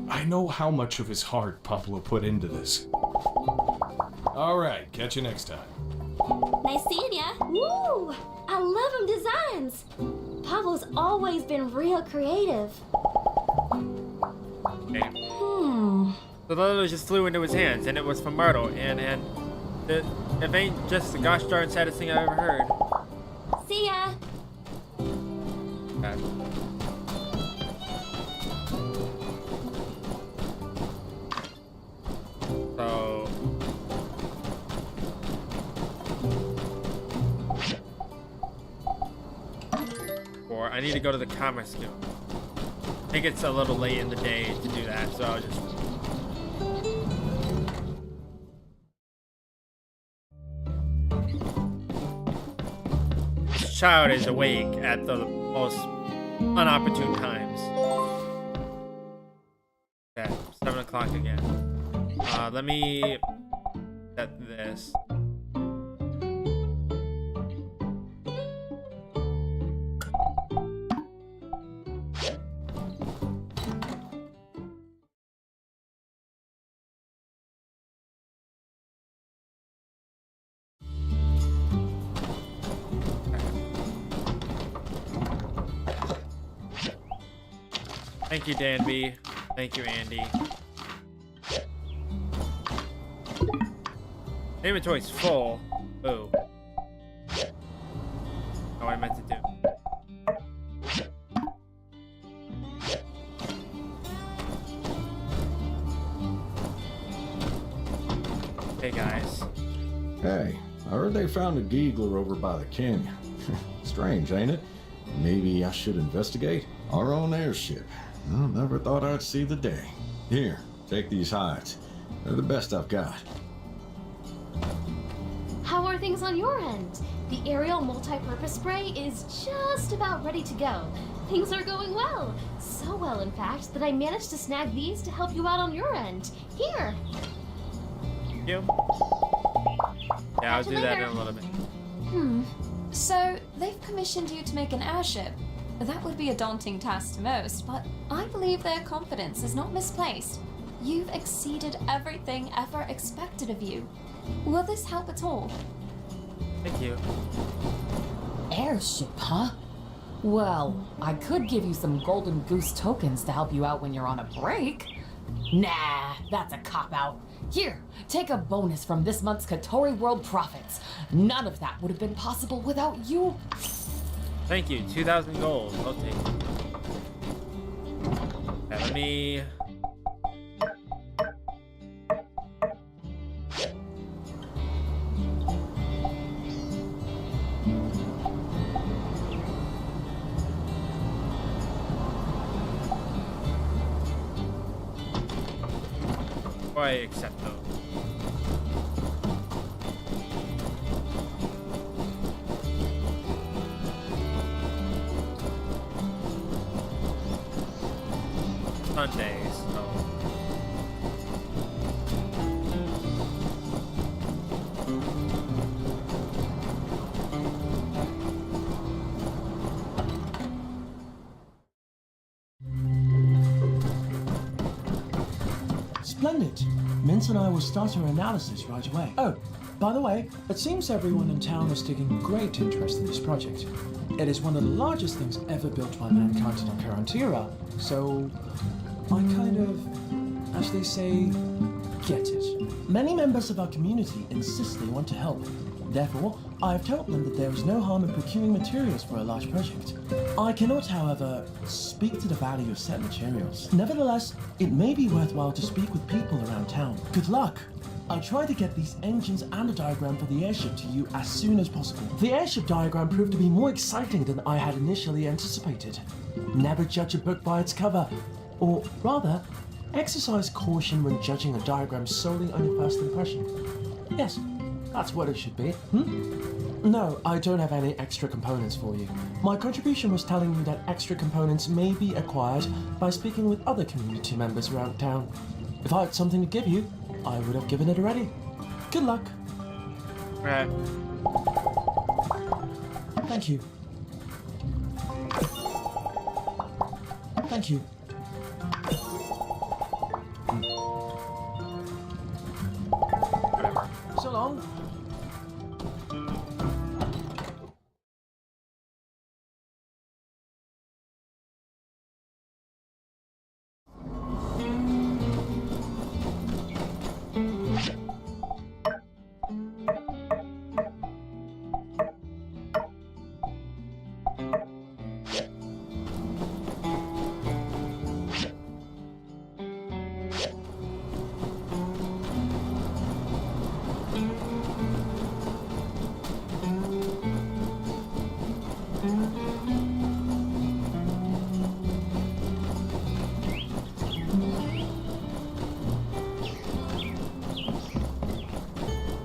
I know how much of his heart Pablo put into this. All right, catch you next time.
Nice seeing ya. Woo! I love them designs. Pablo's always been real creative.
The letter just flew into his hands, and it was from Myrtle, and it ain't just the gosh darn saddest thing I've ever heard.
See ya.
God. So... Or I need to go to the Commerce Guild. I think it's a little late in the day to do that, so I'll just... This child is awake at the most unopportune times. Okay, 7 o'clock again. Let me set this. Thank you, Danby. Thank you, Andy. Inventory's full. Ooh. Not what I meant to do. Hey, guys.
Hey, I heard they found a Giegler over by the canyon. Strange, ain't it? Maybe I should investigate? Our own airship. I never thought I'd see the day. Here, take these hides. They're the best I've got.
How are things on your end? The aerial multi-purpose spray is just about ready to go. Things are going well. So well, in fact, that I managed to snag these to help you out on your end. Here.
Thank you. Yeah, I'll do that in a little bit.
So, they've commissioned you to make an airship. That would be a daunting task to most, but I believe their confidence is not misplaced. You've exceeded everything ever expected of you. Will this help at all?
Thank you.
Airship, huh? Well, I could give you some Golden Goose tokens to help you out when you're on a break. Nah, that's a cop-out. Here, take a bonus from this month's Katori World profits. None of that would have been possible without you.
Thank you. 2,000 gold. I'll take it. Okay, let me... Before I accept those. Sundays.
Splendid. Mince and I will start our analysis right away. Oh, by the way, it seems everyone in town is taking great interest in this project. It is one of the largest things ever built by mankind on Carantira, so I kind of, as they say, get it. Many members of our community insist they want to help. Therefore, I have told them that there is no harm in procuring materials for a large project. I cannot, however, speak to the value of said materials. Nevertheless, it may be worthwhile to speak with people around town. Good luck! I'll try to get these engines and a diagram for the airship to you as soon as possible. The airship diagram proved to be more exciting than I had initially anticipated. Never judge a book by its cover, or rather, exercise caution when judging a diagram solely on your first impression. Yes, that's what it should be. No, I don't have any extra components for you. My contribution was telling you that extra components may be acquired by speaking with other community members around town. If I had something to give you, I would have given it already. Good luck.
Right.
Thank you. Thank you. So long.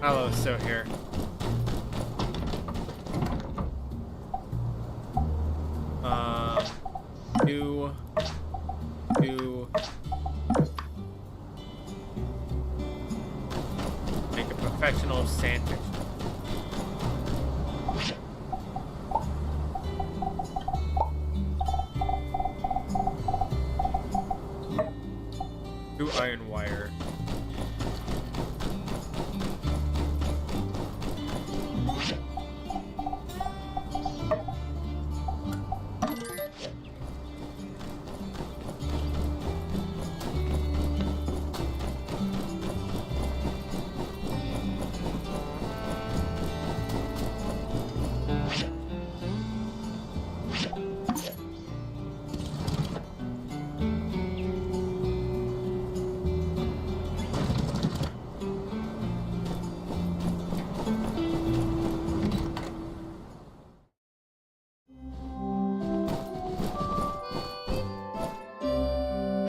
Hello, still here. Make a professional sandwich. Two iron wire.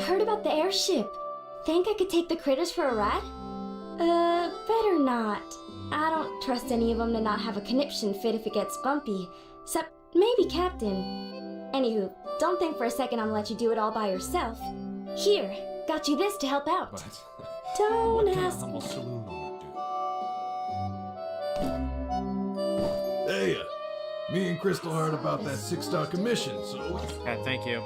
Heard about the airship. Think I could take the critters for a ride? Better not. I don't trust any of them to not have a conniption fit if it gets bumpy. Except maybe Captain. Anywho, don't think for a second I'm gonna let you do it all by yourself. Here, got you this to help out.
But
Don't
what can a
ask
humble
me.
saloon owner do? Hey, me and Crystal heard about that 6-star commission, so...
Yeah, thank you.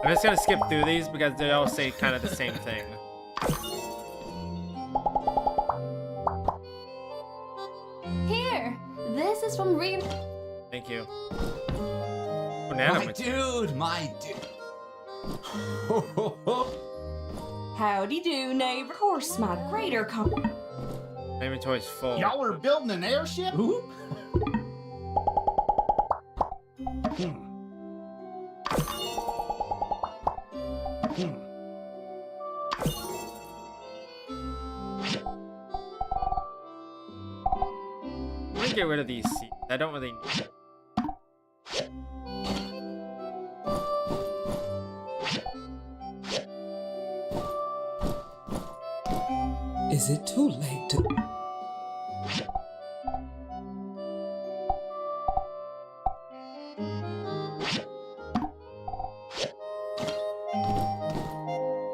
I'm just gonna skip through these because they all say kind of the same thing.
Here, this is from Reem.
Thank you. Oh, Nana went-
My dude.
Howdy do, neighbor. Of course, my greater
My inventory's full.
Y'all are building an airship?
I'm gonna get rid of these seats. I don't really need it.
Is it too late to...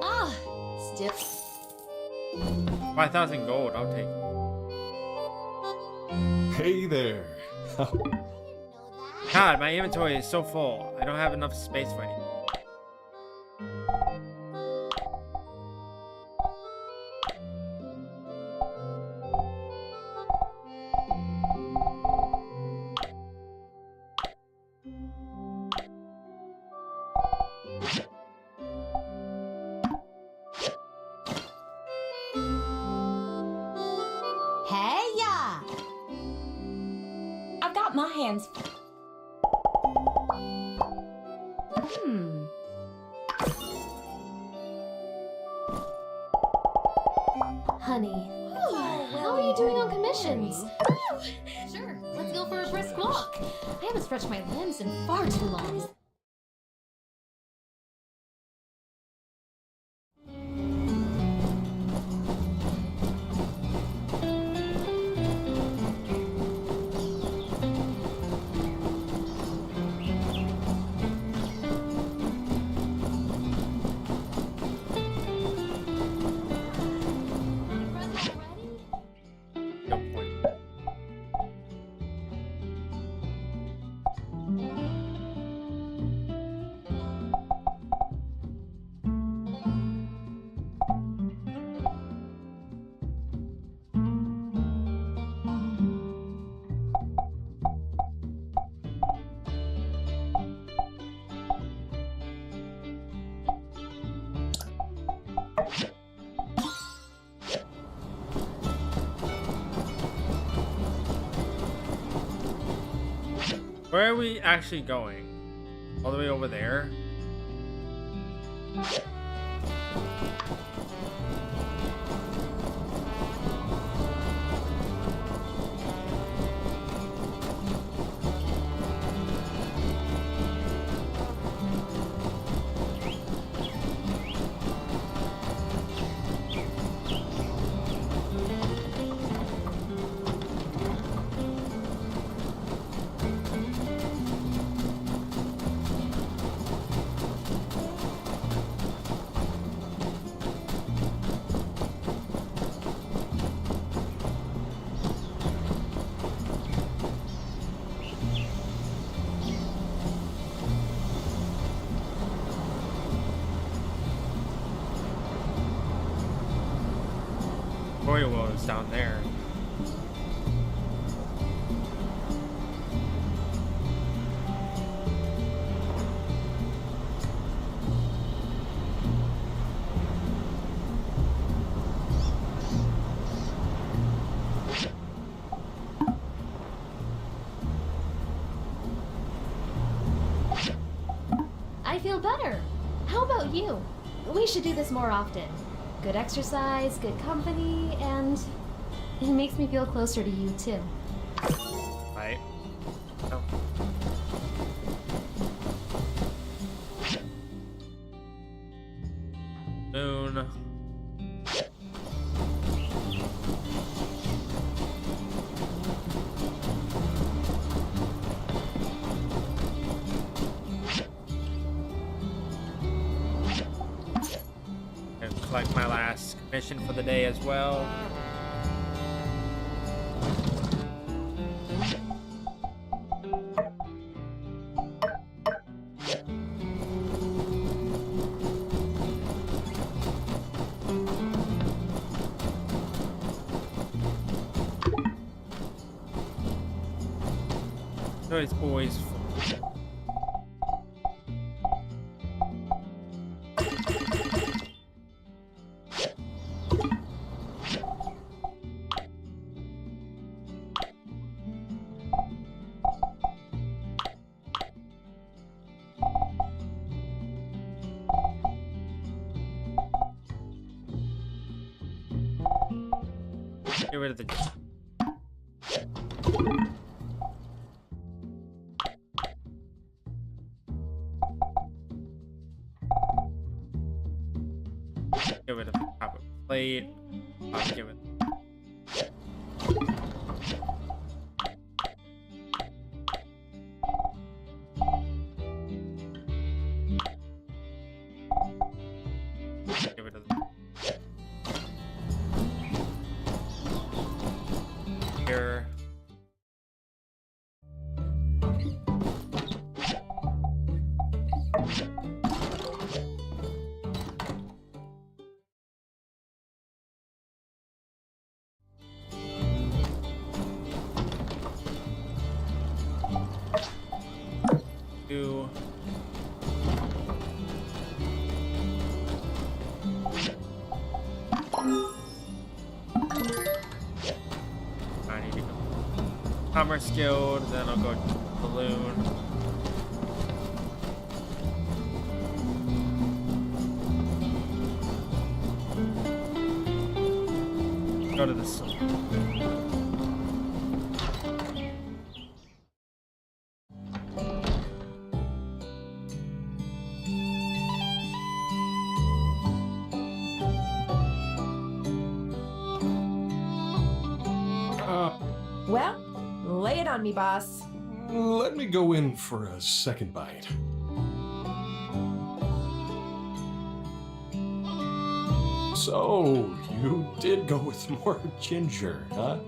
Ah, still.
5,000 gold, I'll take it.
Hey there.
God, my inventory is so full. I don't have enough space for anything.
Hey ya!
Honey, how are you doing on commissions? Sure, let's go for a brisk walk. I haven't stretched my limbs in far too long.
Where are we actually going? All the way over there? Oil is down there.
I feel better. How about you? We should do this more often. Good exercise, good company, and it makes me feel closer to you too.
Right. Oh. Moon. And collect my last commission for the day as well. So it's always full. Get rid of the... Get rid of the copper plate. I'll give it. Get rid of the... Here. Two. I need to go. Commerce Guild, then I'll go Balloon. go to this.
Well, lay it on me, boss.
Let me go in for a second bite. So, you did go with more ginger, huh?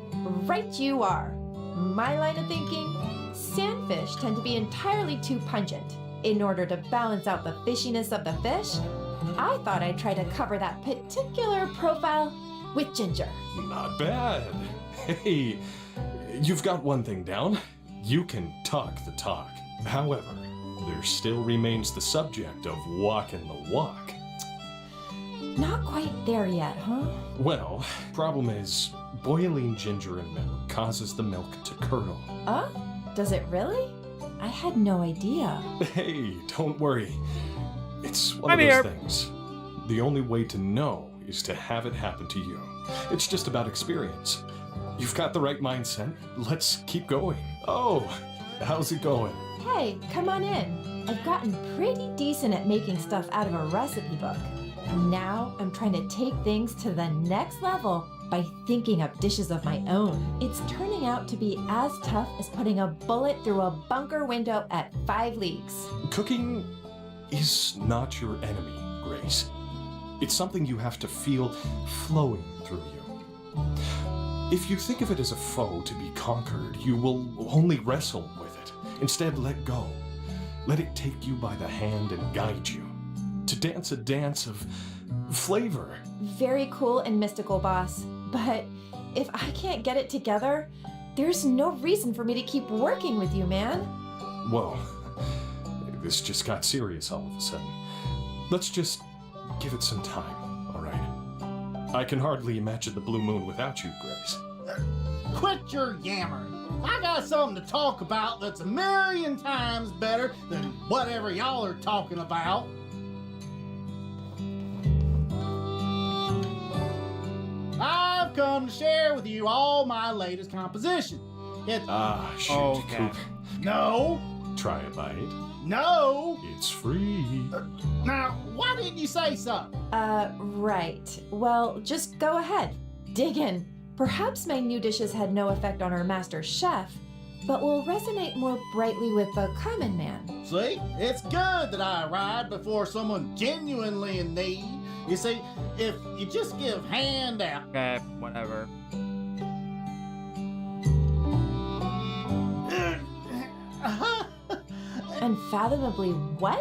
Right you are. My line of thinking, sandfish tend to be entirely too pungent. In order to balance out the fishiness of the fish, I thought I'd try to cover that particular profile with ginger.
Not bad. Hey, you've got one thing down. You can talk the talk. However, there still remains the subject of walking the walk.
Not quite there yet, huh?
Well, problem is, boiling ginger in milk causes the milk to curdle.
Does it really? I had no idea.
Hey, don't worry. It's one of those things. The only way to know is to have it happen to you. It's just about experience. You've got the right mindset. Let's keep going. Oh, how's it going?
Hey, come on in. I've gotten pretty decent at making stuff out of a recipe book. Now I'm trying to take things to the next level by thinking up dishes of my own. It's turning out to be as tough as putting a bullet through a bunker window at 5 leagues.
Cooking is not your enemy, Grace. It's something you have to feel flowing through you. If you think of it as a foe to be conquered, you will only wrestle with it. Instead, let go. Let it take you by the hand and guide you. To dance a dance of flavor.
Very cool and mystical, boss. But if I can't get it together, there's no reason for me to keep working with you, man.
Whoa. This just got serious all of a sudden. Let's just give it some time, all right? I can hardly imagine the blue moon without you, Grace.
Quit your yammering. I got something to talk about that's 1,000,000 times better than whatever y'all are talking about. I've come to share with you all my latest composition. It's...
shoot, Coop.
No.
Try a bite.
No.
It's free.
Now, why didn't you say so?
Right. Well, just go ahead. Dig in. Perhaps my new dishes had no effect on our master chef, but will resonate more brightly with the common man.
See? It's good that I arrived before someone genuinely in need. You see, if you just give handout...
Okay, whatever.
Unfathomably what?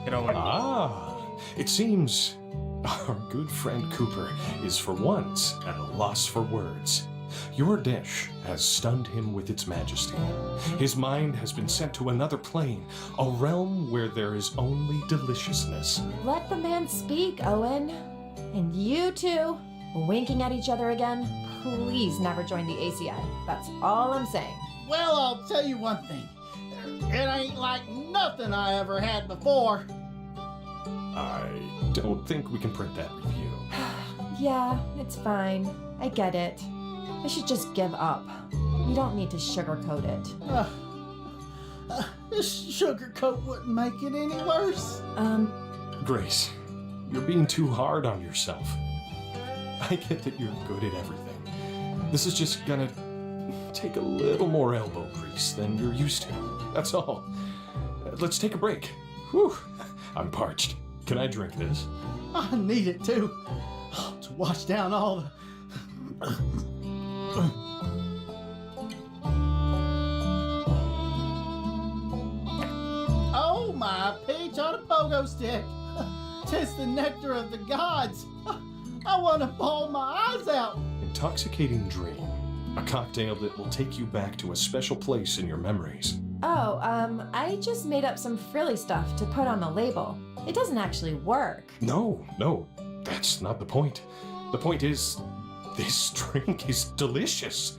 Get over it.
It seems our good friend Cooper is for once at a loss for words. Your dish has stunned him with its majesty. His mind has been sent to another plane, a realm where there is only deliciousness.
Let the man speak, Owen. And you two, winking at each other again, please never join the ACI. That's all I'm saying.
Well, I'll tell you one thing. It ain't like nothing I ever had before.
I don't think we can print that review.
Yeah, it's fine. I get it. I should just give up. You don't need to sugarcoat it.
This sugarcoat wouldn't make it any worse.
Grace, you're being too hard on yourself. I get that you're good at everything. This is just gonna take a little more elbow grease than you're used to. That's all. Let's take a break. Whew, I'm parched. Can I drink this?
I need it too. To wash down all the... Oh, my peach on a pogo stick. Tis the nectar of the gods. I want to bawl my eyes out.
Intoxicating Dream. A cocktail that will take you back to a special place in your memories.
Oh, I just made up some frilly stuff to put on the label. It doesn't actually work.
No, that's not the point. The point is, this drink is delicious.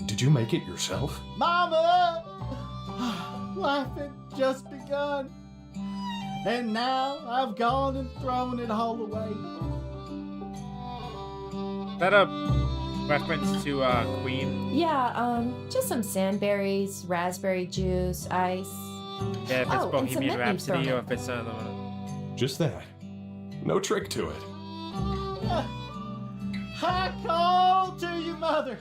Did you make it yourself?
Mama! Life had just begun. And now I've gone and thrown it all away.
Is that a reference to Queen?
Yeah, just some sandberries, raspberry juice, ice.
Yeah, if it's
and some
Bohemian
mint leaves
Rhapsody
thrown
or
in.
if it's another one.
Just that. No trick to it.
Hot cold to you, mother.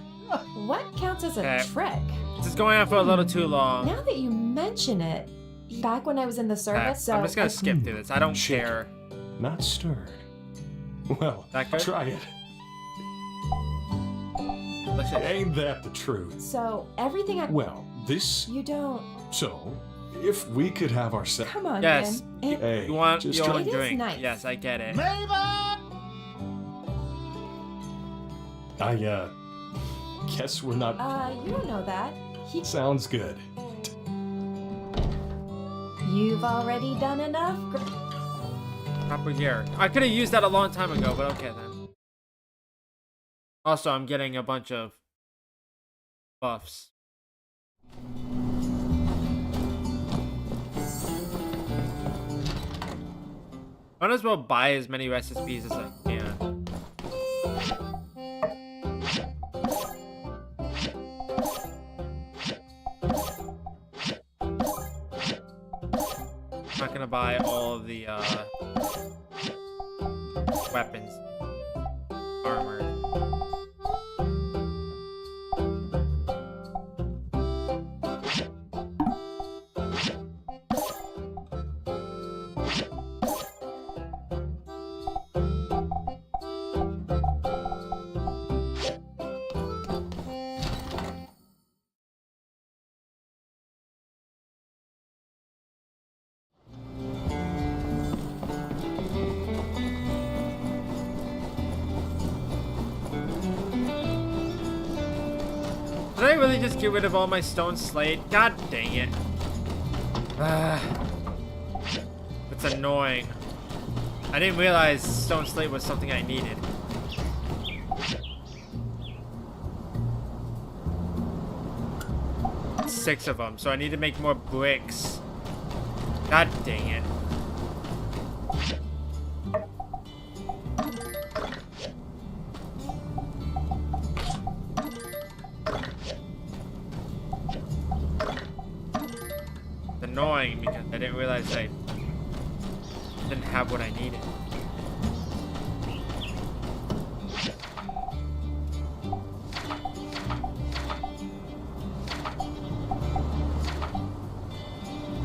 What counts as a
Okay.
trick?
This is going on for a little too long.
Now that you mention it, back when I was in the
Okay,
service,
I'm just gonna skip through this. I don't
Shake.
care.
Not stirred. Well,
That good?
try it. Ain't that the truth?
So everything I
Well, this.
you don't.
So, if we could have our set.
Come on,
Yes.
man. It-
Hey,
You want
just
your
try-
own
It is
drink.
nice.
Yes, I get it.
I guess we're not.
You don't know that.
Sounds good.
You've already done enough.
Proper gear. I could have used that a long time ago, but okay then. Also, I'm getting a bunch of buffs. Might as well buy as many recipes as I can. I'm not gonna buy all of the weapons, armor. Did I really just get rid of all my stone slate? God dang it. It's annoying. I didn't realize stone slate was something I needed. Six of them, so I need to make more bricks. God dang it. It's annoying because I didn't realize I didn't have what I needed.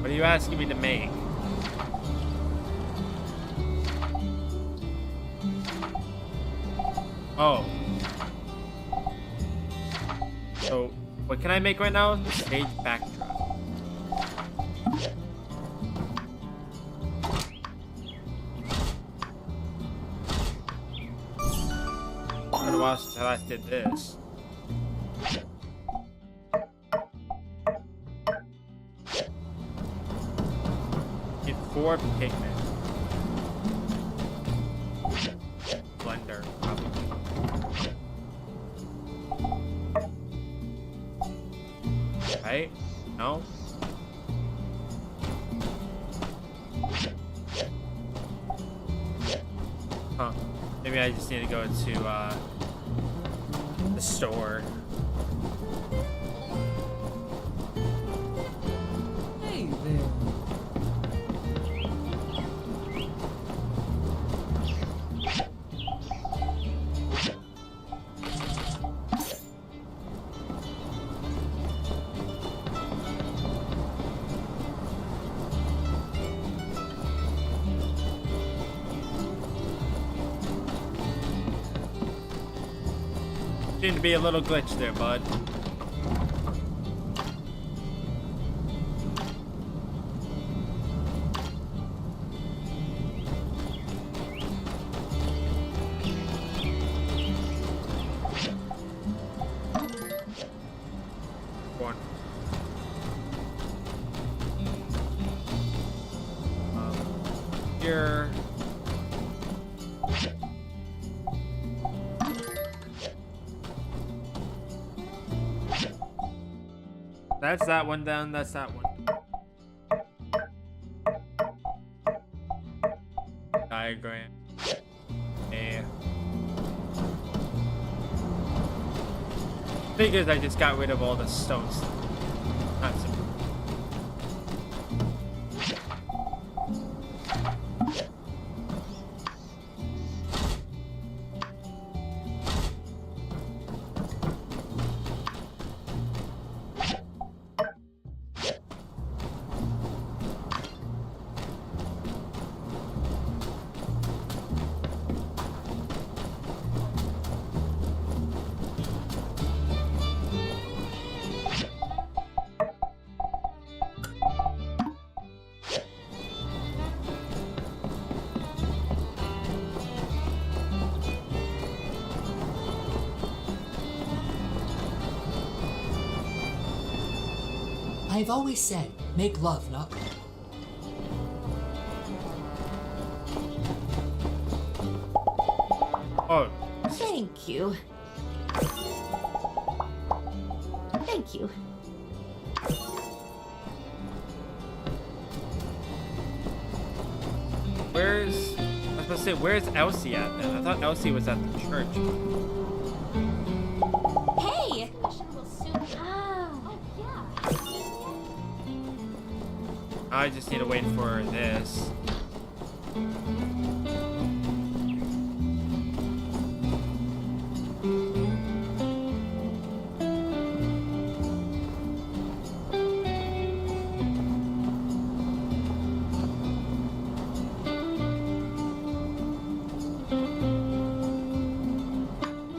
What are you asking me to make? Oh. So, what can I make right now? The stage backdrop. Been a while since I last did this. Get 4 pigment. Blender, probably. Right? No? Huh. Maybe I just need to go to, the store.
Hey there.
Seemed to be a little glitch there, bud. One. Here. That's that one down, that's that one. Diagram. A. Figures I just got rid of all the stones. That's
I've always said, make love, not...
Oh.
Thank you. Thank you.
Where's... I was supposed to say, where's Elsie at then? I thought Elsie was at the church.
Hey!
I just need to wait for this.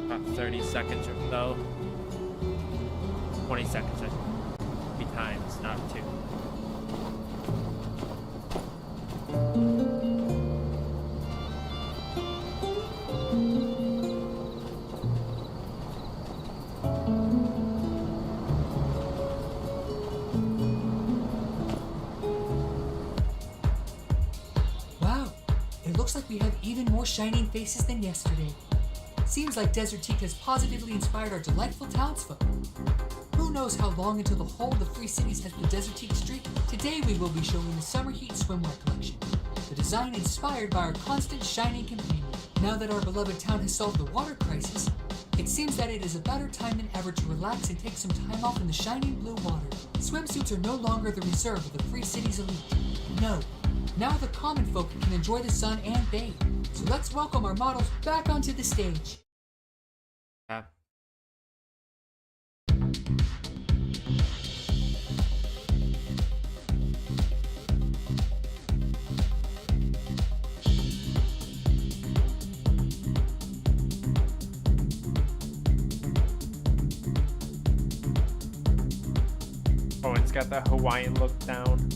About 30 seconds or so. 20 seconds, I should be times, not 2.
Wow, it looks like we have even more shining faces than yesterday. Seems like Desert Teak has positively inspired our delightful townsfolk. Who knows how long until the whole of the Free Cities has the Desert Teak streak? Today we will be showing the Summer Heat Swimwear collection, the design inspired by our constant shining companion. Now that our beloved town has solved the water crisis, it seems that it is a better time than ever to relax and take some time off in the shining blue water. Swimsuits are no longer the reserve of the Free Cities elite. No, now the common folk can enjoy the sun and bathe. So let's welcome our models back onto the stage.
Yeah. Oh, it's got the Hawaiian look down.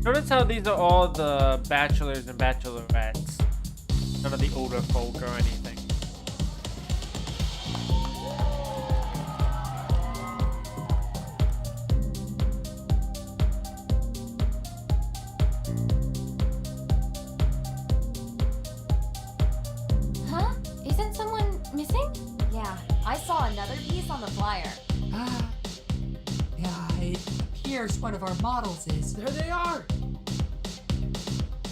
Notice how these are all the bachelors and bachelorettes. None of the older folk or anything.
Huh? Isn't someone missing? Yeah, I saw another piece on the flyer.
Yeah, it appears one of our models is...
There they are!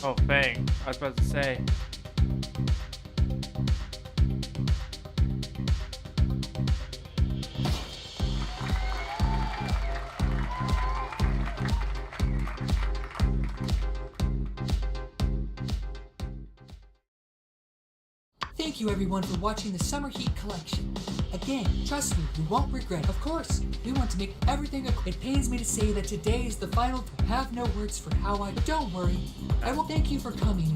Oh, Fang. I was about to say.
Thank you everyone for watching the Summer Heat collection. Again, trust me, you won't regret. Of course, we want to make everything It pains me to say that today is the final. I have no words for how I... But don't worry, I will thank you for coming.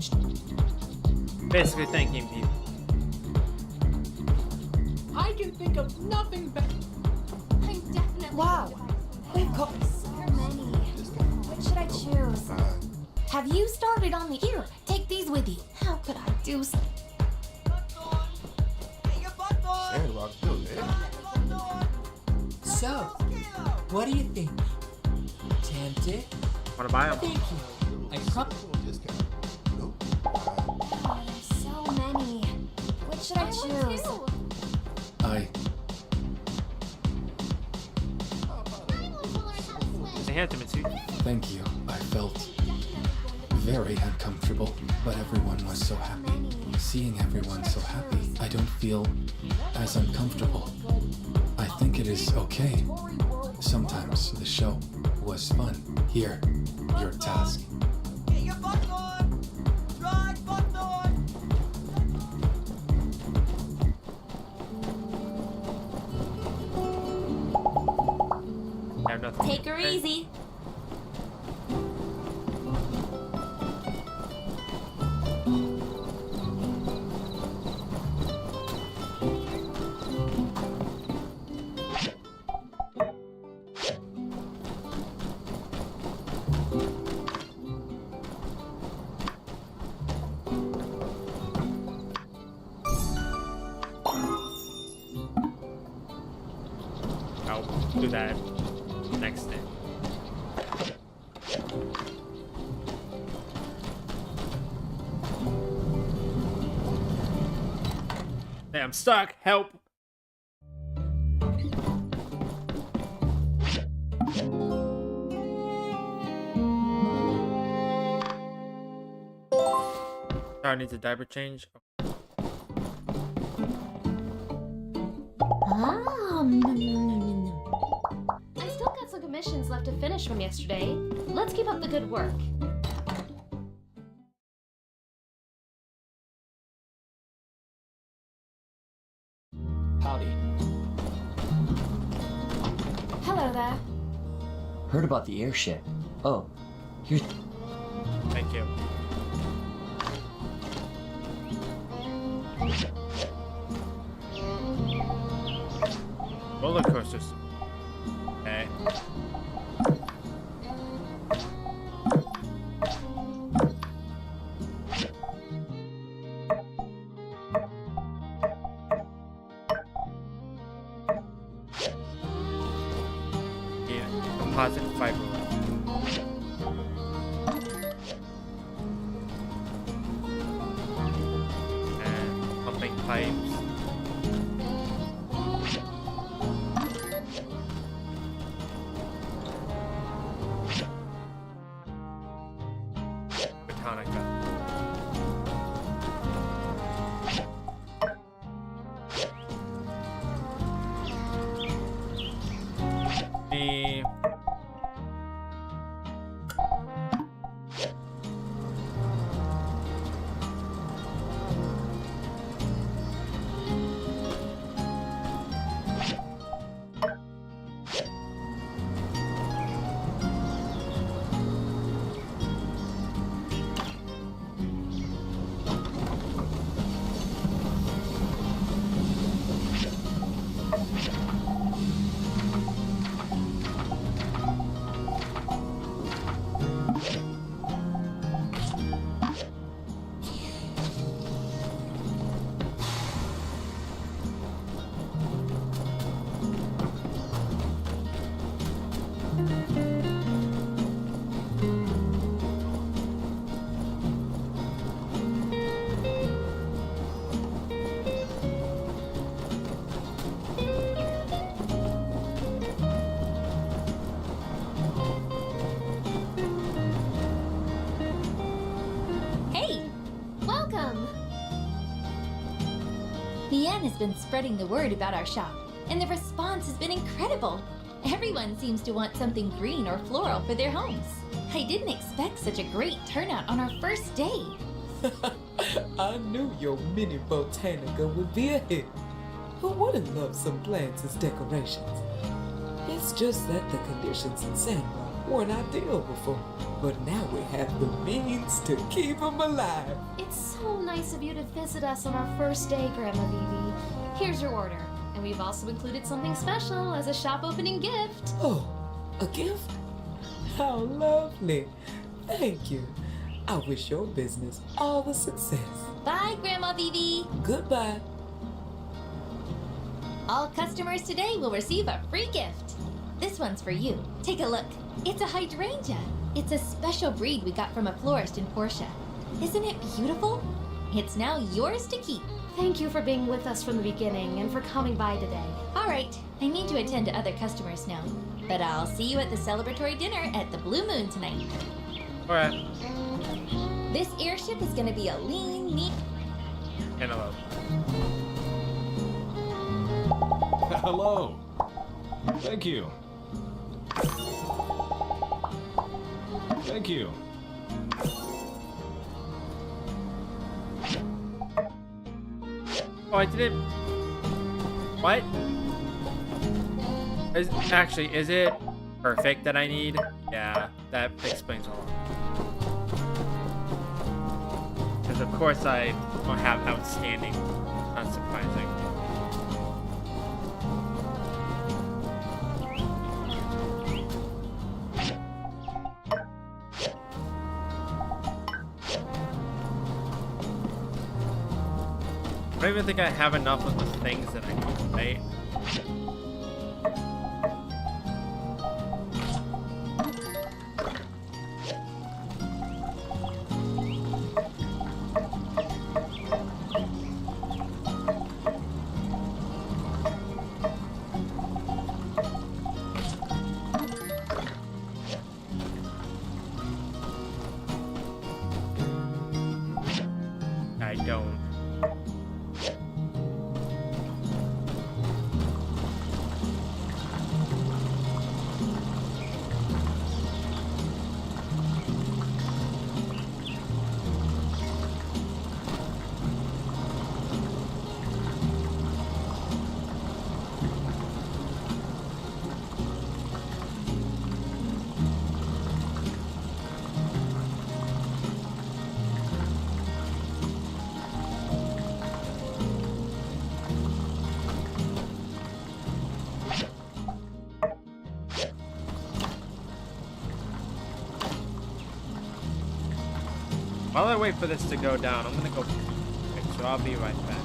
Basically thanking people.
I can think of nothing better.
I'm definitely...
Wow, we've got...
so many. What should I choose?
Have you started on the... Here, take these with you. How could I do so?
Sandrock's built,
So, what do you think? Tempted?
Wanna buy them?
Thank you. I promise.
Oh, there's so many.
here, Timothy.
Thank you. I felt very uncomfortable, but everyone was so happy. Seeing everyone so happy, I don't feel as uncomfortable. I think it is okay. Sometimes the show was fun. Here, your task.
Take her easy.
I'll do that next day. Hey, I'm stuck. Help. Sorry, needs a diaper change.
I still got some commissions left to finish from yesterday. Let's keep up the good work.
Howdy.
Hello there.
Heard about the airship. Oh, here's...
Thank you. Roller coasters. Okay. Yeah, composite fiber. And pumping pipes.
EN has been spreading the word about our shop, and the response has been incredible. Everyone seems to want something green or floral for their homes. I didn't expect such a great turnout on our first day.
I knew your mini botanica would be a hit. Who wouldn't love some plants as decorations? It's just that the conditions in Sandrock weren't ideal before, but now we have the means to keep them alive.
It's so nice of you to visit us on our first day, Grandma Vivi. Here's your order. And we've also included something special as a shop opening gift.
Oh, a gift? How lovely. Thank you. I wish your business all the success.
Bye, Grandma Vivi.
Goodbye.
All customers today will receive a free gift. This one's for you. Take a look. It's a hydrangea. It's a special breed we got from a florist in Portia. Isn't it beautiful? It's now yours to keep.
Thank you for being with us from the beginning and for coming by today.
All right, I need to attend to other customers now. But I'll see you at the celebratory dinner at the Blue Moon tonight.
Alright.
This airship is gonna be a lean, neat.
Hello.
Hello. Thank you. Thank you.
Oh, I didn't. What? Is it perfect that I need? Yeah, that explains a lot. Because of course I don't have outstanding. Not surprising. I don't even think I have enough of the things that I need, right? I don't. While I wait for this to go down, I'm gonna go quick, so I'll be right back.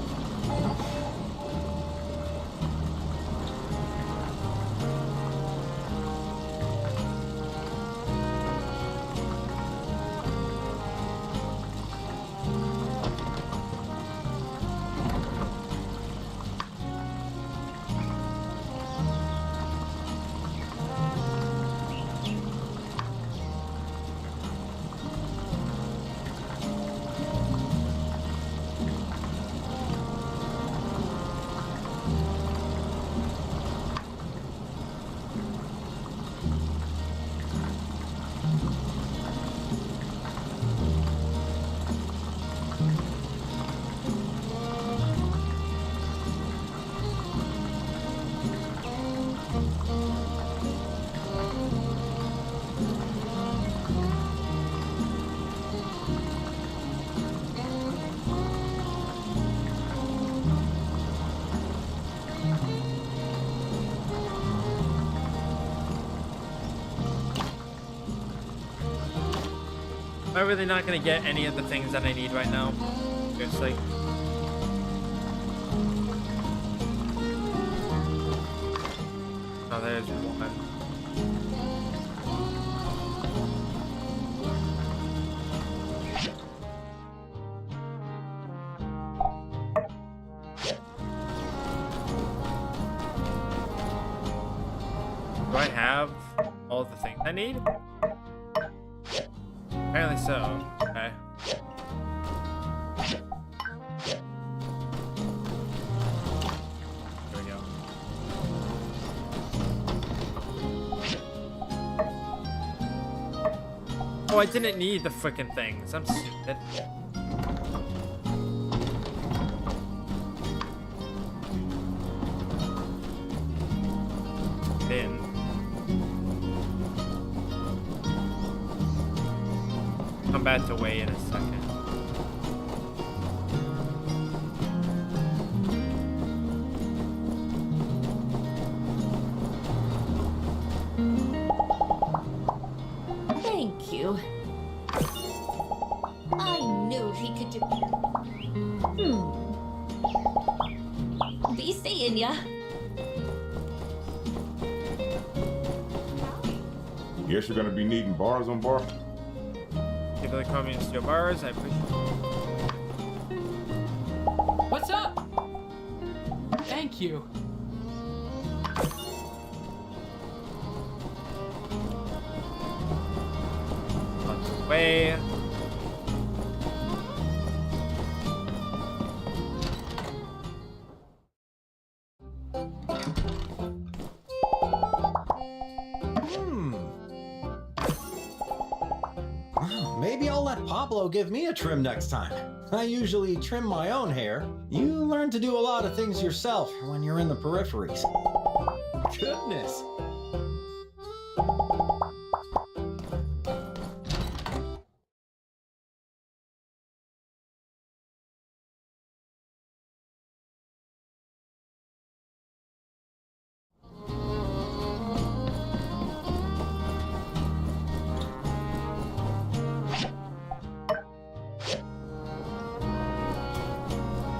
Am I really not gonna get any of the things that I need right now? Seriously. Oh, there's one. Do I have all the things I need? Apparently so. Okay. There we go. Oh, I didn't need the frickin' things. I'm stupid. Bin. Come back to weigh in a second.
Thank you. I knew he could do. Be seeing ya.
Guess you're gonna be needing bars on bar?
Give the communist your bars, I appreciate
What's up? Thank you.
away.
Maybe I'll let Pablo give me a trim next time. I usually trim my own hair. You learn to do a lot of things yourself when you're in the peripheries. Goodness!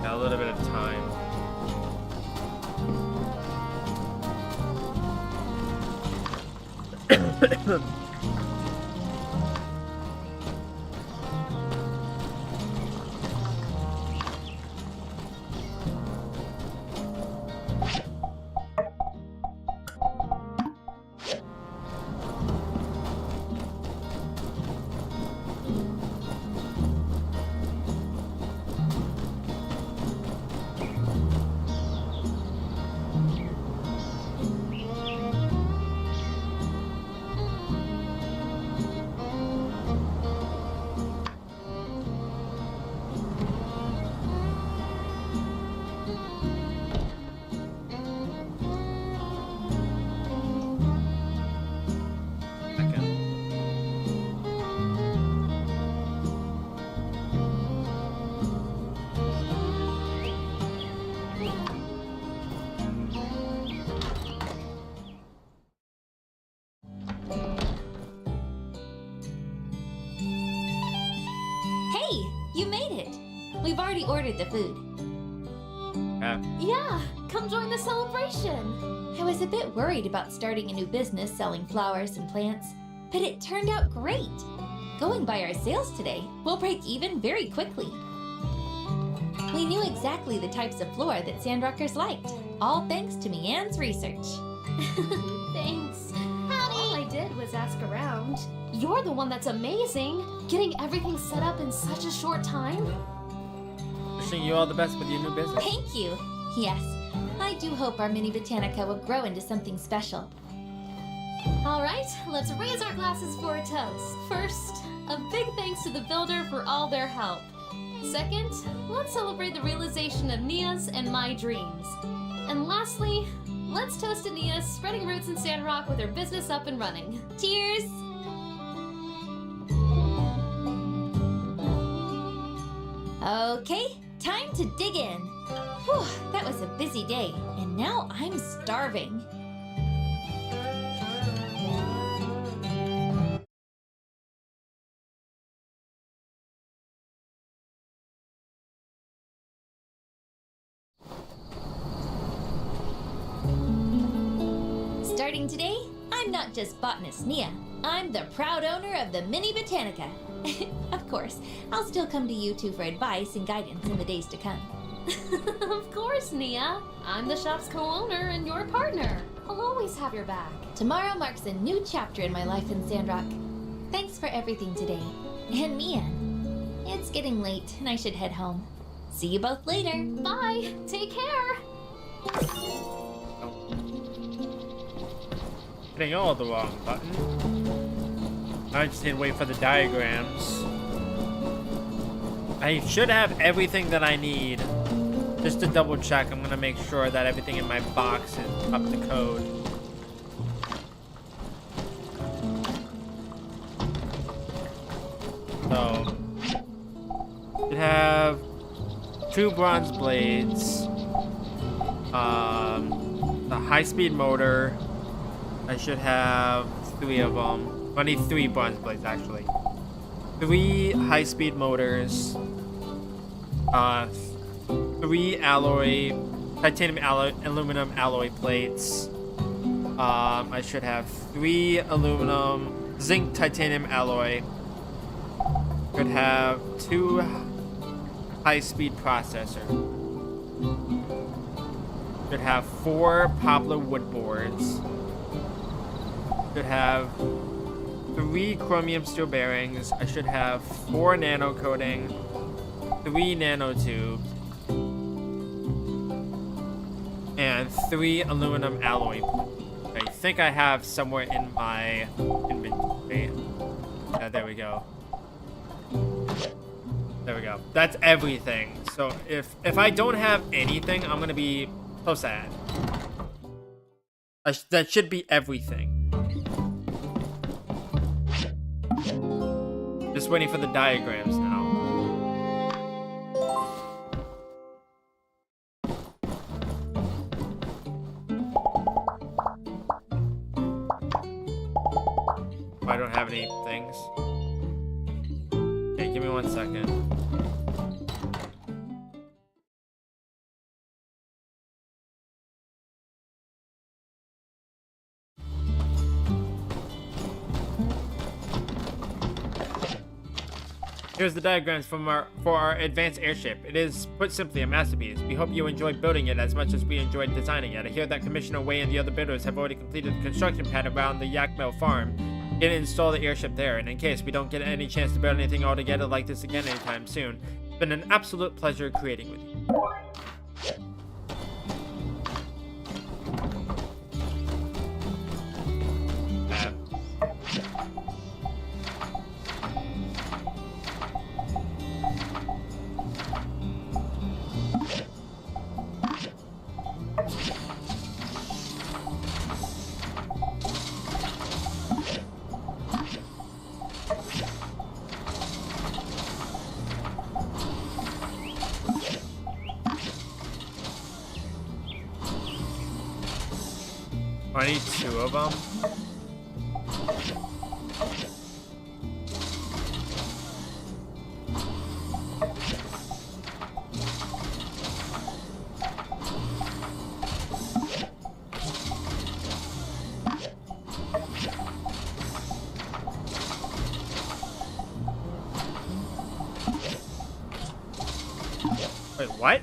A little bit of time.
Hey, you made it. We've already ordered the food.
Yeah, come join the celebration.
I was a bit worried about starting a new business selling flowers and plants, but it turned out great. Going by our sales today, we'll break even very quickly. We knew exactly the types of flora that Sandrockers liked, all thanks to Mian's research.
Thanks. All I did was ask around. You're the one that's amazing, getting everything set up in such a short time.
Wishing you all the best with your new business.
Thank you. Yes, I do hope our mini botanica will grow into something special.
All right, let's raise our glasses for a toast. First, a big thanks to the builder for all their help. Second, let's celebrate the realization of Nia's and my dreams. And lastly, let's toast to Nia spreading roots in Sandrock with her business up and running.
Cheers! Okay, time to dig in. Whew, that was a busy day, and now I'm starving. Starting today, I'm not just botanist Nia. I'm the proud owner of the Mini Botanica. Of course, I'll still come to you two for advice and guidance in the days to come.
Of course, Nia. I'm the shop's co-owner and your partner. I'll always have your back.
Tomorrow marks a new chapter in my life in Sandrock. Thanks for everything today. And Mia. It's getting late and I should head home. See you both later.
Bye. Take care.
Hitting all the wrong button. I just didn't wait for the diagrams. I should have everything that I need. Just to double check, I'm gonna make sure that everything in my box is up to code. So, should have 2 bronze blades, the high-speed motor. I should have 3 of them. I need 3 bronze blades, actually. 3 high-speed motors. 3 titanium aluminum alloy plates. I should have 3 aluminum zinc titanium alloy. Could have 2 high-speed processor. Could have 4 poplar wood boards. Could have 3 chromium steel bearings. I should have 4 nano coating, 3 nanotubes, and 3 aluminum alloy. I think I have somewhere in my inventory. Yeah, there we go. There we go. That's everything. So if I don't have anything, I'm gonna be so sad. That should be everything. Just waiting for the diagrams now. I don't have any things. Okay, give me 1 second. Here's the diagrams for our advanced airship. It is, put simply, a masterpiece. We hope you enjoyed building it as much as we enjoyed designing it. I hear that Commissioner Wei and the other builders have already completed the construction pad around the Yak Mill farm and install the airship there. And in case we don't get any chance to build anything altogether like this again anytime soon, it's been an absolute pleasure creating with you. I need 2 of them. Wait, what?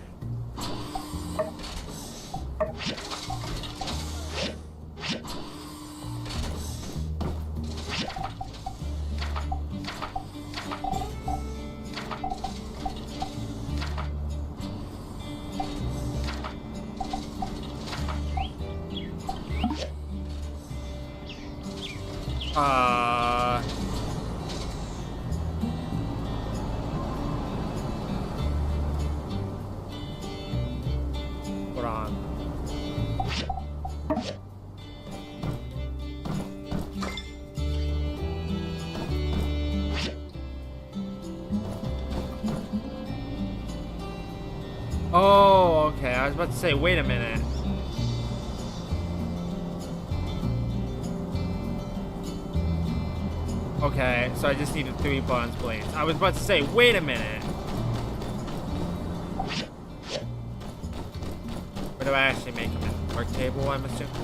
Hold on. Oh, okay. I was about to say, wait a minute. Okay, so I just needed 3 bronze blades. I was about to say, wait a minute. What do I actually make them in? Work table, I'm assuming?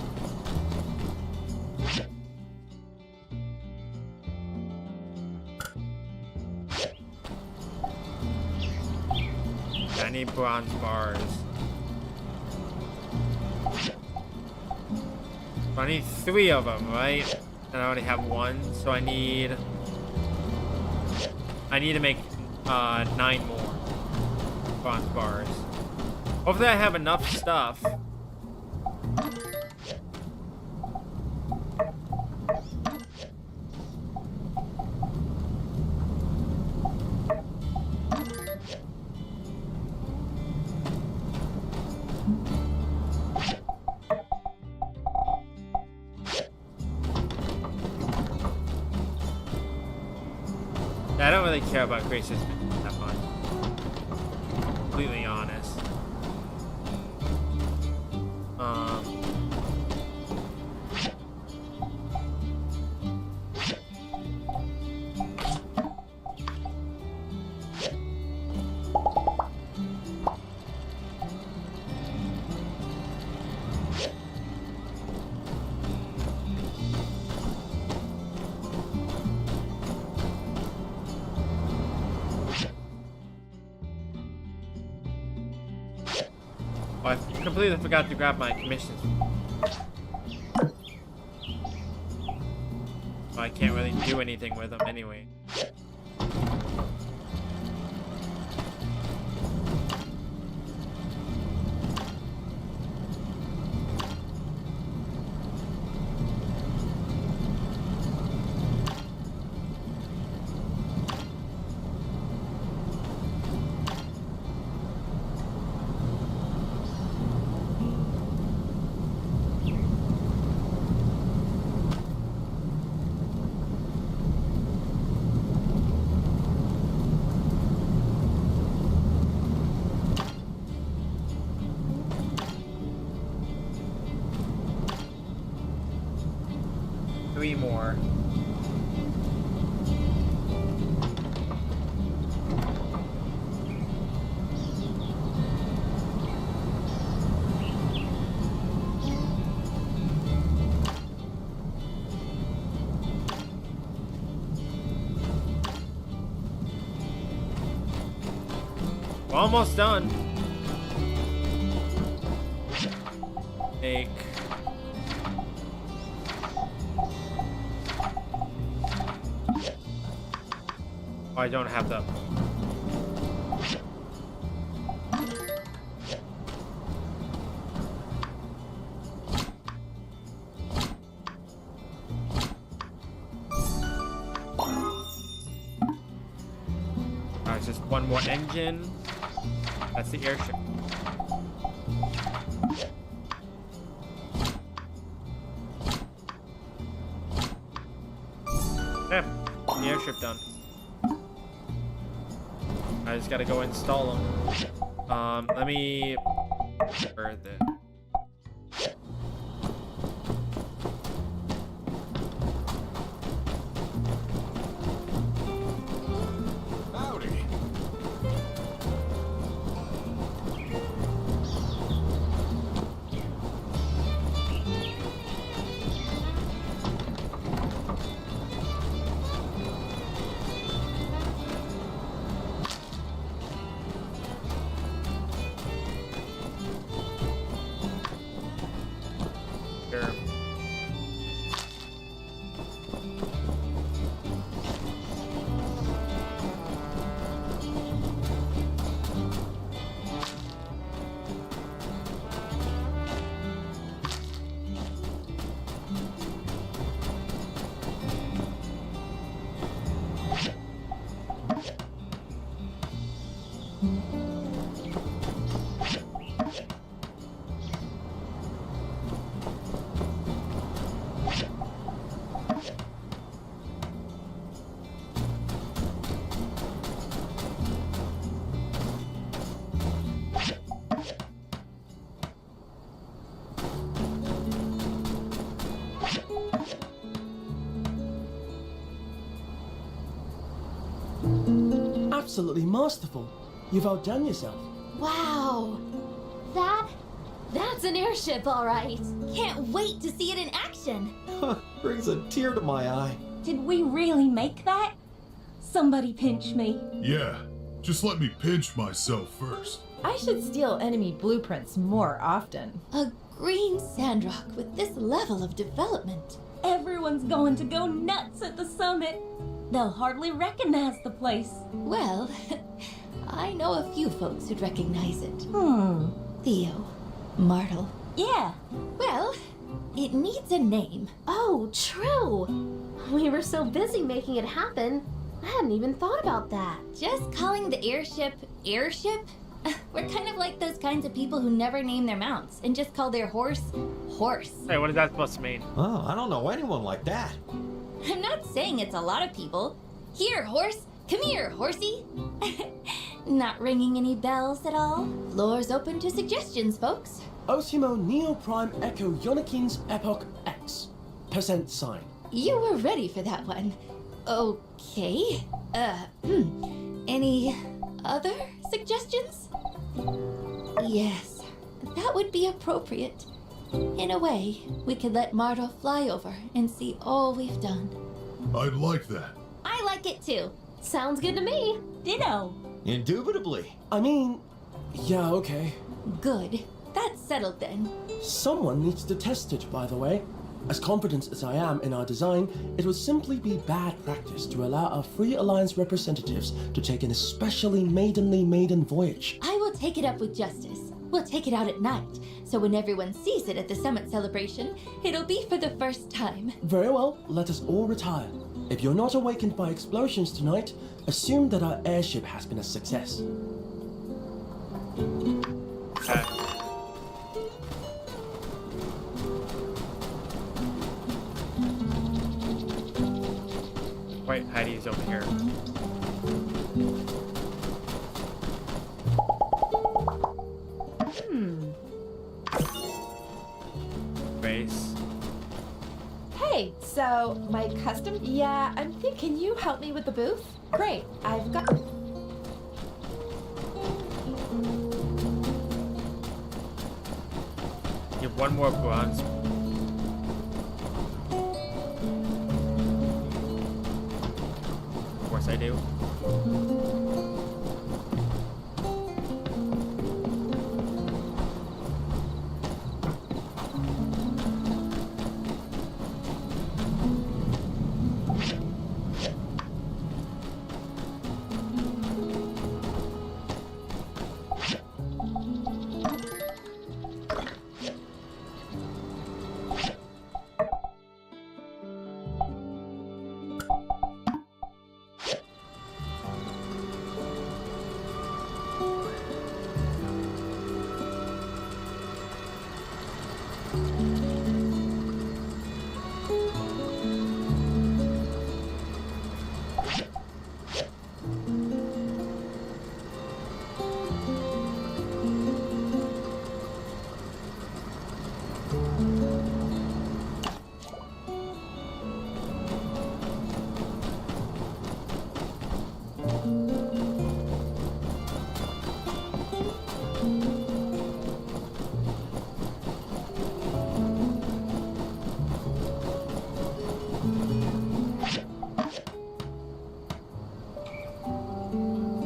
I need bronze bars. I need 3 of them, right? And I already have 1, so I need to make 9 more bronze bars. Hopefully I have enough stuff. I don't really care about Grace's that much. Completely honest. I completely forgot to grab my commissions. I can't really do anything with them anyway. Three more. We're almost done. Take. Oh, I don't have them. It's just one more engine. That's the airship. Yeah, the airship done. I just gotta go install them. Let me... Where is it?
Howdy.
Sure.
Absolutely masterful. You've outdone yourself.
Wow. That's an airship, all right.
Can't wait to see it in action.
Brings a tear to my eye.
Did we really make that? Somebody pinch me.
Yeah, just let me pinch myself first.
I should steal enemy blueprints more often.
A green Sandrock with this level of development.
Everyone's going to go nuts at the summit. They'll hardly recognize the place.
Well, I know a few folks who'd recognize it. Theo. Martel.
Yeah.
Well, it needs a name.
Oh, true. We were so busy making it happen, I hadn't even thought about that.
Just calling the airship airship? We're kind of like those kinds of people who never name their mounts and just call their horse horse.
Hey, what is that supposed to mean?
Oh, I don't know anyone like that.
I'm not saying it's a lot of people. Here, horse. Come here, horsey. Not ringing any bells at all? Floor's open to suggestions, folks.
Osimo Neo Prime Echo Yonikins Epoch X. % sign.
You were ready for that one. Okay. Any other suggestions? Yes, that would be appropriate. In a way, we could let Martel fly over and see all we've done.
I'd like that.
I like it too.
Sounds good to me.
Ditto.
Indubitably.
I mean, yeah, okay.
Good. That's settled then.
Someone needs to test it, by the way. As confident as I am in our design, it would simply be bad practice to allow our Free Alliance representatives to take an especially maiden voyage.
I will take it up with Justice. We'll take it out at night, so when everyone sees it at the summit celebration, it'll be for the first time.
Very well, let us all retire. If you're not awakened by explosions tonight, assume that our airship has been a success.
Wait, Heidi's over here. Base.
Hey, so my custom? Yeah, I'm thinking you help me with the booth? Great, I've got...
You have one more bronze. Of course I do.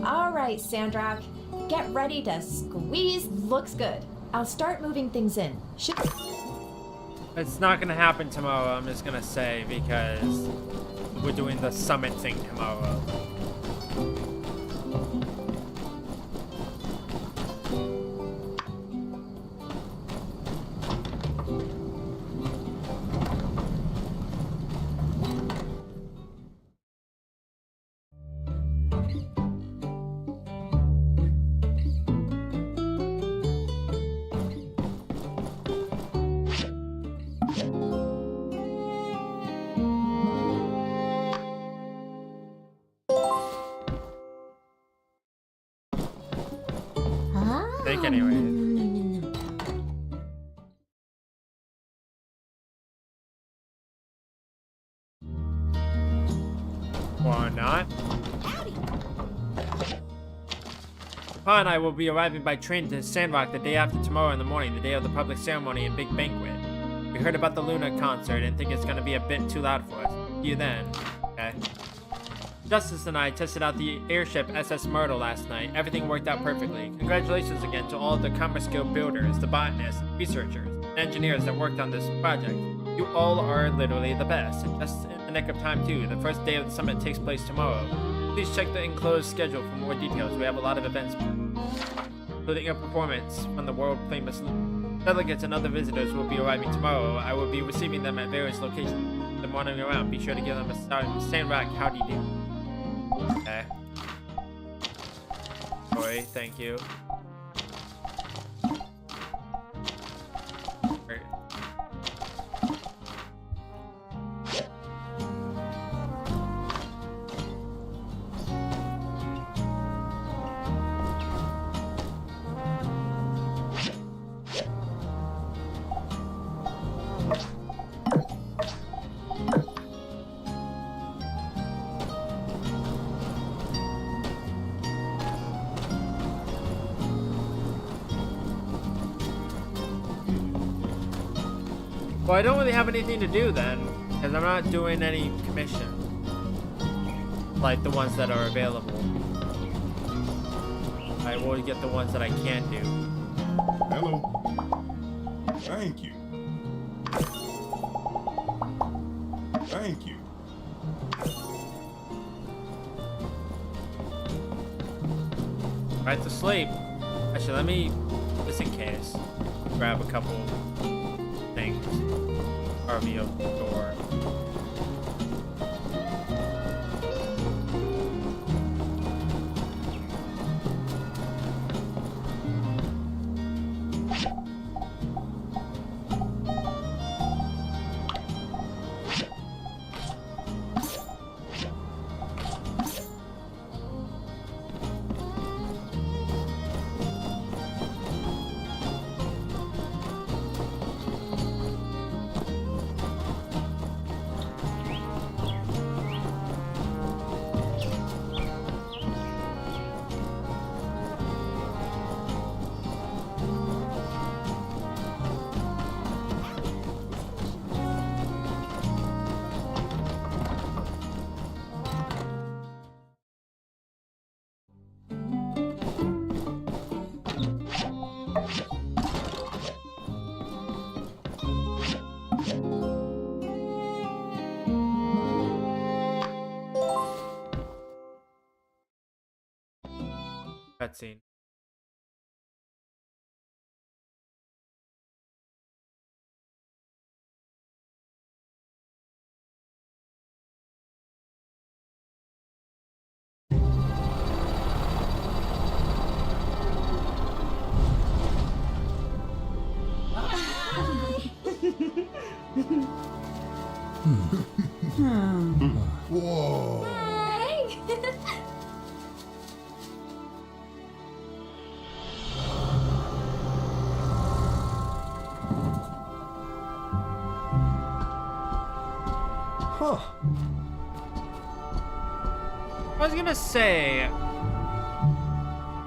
Alright, Sandrock. Get ready to squeeze. Looks good. I'll start moving things in.
It's not gonna happen tomorrow, I'm just gonna say, because we're doing the summit thing tomorrow. Think anyway. Or not. Pa and I will be arriving by train to Sandrock the day after tomorrow in the morning, the day of the public ceremony and big banquet. We heard about the Luna concert and think it's gonna be a bit too loud for us. See you then. Okay. Justice and I tested out the airship SS Myrtle last night. Everything worked out perfectly. Congratulations again to all the Commerce Guild builders, the botanists, researchers, and engineers that worked on this project. You all are literally the best, and just in the nick of time too. The first day of the summit takes place tomorrow. Please check the enclosed schedule for more details. We have a lot of events, including a performance from the world-famous delegates and other visitors will be arriving tomorrow. I will be receiving them at various locations. The morning around, be sure to give them a Sandrock howdy do. Okay. Sorry, thank you. Great. Well, I don't really have anything to do then, because I'm not doing any commission. Like the ones that are available. I will get the ones that I can do.
Hello. Thank you.
Thank you.
Right to sleep. Actually, let me, just in case, grab a couple things. RV door. Cutscene.
Whoa.
Hey!
Huh.
I was gonna say,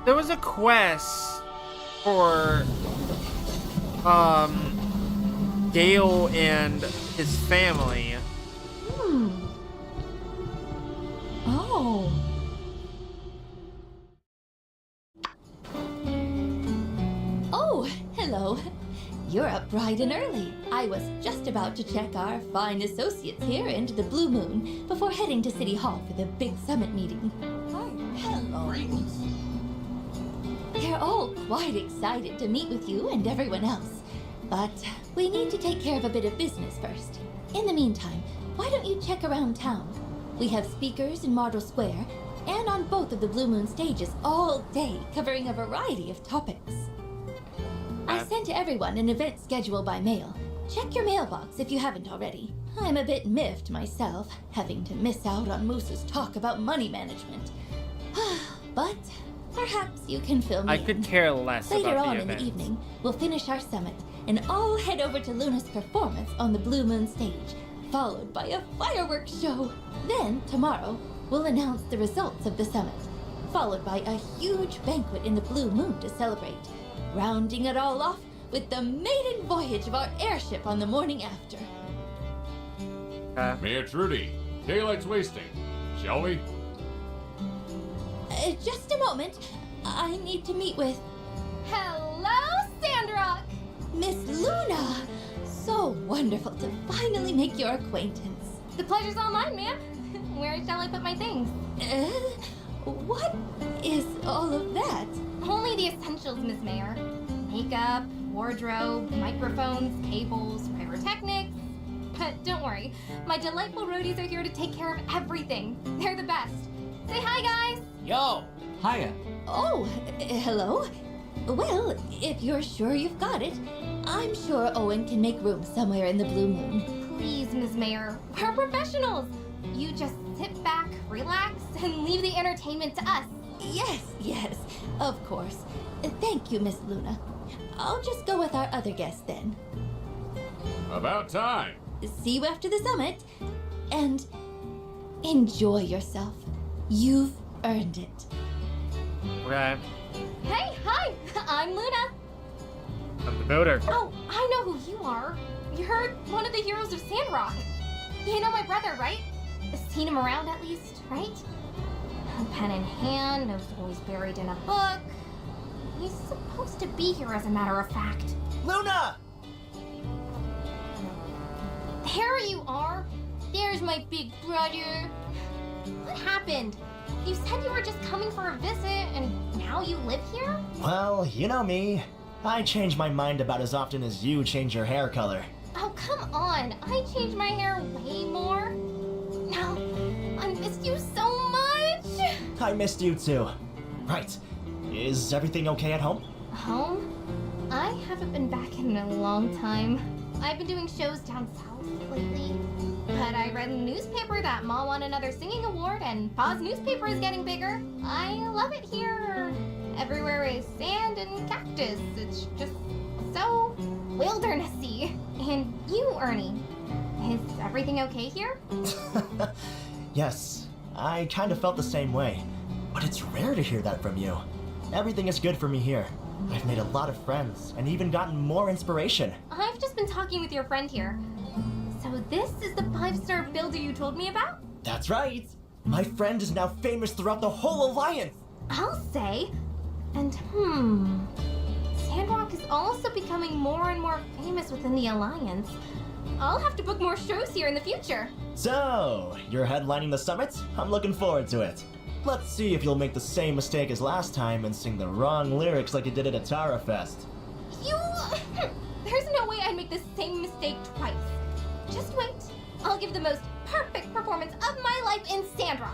there was a quest for, Gale and his family.
Oh.
Oh, hello. You're up bright and early. I was just about to check our fine associates here into the Blue Moon before heading to City Hall for the big summit meeting. Hello. They're all quite excited to meet with you and everyone else. But we need to take care of a bit of business first. In the meantime, why don't you check around town? We have speakers in Martel Square and on both of the Blue Moon stages all day, covering a variety of topics. I sent everyone an event schedule by mail. Check your mailbox if you haven't already. I'm a bit miffed myself, having to miss out on Moose's talk about money management. But perhaps you can fill me
I could care less
Later
about
on
the
in
event.
the evening, we'll finish our summit, and I'll head over to Luna's performance on the Blue Moon stage, followed by a fireworks show. Then, tomorrow, we'll announce the results of the summit, followed by a huge banquet in the Blue Moon to celebrate, rounding it all off with the maiden voyage of our airship on the morning after.
Mayor Trudy, daylight's wasting. Shall we?
Just a moment. I need to meet with...
Hello, Sandrock!
Miss Luna! So wonderful to finally make your acquaintance.
The pleasure's all mine, ma'am. Where shall I put my things?
What is all of that?
Only the essentials, Miss Mayor. Makeup, wardrobe, microphones, cables, pyrotechnics. But don't worry, my delightful roadies are here to take care of everything. They're the best. Say hi, guys!
Yo!
Hiya.
Oh, hello. Well, if you're sure you've got it, I'm sure Owen can make room somewhere in the Blue Moon.
Please, Miss Mayor, we're professionals. You just sit back, relax, and leave the entertainment to us.
Yes, of course. Thank you, Miss Luna. I'll just go with our other guests then.
About time.
See you after the summit, and enjoy yourself. You've earned it.
Okay.
Hey, hi! I'm Luna.
I'm the builder.
Oh, I know who you are. You're one of the heroes of Sandrock. You know my brother, right? Seen him around at least, right? Pen in hand, nose always buried in a book. He's supposed to be here, as a matter of fact.
Luna!
There you are. There's my big brother. What happened? You said you were just coming for a visit, and now you live here?
Well, you know me. I change my mind about as often as you change your hair color.
Oh, come on. I change my hair way more. No, I missed you so much.
I missed you too. Right. Is everything okay at home?
Home? I haven't been back in a long time. I've been doing shows down south lately. But I read in the newspaper that Ma won another singing award and Pa's newspaper is getting bigger. I love it here. Everywhere is sand and cactus. It's just so wildernessy. And you, Ernie, is everything okay here?
Yes, I kind of felt the same way. But it's rare to hear that from you. Everything is good for me here. I've made a lot of friends and even gotten more inspiration.
I've just been talking with your friend here. So this is the 5-star builder you told me about?
That's right. My friend is now famous throughout the whole Alliance.
I'll say. And Sandrock is also becoming more and more famous within the Alliance. I'll have to book more shows here in the future.
So, you're headlining the summit? I'm looking forward to it. Let's see if you'll make the same mistake as last time and sing the wrong lyrics like you did at Atara Fest.
You... There's no way I'd make the same mistake twice. Just wait. I'll give the most perfect performance of my life in Sandrock.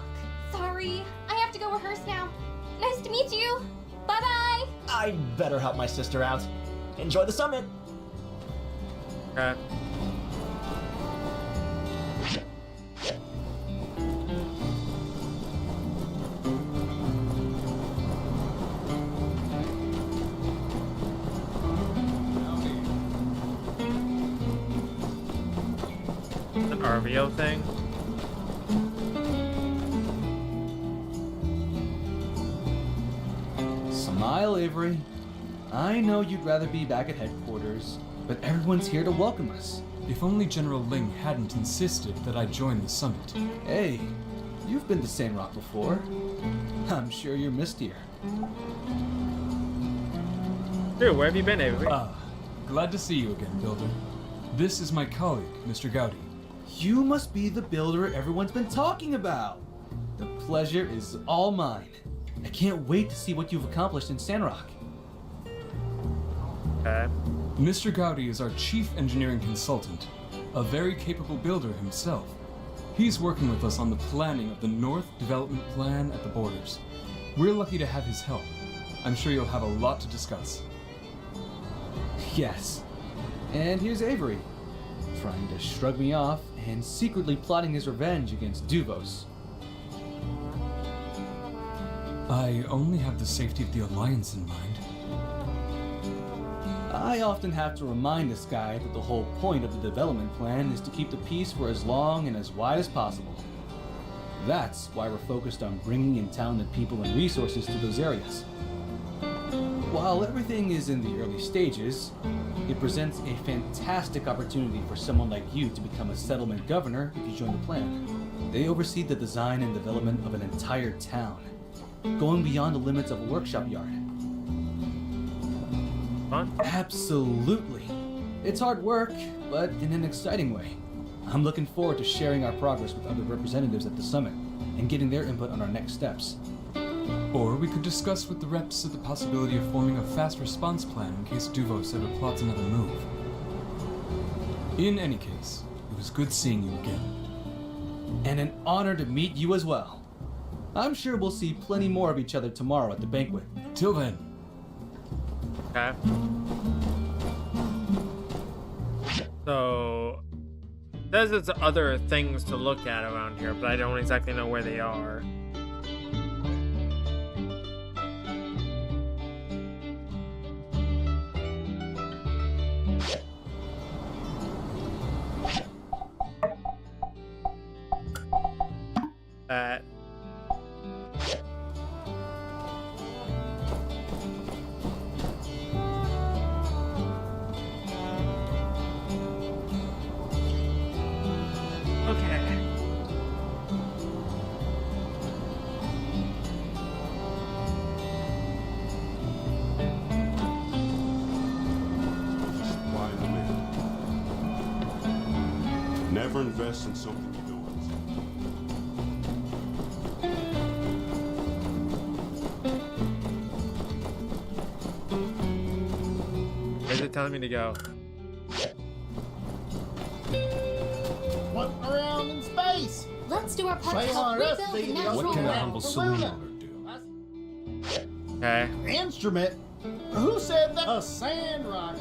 Sorry, I have to go rehearse now. Nice to meet you. Bye-bye.
I better help my sister out. Enjoy the summit.
An RVO thing?
Smile, Avery. I know you'd rather be back at headquarters, but everyone's here to welcome us.
If only General Ling hadn't insisted that I join the summit.
Hey, you've been to Sandrock before. I'm sure you're missed here.
Dude, where have you been, Avery?
Glad to see you again, Builder. This is my colleague, Mr. Gowdy.
You must be the builder everyone's been talking about. The pleasure is all mine. I can't wait to see what you've accomplished in Sandrock.
Mr. Gowdy is our chief engineering consultant, a very capable builder himself. He's working with us on the planning of the North Development Plan at the borders. We're lucky to have his help. I'm sure you'll have a lot to discuss.
Yes. And here's Avery, trying to shrug me off and secretly plotting his revenge against Duvos.
I only have the safety of the Alliance in mind.
I often have to remind this guy that the whole point of the development plan is to keep the peace for as long and as wide as possible. That's why we're focused on bringing in talented people and resources to those areas. While everything is in the early stages, it presents a fantastic opportunity for someone like you to become a settlement governor if you join the plan. They oversee the design and development of an entire town, going beyond the limits of a workshop yard.
Fun?
Absolutely. It's hard work, but in an exciting way. I'm looking forward to sharing our progress with other representatives at the summit and getting their input on our next steps.
Or we could discuss with the reps the possibility of forming a fast response plan in case Duvos ever plots another move. In any case, it was good seeing you again.
And an honor to meet you as well. I'm sure we'll see plenty more of each other tomorrow at the banquet.
Till then.
Okay. So, there's other things to look at around here, but I don't exactly know where they are.
Never invest in something you don't
it telling me to go?
Floating around in space.
Let's do our part to
Sail
help
on us,
rebuild
be
the
the
natural
What can a
world.
humble saloon owner do?
Okay.
Instrument? Who said that? A sand rocker.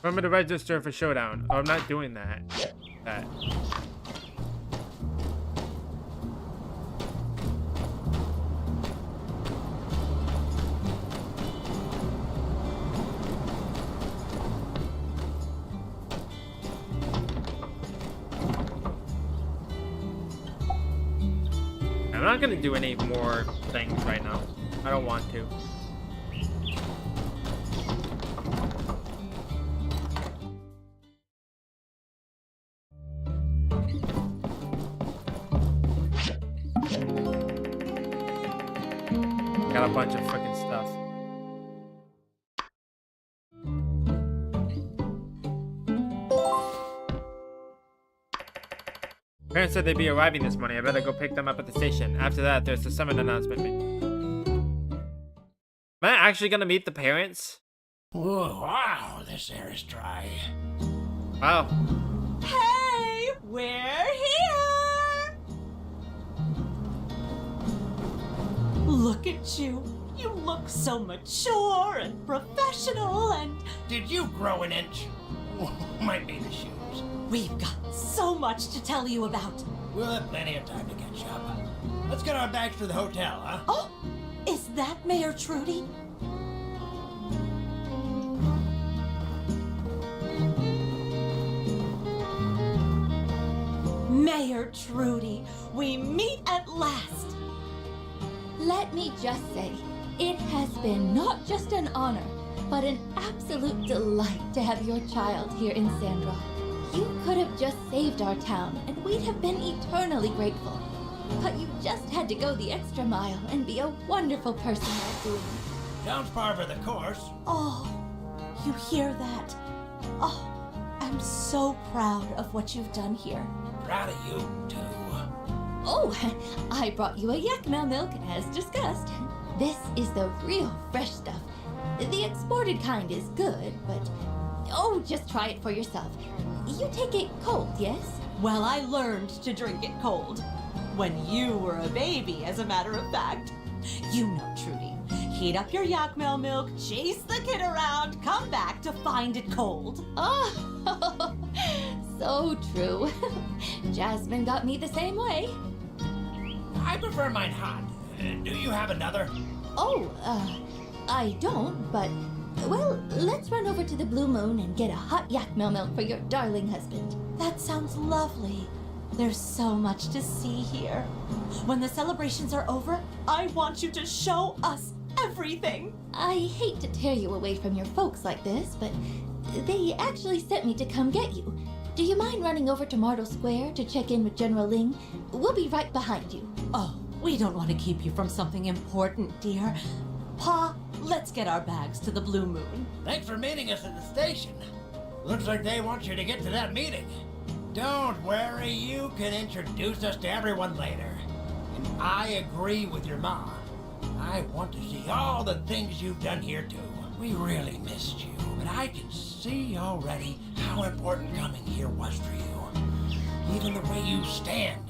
Remember to register for Showdown. Oh, I'm not doing that. That. I'm not gonna do any more things right now. I don't want to. Got a bunch of freaking stuff. Parents said they'd be arriving this morning. I better go pick them up at the station. After that, there's the summit announcement. Am I actually gonna meet the parents?
Whoa, wow, this air is dry.
Wow.
Hey, we're here! Look at you. You look so mature and professional and...
Did you grow an inch? Might be the shoes.
We've got so much to tell you about.
We'll have plenty of time to catch up. Let's get our bags to the hotel, huh?
Oh, is that Mayor Trudy? Mayor Trudy, we meet at last.
Let me just say, it has been not just an honor, but an absolute delight to have your child here in Sandrock. You could have just saved our town, and we'd have been eternally grateful. But you just had to go the extra mile and be a wonderful person while doing it.
Sounds par for the course.
Oh, you hear that? Oh, I'm so proud of what you've done here.
Proud of you, too.
Oh, I brought you a Yakmel milk, as discussed. This is the real fresh stuff. The exported kind is good, but... Oh, just try it for yourself. You take it cold, yes?
Well, I learned to drink it cold. When you were a baby, as a matter of fact. You know, Trudy. Heat up your Yakmel milk, chase the kid around, come back to find it cold.
Oh, so true. Jasmine got me the same way.
I prefer mine hot. Do you have another?
Oh, I don't, but... Well, let's run over to the Blue Moon and get a hot Yakmel milk for your darling husband.
That sounds lovely. There's so much to see here. When the celebrations are over, I want you to show us everything.
I hate to tear you away from your folks like this, but they actually sent me to come get you. Do you mind running over to Martel Square to check in with General Ling? We'll be right behind you.
Oh, we don't want to keep you from something important, dear. Pa, let's get our bags to the Blue Moon.
Thanks for meeting us at the station. Looks like they want you to get to that meeting. Don't worry, you can introduce us to everyone later. And I agree with your mom. I want to see all the things you've done here too. We really missed you, but I can see already how important coming here was for you. Even the way you stand.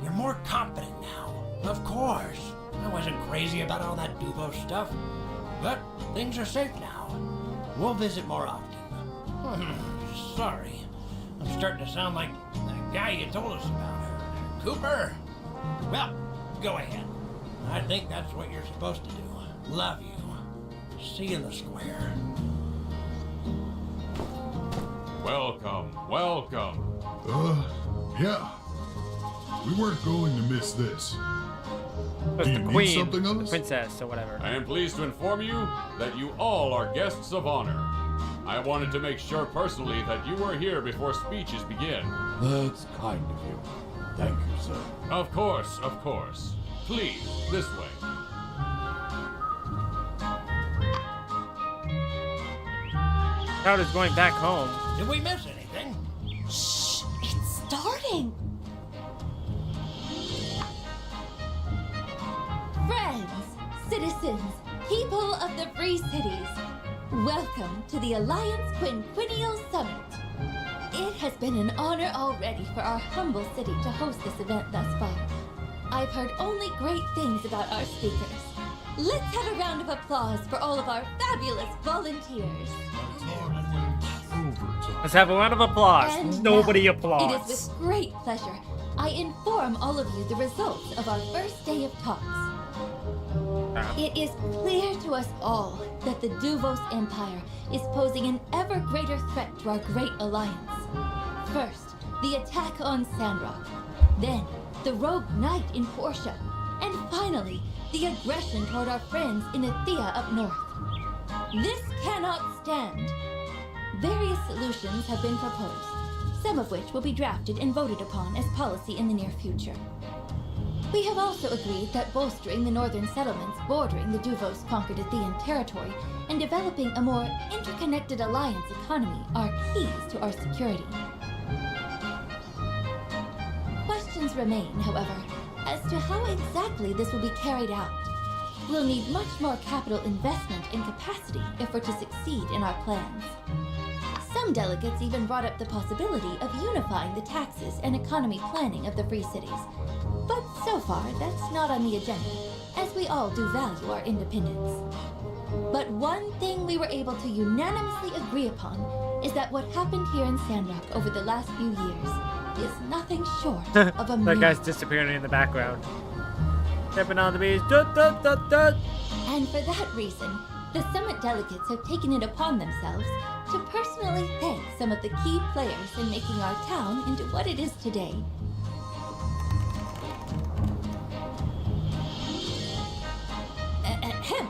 You're more confident now. Of course. I wasn't crazy about all that Duvo stuff. But things are safe now. We'll visit more often. Sorry. I'm starting to sound like that guy you told us about. Cooper? Well, go ahead. I think that's what you're supposed to do. Love you. See you in the square.
Welcome, welcome.
Yeah. We weren't going to miss this.
That's
Do
the
you need
queen,
something of
the
us?
princess, or whatever.
I am pleased to inform you that you all are guests of honor. I wanted to make sure personally that you were here before speeches begin.
That's kind of you. Thank you, sir.
Of course, of course. Please, this way.
Crowd is going back home.
Did we miss anything?
Shh!
thing. Friends, citizens, people of the Free Cities, welcome to the Alliance Quinquennial Summit. It has been an honor already for our humble city to host this event thus far. I've heard only great things about our speakers. Let's have a round of applause for all of our fabulous volunteers.
Let's have a round of applause.
And
Nobody
now,
applauds.
It is with great pleasure I inform all of you the results of our first day of talks. It is clear to us all that the Duvos Empire is posing an ever greater threat to our great alliance. First, the attack on Sandrock. Then, the rogue knight in Portia. And finally, the aggression toward our friends in Athea up north. This cannot stand. Various solutions have been proposed, some of which will be drafted and voted upon as policy in the near future. We have also agreed that bolstering the northern settlements bordering the Duvos conquered Athean territory and developing a more interconnected alliance economy are keys to our security. Questions remain, however, as to how exactly this will be carried out. We'll need much more capital investment and capacity if we're to succeed in our plans. Some delegates even brought up the possibility of unifying the taxes and economy planning of the Free Cities. But so far, that's not on the agenda, as we all do value our independence. But one thing we were able to unanimously agree upon is that what happened here in Sandrock over the last few years is nothing short of a
That
miracle.
guy's disappearing in the background. Stepping on the beach. Dut, dut, dut, dut.
And for that reason, the summit delegates have taken it upon themselves to personally thank some of the key players in making our town into what it is today. Ahem.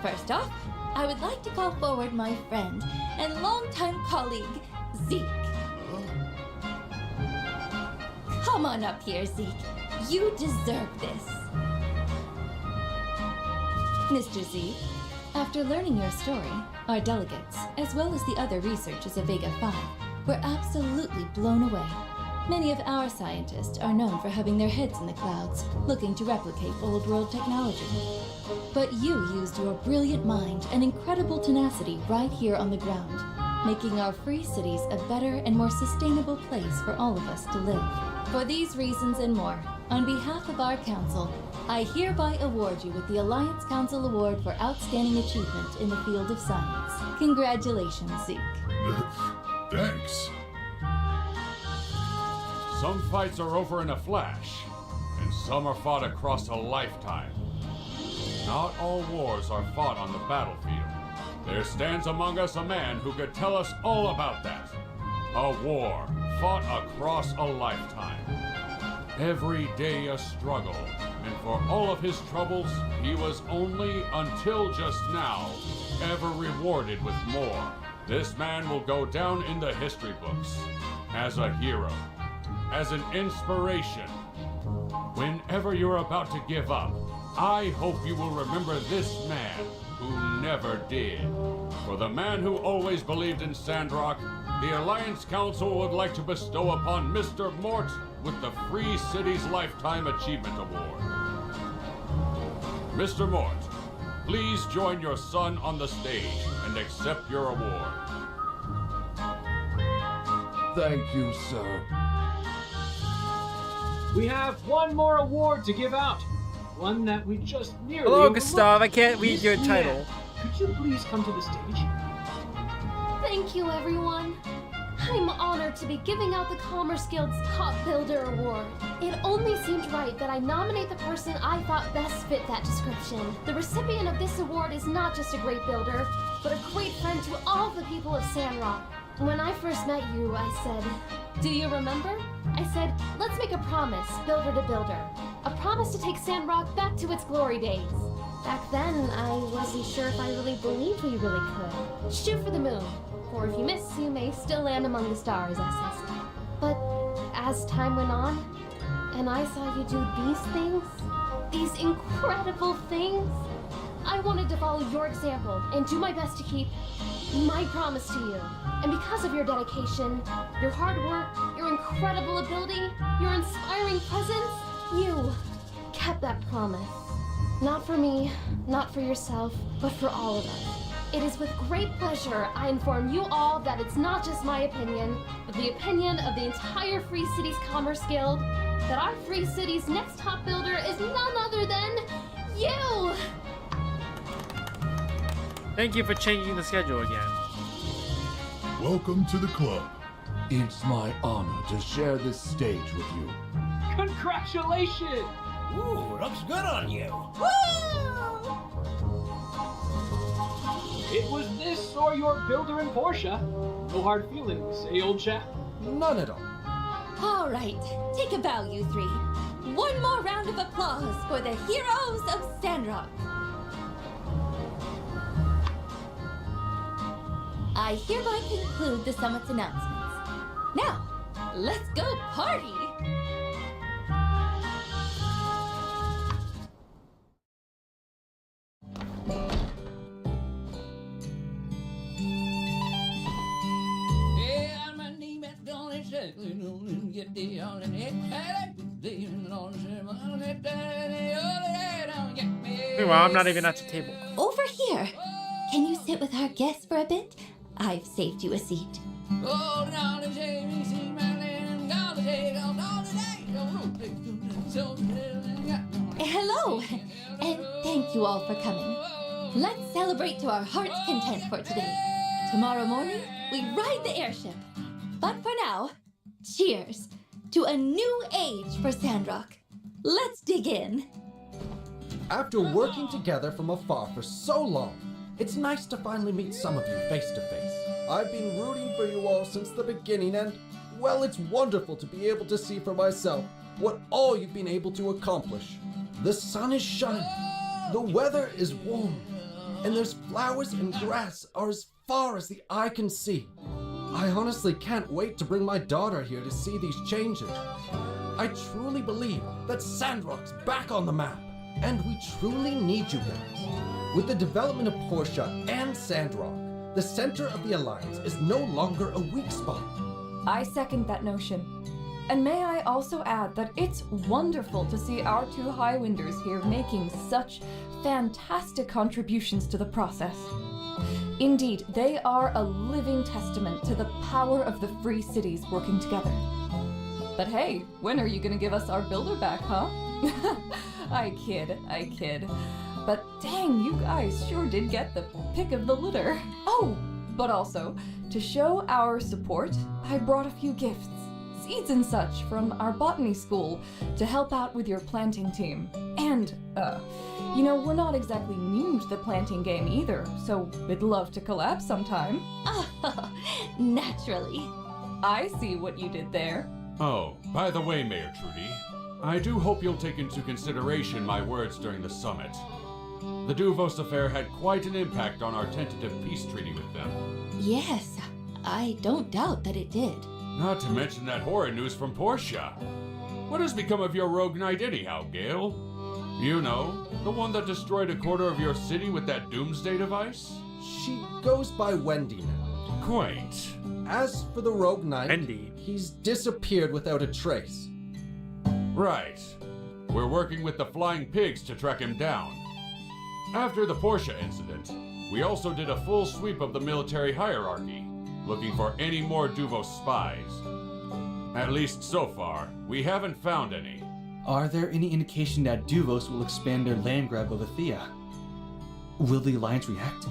First off, I would like to call forward my friend and longtime colleague, Zeke. Come on up here, Zeke. You deserve this. Mr. Zeke, after learning your story, our delegates, as well as the other researchers of Vega 5, were absolutely blown away. Many of our scientists are known for having their heads in the clouds, looking to replicate old world technology. But you used your brilliant mind and incredible tenacity right here on the ground, making our free cities a better and more sustainable place for all of us to live. For these reasons and more, on behalf of our council, I hereby award you with the Alliance Council Award for Outstanding Achievement in the Field of Science. Congratulations, Zeke.
Thanks.
Some fights are over in a flash, and some are fought across a lifetime. Not all wars are fought on the battlefield. There stands among us a man who could tell us all about that. A war fought across a lifetime. Every day a struggle, and for all of his troubles, he was only, until just now, ever rewarded with more. This man will go down in the history books as a hero, as an inspiration. Whenever you're about to give up, I hope you will remember this man who never did. For the man who always believed in Sandrock, the Alliance Council would like to bestow upon Mr. Mort with the Free Cities Lifetime Achievement Award. Mr. Mort, please join your son on the stage and accept your award.
Thank you, sir.
We have one more award to give out. One that we just nearly
Hello,
overlooked.
Gustav. I can't read your
Miss
title.
Nan, could you please come to the stage?
Thank you, everyone. I'm honored to be giving out the Commerce Guild's Top Builder Award. It only seemed right that I nominate the person I thought best fit that description. The recipient of this award is not just a great builder, but a great friend to all the people of Sandrock. When I first met you, I said, "Do you remember?" I said, "Let's make a promise, builder to builder. A promise to take Sandrock back to its glory days." Back then, I wasn't sure if I really believed we really could. Shoot for the moon. Or if you miss, you may still land among the stars, Essence. But as time went on, and I saw you do these things, these incredible things, I wanted to follow your example and do my best to keep my promise to you. And because of your dedication, your hard work, your incredible ability, your inspiring presence, you kept that promise. Not for me, not for yourself, but for all of us. It is with great pleasure I inform you all that it's not just my opinion, but the opinion of the entire Free Cities Commerce Guild, that our Free Cities' next top builder is none other than you!
Thank you for changing the schedule again.
Welcome to the club.
It's my honor to share this stage with you.
Congratulations!
Ooh, looks good on you.
It was this or your builder in Portia. No hard feelings, eh, old chap?
None at all.
All right, take a bow, you three. One more round of applause for the heroes of Sandrock. I hereby conclude the summit's announcements. Now, let's go party!
Meanwhile, I'm not even at the table.
Over here. Can you sit with our guests for a bit? I've saved you a seat. Hello, and thank you all for coming. Let's celebrate to our heart's content for today. Tomorrow morning, we ride the airship. But for now, cheers to a new age for Sandrock. Let's dig in.
After working together from afar for so long, it's nice to finally meet some of you face to face. I've been rooting for you all since the beginning, and, well, it's wonderful to be able to see for myself what all you've been able to accomplish. The sun is shining, the weather is warm, and there's flowers and grass are as far as the eye can see. I honestly can't wait to bring my daughter here to see these changes. I truly believe that Sandrock's back on the map, and we truly need you guys. With the development of Portia and Sandrock, the center of the Alliance is no longer a weak spot.
I second that notion. And may I also add that it's wonderful to see our two Highwinders here making such fantastic contributions to the process. Indeed, they are a living testament to the power of the Free Cities working together. But hey, when are you gonna give us our builder back, huh? I kid. But dang, you guys sure did get the pick of the litter. Oh, but also, to show our support, I brought a few gifts. Seeds and such from our botany school to help out with your planting team. And, we're not exactly new to the planting game either, so we'd love to collab sometime.
Oh, naturally.
I see what you did there.
Oh, by the way, Mayor Trudy, I do hope you'll take into consideration my words during the summit. The Duvos affair had quite an impact on our tentative peace treaty with them.
Yes, I don't doubt that it did.
Not to mention that horrid news from Portia. What has become of your rogue knight anyhow, Gale? You know, the one that destroyed a quarter of your city with that doomsday device?
She goes by Wendy now.
Quaint.
As for the rogue knight,
Wendy.
He's disappeared without a trace.
Right. We're working with the Flying Pigs to track him down. After the Portia incident, we also did a full sweep of the military hierarchy, looking for any more Duvos spies. At least so far, we haven't found any.
Are there any indication that Duvos will expand their land grab of Athea? Will the Alliance react?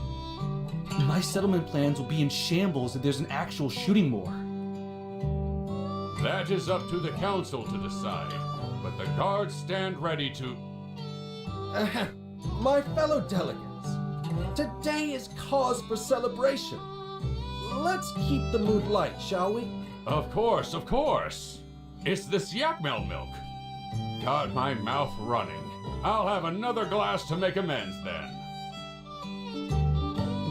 My settlement plans will be in shambles if there's an actual shooting war.
That is up to the Council to decide, but the guards stand ready to...
My fellow delegates, today is cause for celebration. Let's keep the mood light, shall we?
Of course. It's this Yakmel milk. Got my mouth running. I'll have another glass to make amends then.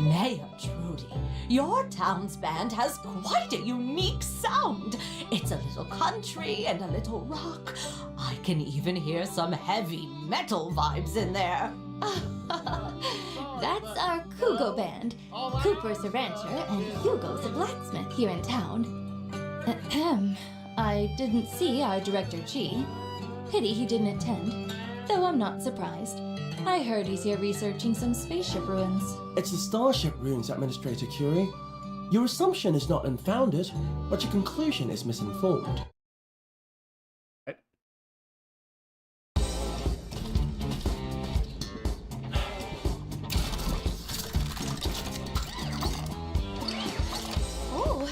Mayor Trudy.
Trudy, your town's band has quite a unique sound. It's a little country and a little rock. I can even hear some heavy metal vibes in there.
That's our Kugo band. Cooper's a rancher and Hugo's a blacksmith here in town. Ahem. I didn't see our director G. Pity he didn't attend, though I'm not surprised. I heard he's here researching some spaceship ruins.
It's the starship ruins, Administrator Curie. Your assumption is not unfounded, but your conclusion is misinformed.
Oh.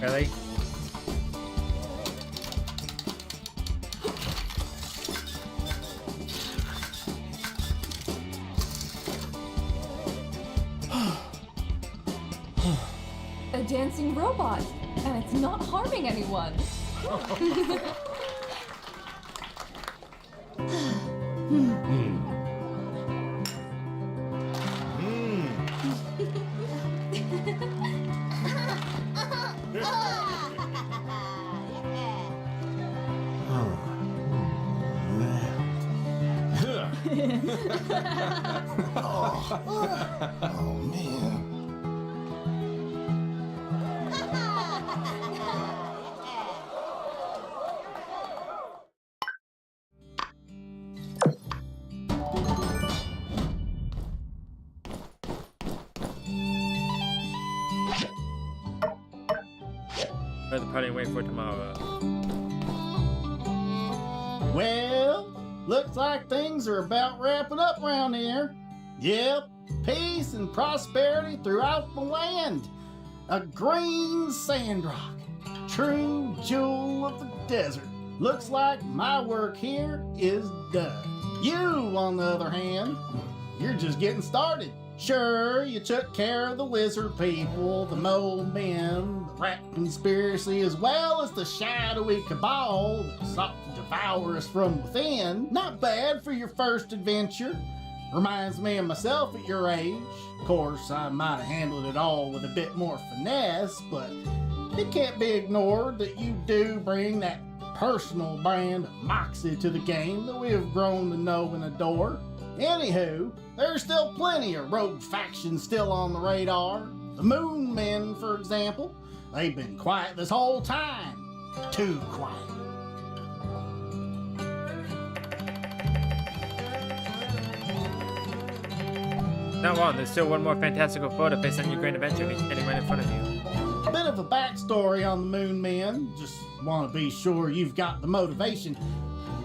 Really?
A dancing robot, and it's not harming anyone.
Oh, man.
Let the party wait for tomorrow.
Well, looks like things are about wrapping up around here. Yep, peace and prosperity throughout the land. A green sandrock, true jewel of the desert. Looks like my work here is done. You, on the other hand, you're just getting started. Sure, you took care of the lizard people, the mole men, the rat conspiracy, as well as the shadowy cabal that sought to devour us from within. Not bad for your first adventure. Reminds me of myself at your age. Of course, I might have handled it all with a bit more finesse, but it can't be ignored that you do bring that personal brand of moxie to the game that we have grown to know and adore. Anywho, there's still plenty of rogue factions still on the radar. The Moon Men, for example, they've been quiet this whole time. Too quiet.
Now on, there's still one more fantastical photo based on your great adventure standing right in front of you.
A bit of a backstory on the Moon Men. Just want to be sure you've got the motivation.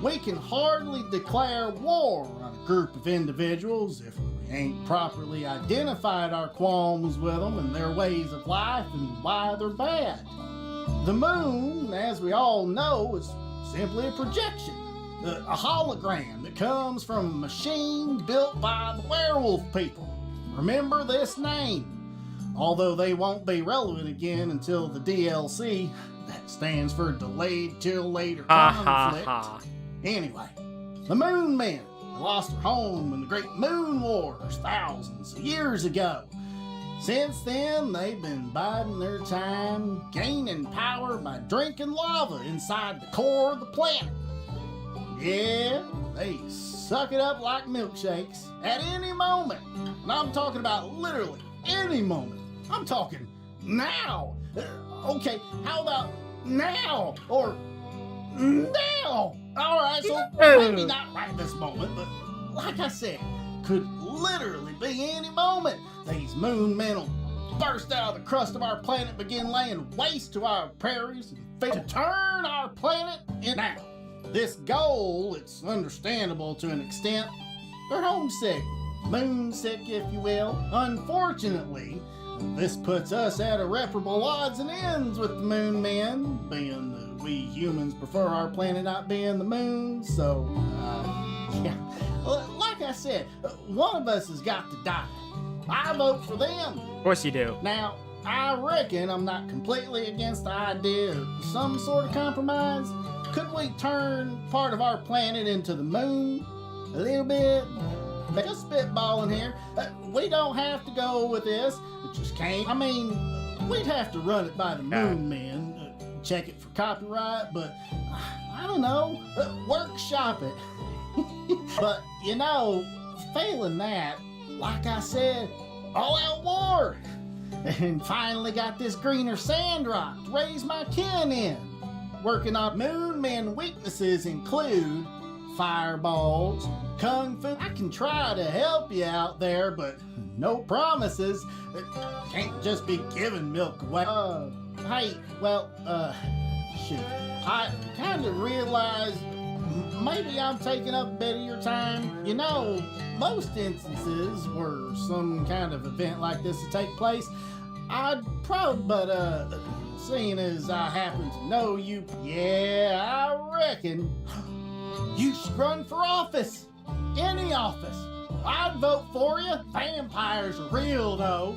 We can hardly declare war on a group of individuals if we ain't properly identified our qualms with them and their ways of life and why they're bad. The moon, as we all know, is simply a projection, a hologram that comes from a machine built by the werewolf people. Remember this name, although they won't be relevant again until the DLC. That stands for Delayed Till Later Conflict. Anyway, the Moon Men lost their home in the Great Moon Wars thousands of years ago. Since then, they've been biding their time, gaining power by drinking lava inside the core of the planet. Yeah, they suck it up like milkshakes at any moment. And I'm talking about literally any moment. I'm talking now. Okay, how about now? Or now? Alright, so maybe not right this moment, but like I said, could literally be any moment. These moon men will burst out of the crust of our planet, begin laying waste to our prairies, and fit to turn our planet in now. This goal, it's understandable to an extent. They're homesick, moonsick, if you will. Unfortunately, this puts us at irreparable odds and ends with the moon men, being that we humans prefer our planet not being the moon, so, yeah. Like I said, one of us has got to die. I vote for them.
Of course you do.
Now, I reckon I'm not completely against the idea of some sort of compromise. Could we turn part of our planet into the moon? a little bit. Just spitballing here. We don't have to go with this. It just can't. I mean, we'd have to run it by the Moon Men, check it for copyright, but I don't know, workshop it. But, you know, failing that, like I said, all-out war. And finally got this greener Sandrock to raise my kin in. Working on Moon Men weaknesses include fireballs, kung fu. I can try to help you out there, but no promises. Can't just be giving milk away. Hey, well, shoot. I kind of realized maybe I'm taking up a bit of your time. You know, most instances where some kind of event like this would take place, I'd probably, but seeing as I happen to know you, yeah, I reckon you should run for office. Any office. I'd vote for you. Vampires are real, though.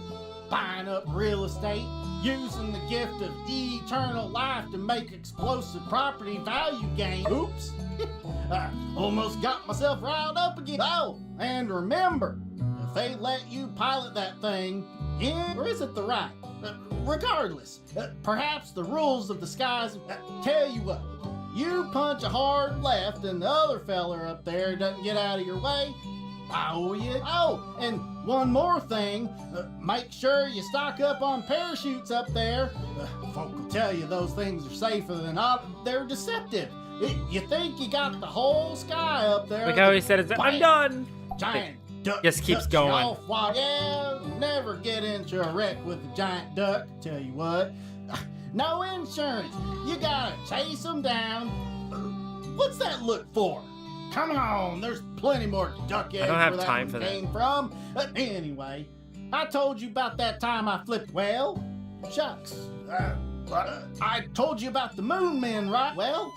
Buying up real estate, using the gift of eternal life to make explosive property value gain. Oops. I almost got myself riled up again. Oh, and remember, if they let you pilot that thing in, or is it the right? Regardless, perhaps the rules of the skies tell you what. You punch a hard left and the other feller up there doesn't get out of your way, I owe you. Oh, and one more thing, make sure you stock up on parachutes up there. Folk will tell you those things are safer than not. They're deceptive. You think you got the whole sky up there.
Like how he said, it's, I'm done.
Giant duck
just keeps going.
Yeah, never get into a wreck with a giant duck, tell you what. No insurance. You gotta chase them down. What's that look for? Come on, there's plenty more duck eggs
I don't have
where that
time
one
for that.
came from. Anyway, I told you about that time I flipped. Well, shucks. I told you about the Moon Men, right? Well,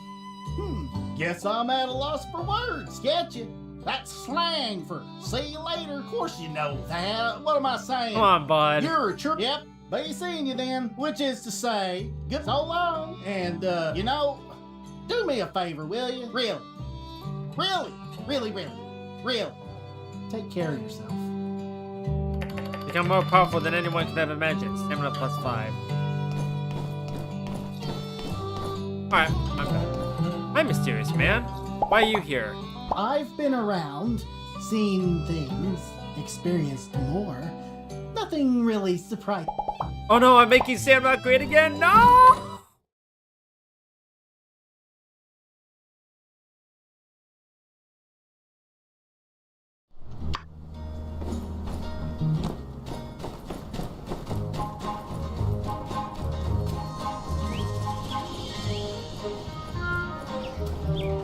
guess I'm at a loss for words. Get you? That's slang for see you later. Of course you know that. What am I saying?
Come on, bud.
You're a trip. Yep. Be seeing you then, which is to say, good so long. And, you know, do me a favor, will you? Really. Take care of yourself.
Become more powerful than anyone could ever imagine. Stamina +5. Alright, I'm done. Hi, mysterious man. Why are you here?
I've been around, seen things, experienced more. Nothing really surprising.
Oh no, I'm making Sandrock great again? No!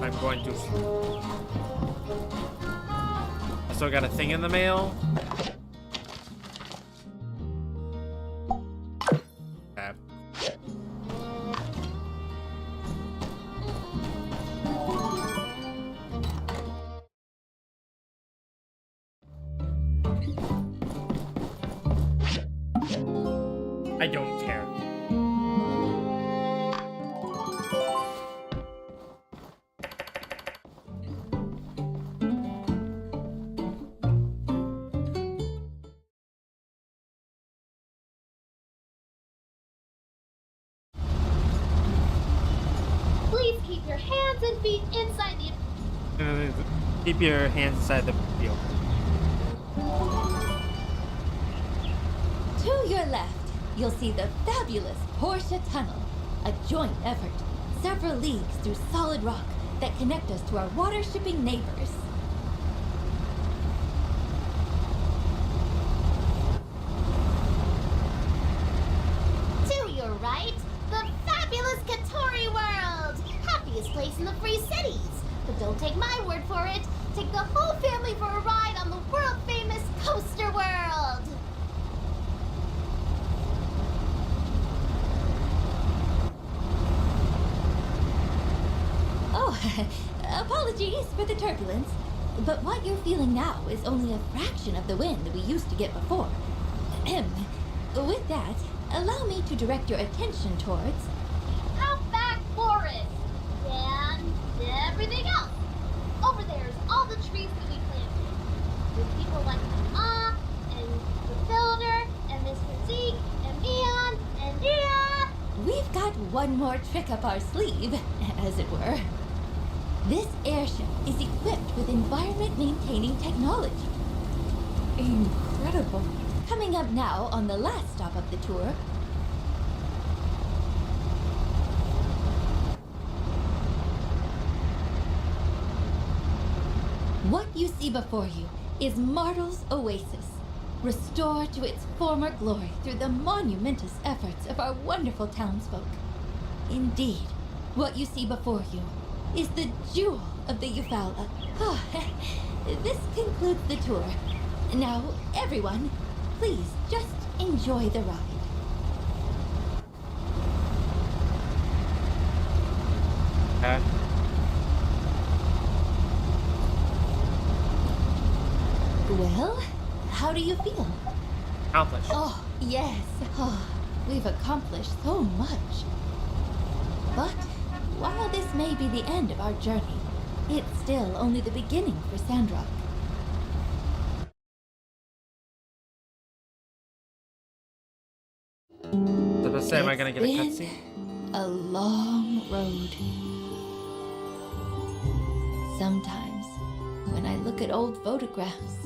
I'm going to... I still got a thing in the mail. I don't care.
Please keep your hands and feet inside the...
Keep your hands inside the field.
To your left, you'll see the fabulous Portia Tunnel, a joint effort, several leagues through solid rock that connect us to our water-shipping neighbors.
To your right, the fabulous Katori World! Happiest place in the Free Cities! But don't take my word for it. Take the whole family for a ride on the world-famous Coaster World!
Oh, apologies for the turbulence, but what you're feeling now is only a fraction of the wind we used to get before. With that, allow me to direct your attention towards...
Outback Forest! And everything else! Over there's all the trees that
more trick up our sleeve, as it were. This airship is equipped with environment-maintaining technology.
Incredible.
Coming up now on the last stop of the tour. What you see before you is Martel's Oasis, restored to its former glory through the monumentous efforts of our wonderful townsfolk. Indeed, what you see before you is the jewel of the Eufaula. This concludes the tour. Now, everyone, please just enjoy the ride. Well, how do you feel?
Accomplished.
Oh, yes. Oh, we've accomplished so much. But while this may be the end of our journey, it's still only the beginning for Sandrock.
Am I gonna get a cutscene?
A long road. Sometimes, when I look at old photographs,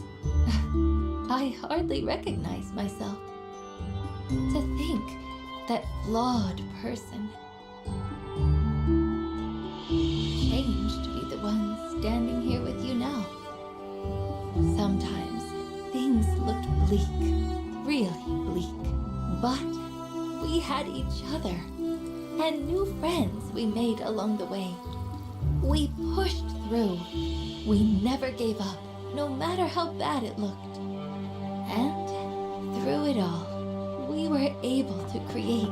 I hardly recognize myself. To think that flawed person changed to be the one standing here with you now. Sometimes things looked bleak, really bleak, but we had each other and new friends we made along the way. We pushed through. We never gave up, no matter how bad it looked. And through it all, we were able to create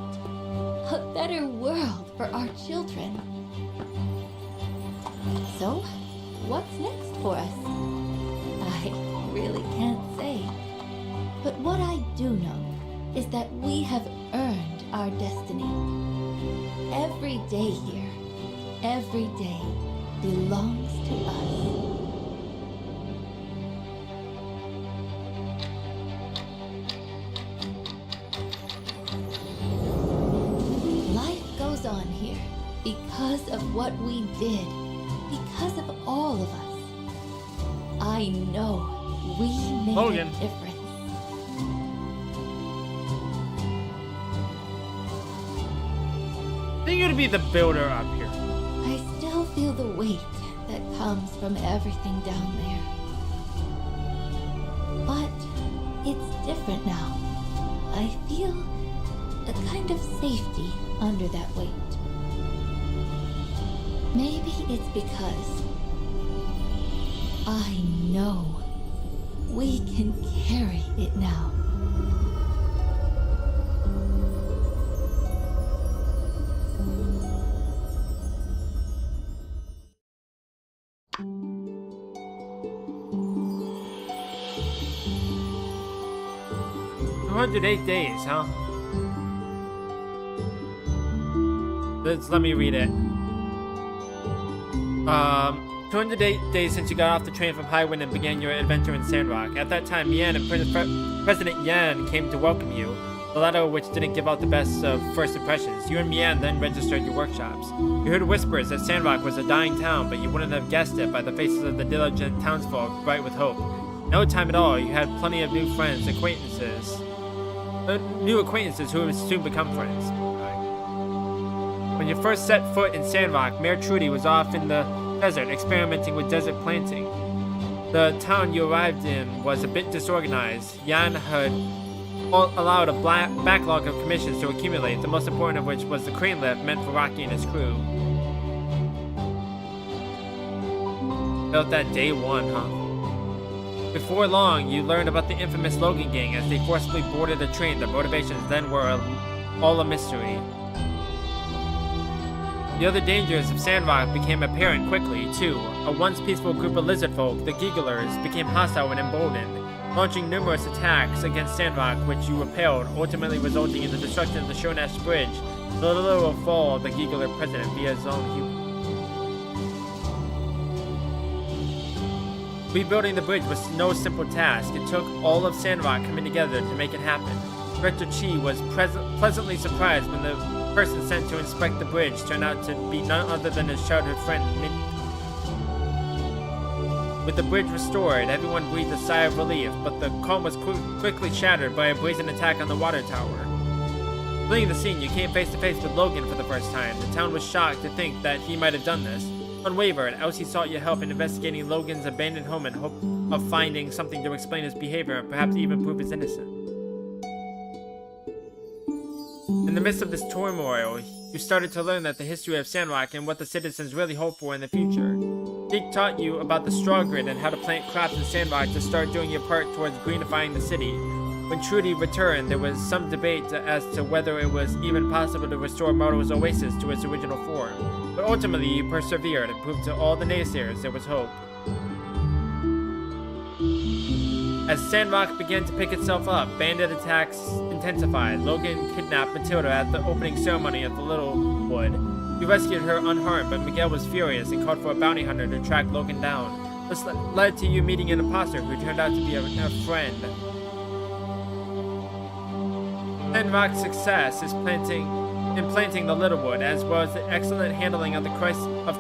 a better world for our children. So, what's next for us? I really can't say. But what I do know is that we have earned our destiny. Every day here, every day belongs to us. Life goes on here because of what we did, because of all of us. I know we made a difference.
I think you'd be the builder up here.
I still feel the weight that comes from everything down there. But it's different now. I feel a kind of safety under that weight. Maybe it's because I know we can carry it now.
$208 days, huh? Let me read it. 208 days since you got off the train from Highwind and began your adventure in Sandrock. At that time, Yan and President Yan came to welcome you, the latter of which didn't give out the best of first impressions. You and Mian then registered your workshops. You heard whispers that Sandrock was a dying town, but you wouldn't have guessed it by the faces of the diligent townsfolk bright with hope. No time at all, you had plenty of new friends, acquaintances. New acquaintances who would soon become friends. When you first set foot in Sandrock, Mayor Trudy was off in the desert experimenting with desert planting. The town you arrived in was a bit disorganized. Yan had allowed a backlog of commissions to accumulate, the most important of which was the crane lift meant for Rocky and his crew. Built that day one, huh? Before long, you learned about the infamous Logan Gang as they forcibly boarded a train. Their motivations then were all a mystery. The other dangers of Sandrock became apparent quickly, too. A once peaceful group of lizard folk, the Gigglers, became hostile and emboldened, launching numerous attacks against Sandrock, which you repelled, ultimately resulting in the destruction of the Shonash Bridge, the literal fall of the Giggler president via his own hubris. Rebuilding the bridge was no simple task. It took all of Sandrock coming together to make it happen. Director Chi was pleasantly surprised when the person sent to inspect the bridge turned out to be none other than his childhood friend, Mint. With the bridge restored, everyone breathed a sigh of relief, but the calm was quickly shattered by a brazen attack on the water tower. Fleeing the scene, you came face to face with Logan for the first time. The town was shocked to think that he might have done this. Unwavered, Elsie sought your help in investigating Logan's abandoned home in hope of finding something to explain his behavior and perhaps even prove his innocence. In the midst of this turmoil, you started to learn that the history of Sandrock and what the citizens really hope for in the future. Zeke taught you about the straw grid and how to plant crops in Sandrock to start doing your part towards greenifying the city. When Trudy returned, there was some debate as to whether it was even possible to restore Myrtle's oasis to its original form, but ultimately you persevered and proved to all the naysayers there was hope. As Sandrock began to pick itself up, bandit attacks intensified. Logan kidnapped Matilda at the opening ceremony of the Littlewood. You rescued her unharmed, but Miguel was furious and called for a bounty hunter to track Logan down. This led to you meeting an imposter who turned out to be a friend. Sandrock's success is in planting the Littlewood, as well as the excellent handling of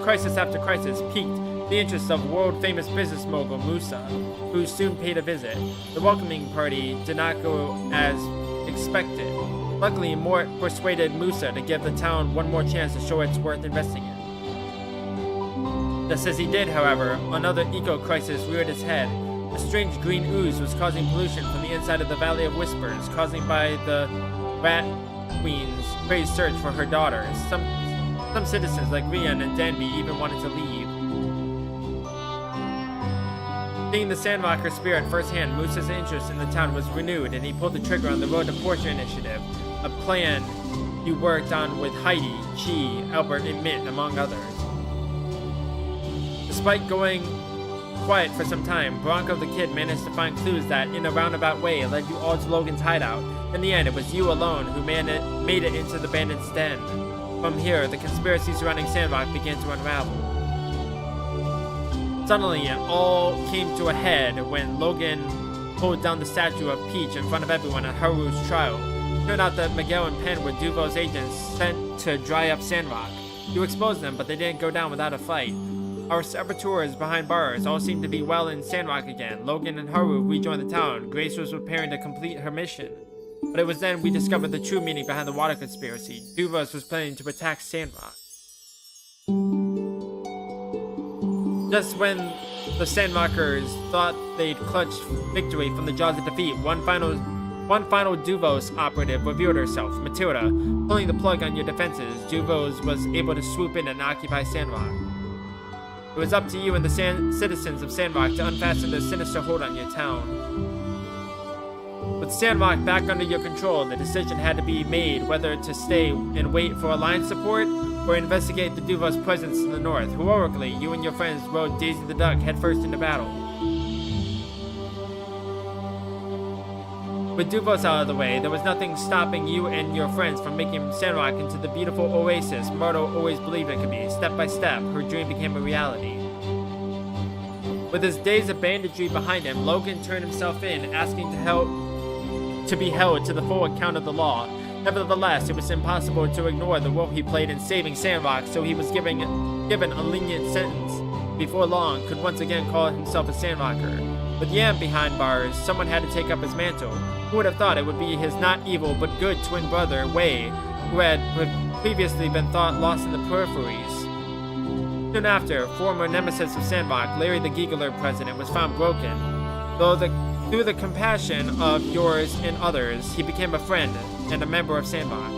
crisis after crisis, piqued the interest of world-famous business mogul Musa, who soon paid a visit. The welcoming party did not go as expected. Luckily, Mort persuaded Musa to give the town one more chance to show it's worth investing in. Just as he did, however, another eco-crisis reared its head. A strange green ooze was causing pollution from the inside of the Valley of Whispers, causing by the Rat Queen's crazed search for her daughters. Some citizens, like Rian and Danby, even wanted to leave. Seeing the Sandrocker spirit firsthand, Musa's interest in the town was renewed, and he pulled the trigger on the Road to Fortune initiative, a plan you worked on with Heidi, Chi, Albert, and Mint, among others. Despite going quiet for some time, Bronco the Kid managed to find clues that, in a roundabout way, led you all to Logan's hideout. In the end, it was you alone who made it into the bandit's den. From here, the conspiracy surrounding Sandrock began to unravel. Suddenly, it all came to a head when Logan pulled down the statue of Peach in front of everyone at Haru's trial. It turned out that Miguel and Penn were Duvo's agents sent to dry up Sandrock. You exposed them, but they didn't go down without a fight. Our saboteurs behind bars all seemed to be well in Sandrock again. Logan and Haru rejoined the town. Grace was preparing to complete her mission. But it was then we discovered the true meaning behind the water conspiracy. Duvos was planning to attack Sandrock. Just when the Sandrockers thought they'd clutched victory from the jaws of defeat, one final Duvos operative revealed herself, Matilda. Pulling the plug on your defenses, Duvos was able to swoop in and occupy Sandrock. It was up to you and the citizens of Sandrock to unfasten their sinister hold on your town. With Sandrock back under your control, the decision had to be made whether to stay and wait for alliance support or investigate the Duvos' presence in the north. Heroically, you and your friends rode Daisy the Duck headfirst into battle. With Duvos out of the way, there was nothing stopping you and your friends from making Sandrock into the beautiful oasis Myrtle always believed it could be. Step by step, her dream became a reality. With his days of banditry behind him, Logan turned himself in, asking to be held to the full account of the law. Nevertheless, it was impossible to ignore the role he played in saving Sandrock, so he was given a lenient sentence. Before long, could once again call himself a Sandrocker. With Yam behind bars, someone had to take up his mantle. Who would have thought it would be his not evil but good twin brother, Wei, who had previously been thought lost in the peripheries. Soon after, former nemesis of Sandrock, Larry the Giggler president, was found broken. Through the compassion of yours and others, he became a friend and a member of Sandrock.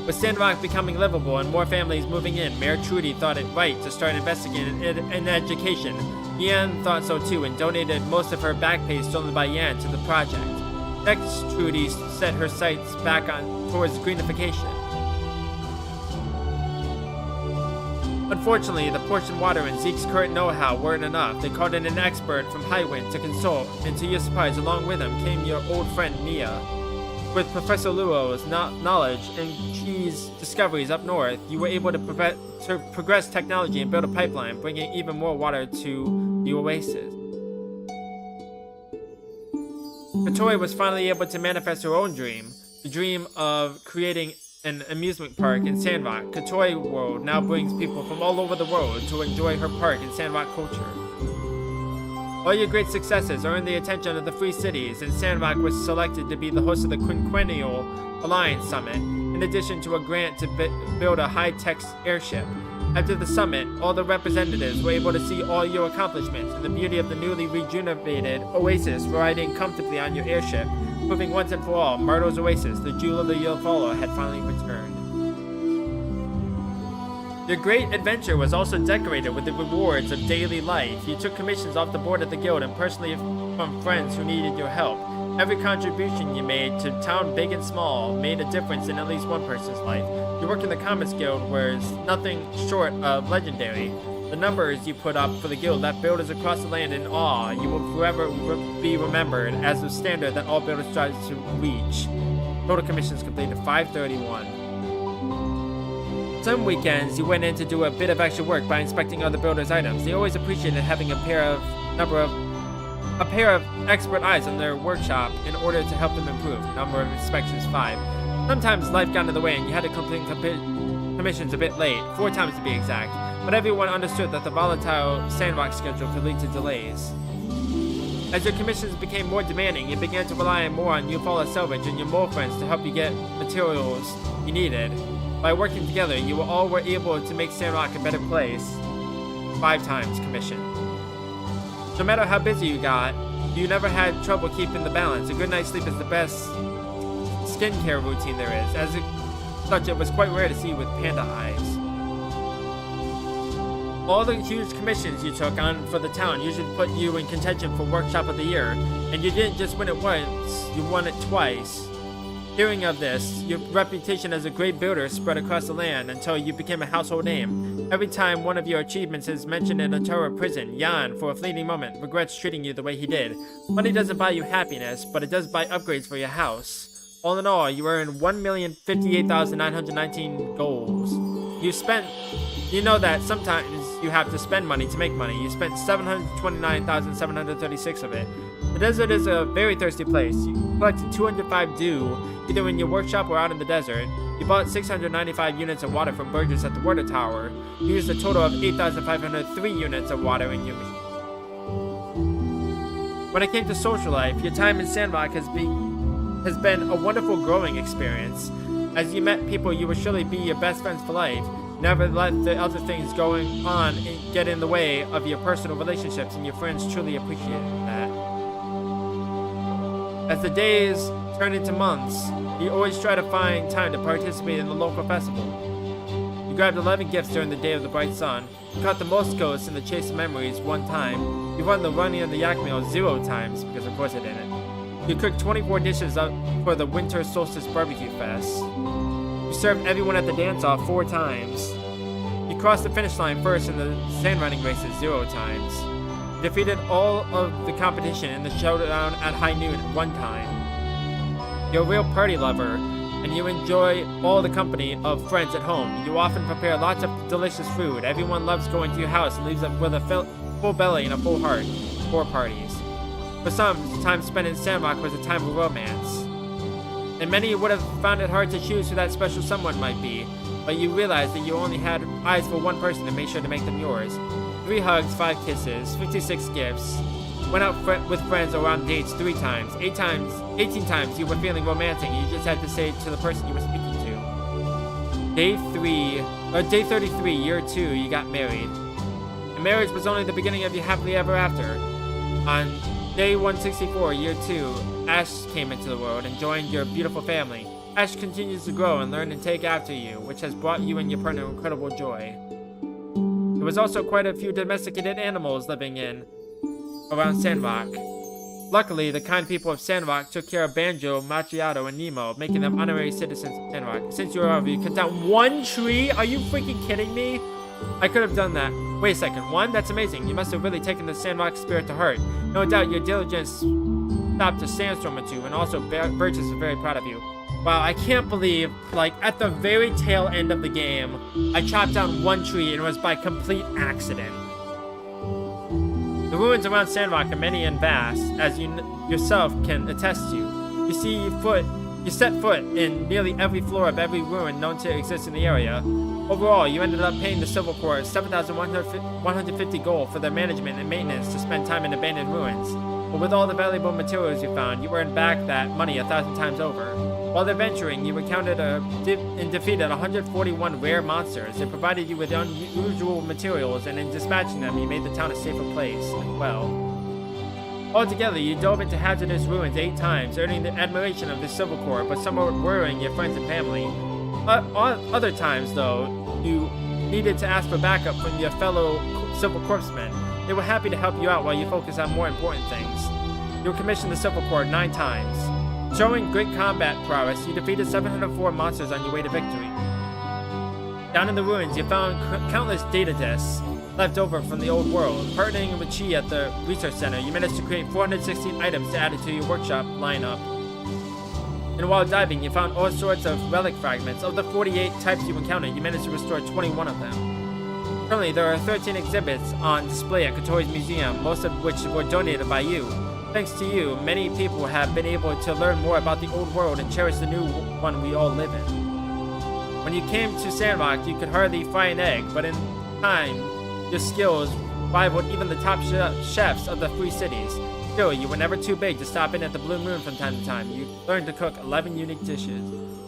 With Sandrock becoming livable and more families moving in, Mayor Trudy thought it right to start investigating in education. Yan thought so too and donated most of her back pay stolen by Yan to the project. Next, Trudy set her sights back towards greenification. Unfortunately, the portion water and Zeke's current know-how weren't enough. They called in an expert from Highwind to consult, and to your surprise, along with him came your old friend Nia. With Professor Luo's knowledge and Chi's discoveries up north, you were able to progress technology and build a pipeline, bringing even more water to the oasis. Hattori was finally able to manifest her own dream. The dream of creating an amusement park in Sandrock, Katoy World now brings people from all over the world to enjoy her park and Sandrock culture. All your great successes earned the attention of the Free Cities, and Sandrock was selected to be the host of the Quinquennial Alliance Summit, in addition to a grant to build a high-tech airship. After the summit, all the representatives were able to see all your accomplishments and the beauty of the newly rejuvenated Oasis riding comfortably on your airship, proving once and for all, Myrtle's Oasis, the jewel of the Yelfala, had finally returned. Your great adventure was also decorated with the rewards of daily life. You took commissions off the board of the guild and personally from friends who needed your help. Every contribution you made to town big and small made a difference in at least one person's life. Your work in the Commerce Guild was nothing short of legendary. The numbers you put up for the guild left builders across the land in awe. You will forever be remembered as the standard that all builders strive to reach. Total commissions completed 531. Some weekends you went in to do a bit of extra work by inspecting other builders' items. They always appreciated having a pair of expert eyes on their workshop in order to help them improve. Number of inspections 5. Sometimes life got in the way and you had to complete commissions a bit late, 4 times to be exact, but everyone understood that the volatile Sandrock schedule could lead to delays. As your commissions became more demanding, you began to rely more on Yelfala Salvage and your mole friends to help you get materials you needed. By working together, you all were able to make Sandrock a better place. 5 times commission. No matter how busy you got, you never had trouble keeping the balance. A good night's sleep is the best skincare routine there is. As such, it was quite rare to see with panda eyes. All the huge commissions you took on for the town usually put you in contention for Workshop of the Year, and you didn't just win it once, you won it twice. Hearing of this, your reputation as a great builder spread across the land until you became a household name. Every time one of your achievements is mentioned in a Torah prison, Jan, for a fleeting moment, regrets treating you the way he did. Money doesn't buy you happiness, but it does buy upgrades for your house. All in all, you earned 1,058,919 goals. You know that sometimes you have to spend money to make money. You spent 729,736 of it. The desert is a very thirsty place. You collected 205 dew, either in your workshop or out in the desert. You bought 695 units of water from Burgess at the water tower. You used a total of 8,503 units of water in your machine. When it came to social life, your time in Sandrock has been a wonderful growing experience. As you met people you will surely be your best friends for life. Never let the other things going on get in the way of your personal relationships, and your friends truly appreciate that. As the days turn into months, you always try to find time to participate in the local festival. You grabbed 11 gifts during the Day of the Bright Sun. You caught the most ghosts in the Chase of Memories 1 time. You won the Running of the Yak Meal 0 times, because of course I didn't. You cooked 24 dishes up for the Winter Solstice Barbecue Fest. You served everyone at the dance-off 4 times. You crossed the finish line first in the sand running races 0 times. You defeated all of the competition in the showdown at high noon 1 time. You're a real party lover, and you enjoy all the company of friends at home. You often prepare lots of delicious food. Everyone loves going to your house and leaves up with a full belly and a full heart for parties. For some, time spent in Sandrock was a time of romance. And many would have found it hard to choose who that special someone might be, but you realized that you only had eyes for one person and made sure to make them yours. 3 hugs, 5 kisses, 56 gifts. Went out with friends or on dates 3 times. 18 times you were feeling romantic, and you just had to say it to the person you were speaking to. Day 33, year 2, you got married. And marriage was only the beginning of your happily ever after. On Day 164, year 2, Ash came into the world and joined your beautiful family. Ash continues to grow and learn and take after you, which has brought you and your partner incredible joy. There was also quite a few domesticated animals living around Sandrock. Luckily, the kind people of Sandrock took care of Banjo, Macchiato, and Nemo, making them honorary citizens of Sandrock. Since you are over, you cut down 1 tree? Are you freaking kidding me? I could have done that. Wait a second, 1? That's amazing. You must have really taken the Sandrock spirit to heart. No doubt your diligence stopped a sandstorm or 2, and also Burgess is very proud of you. Wow, I can't believe, like, at the very tail end of the game, I chopped down 1 tree and it was by complete accident. The ruins around Sandrock are many and vast, as you yourself can attest to. You see foot You set foot in nearly every floor of every ruin known to exist in the area. Overall, you ended up paying the Civil Corps 7,150 gold for their management and maintenance to spend time in abandoned ruins. But with all the valuable materials you found, you earned back that money 1,000 times over. While adventuring, you encountered and defeated 141 rare monsters. They provided you with unusual materials, and in dispatching them, you made the town a safer place as well. Altogether, you dove into hazardous ruins 8 times, earning the admiration of the Civil Corps, but somewhat worrying your friends and family. Other times, though, you needed to ask for backup from your fellow Civil Corpsmen. They were happy to help you out while you focused on more important things. You were commissioned the Civil Corps 9 times. Showing great combat prowess, you defeated 704 monsters on your way to victory. Down in the ruins, you found countless data disks left over from the old world. Partnering with Chi at the research center, you managed to create 416 items to add it to your workshop lineup. And while diving, you found all sorts of relic fragments. Of the 48 types you encountered, you managed to restore 21 of them. Currently, there are 13 exhibits on display at Kotori's museum, most of which were donated by you. Thanks to you, many people have been able to learn more about the old world and cherish the new one we all live in. When you came to Sandrock, you could hardly fry an egg, but in time, your skills rivaled even the top chefs of the 3 cities. Still, you were never too big to stop in at the Blue Moon from time to time. You learned to cook 11 unique dishes.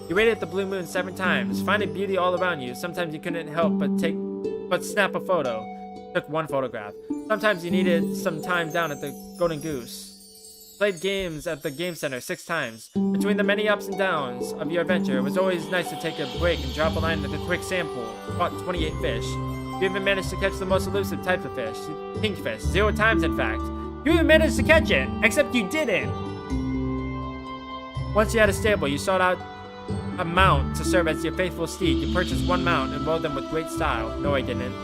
You raided the Blue Moon 7 times, finding beauty all around you. Sometimes you couldn't help but snap a photo. Took 1 photograph. Sometimes you needed some time down at the Golden Goose. Played games at the game center 6 times. Between the many ups and downs of your adventure, it was always nice to take a break and drop a line at the quick sand pool. Caught 28 fish. You even managed to catch the most elusive type of fish, kingfish, 0 times in fact. You even managed to catch it, except you didn't. Once you had a stable, you sought out a mount to serve as your faithful steed. You purchased 1 mount and rode them with great style. No, I didn't.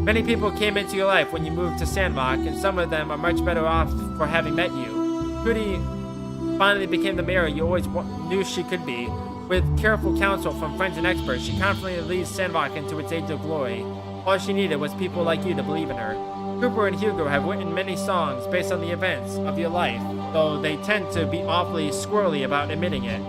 Many people came into your life when you moved to Sandrock, and some of them are much better off for having met you. Trudy finally became the mayor you always knew she could be. With careful counsel from friends and experts, she confidently leads Sandrock into its age of glory. All she needed was people like you to believe in her. Cooper and Hugo have written many songs based on the events of your life, though they tend to be awfully squirrely about admitting it.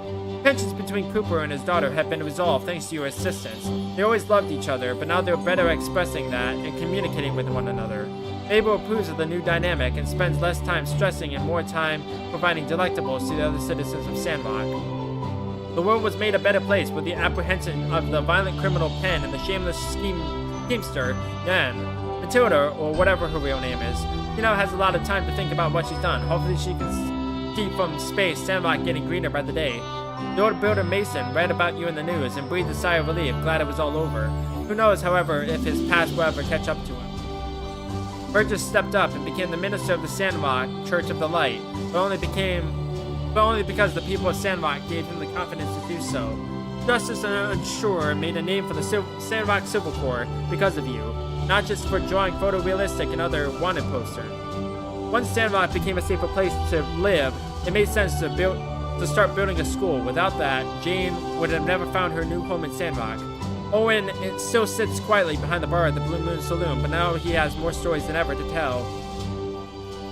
Tensions between Cooper and his daughter have been resolved thanks to your assistance. They always loved each other, but now they're better at expressing that and communicating with one another. Abel approves of the new dynamic and spends less time stressing and more time providing delectables to the other citizens of Sandrock. The world was made a better place with the apprehension of the violent criminal Penn and the shameless schemester, Yan. Matilda, or whatever her real name is, she now has a lot of time to think about what she's done. Hopefully she can see from space Sandrock getting greener by the day. The old builder Mason read about you in the news and breathed a sigh of relief, glad it was all over. Who knows, however, if his past will ever catch up to him. Burgess stepped up and became the minister of the Sandrock Church of the Light, but only because the people of Sandrock gave him the confidence to do so. Justice and Unsure made a name for the Sandrock Civil Corps because of you, not just for drawing photorealistic and other wanted posters. Once Sandrock became a safer place to live, it made sense to start building a school. Without that, Jane would have never found her new home in Sandrock. Owen still sits quietly behind the bar at the Blue Moon Saloon, but now he has more stories than ever to tell.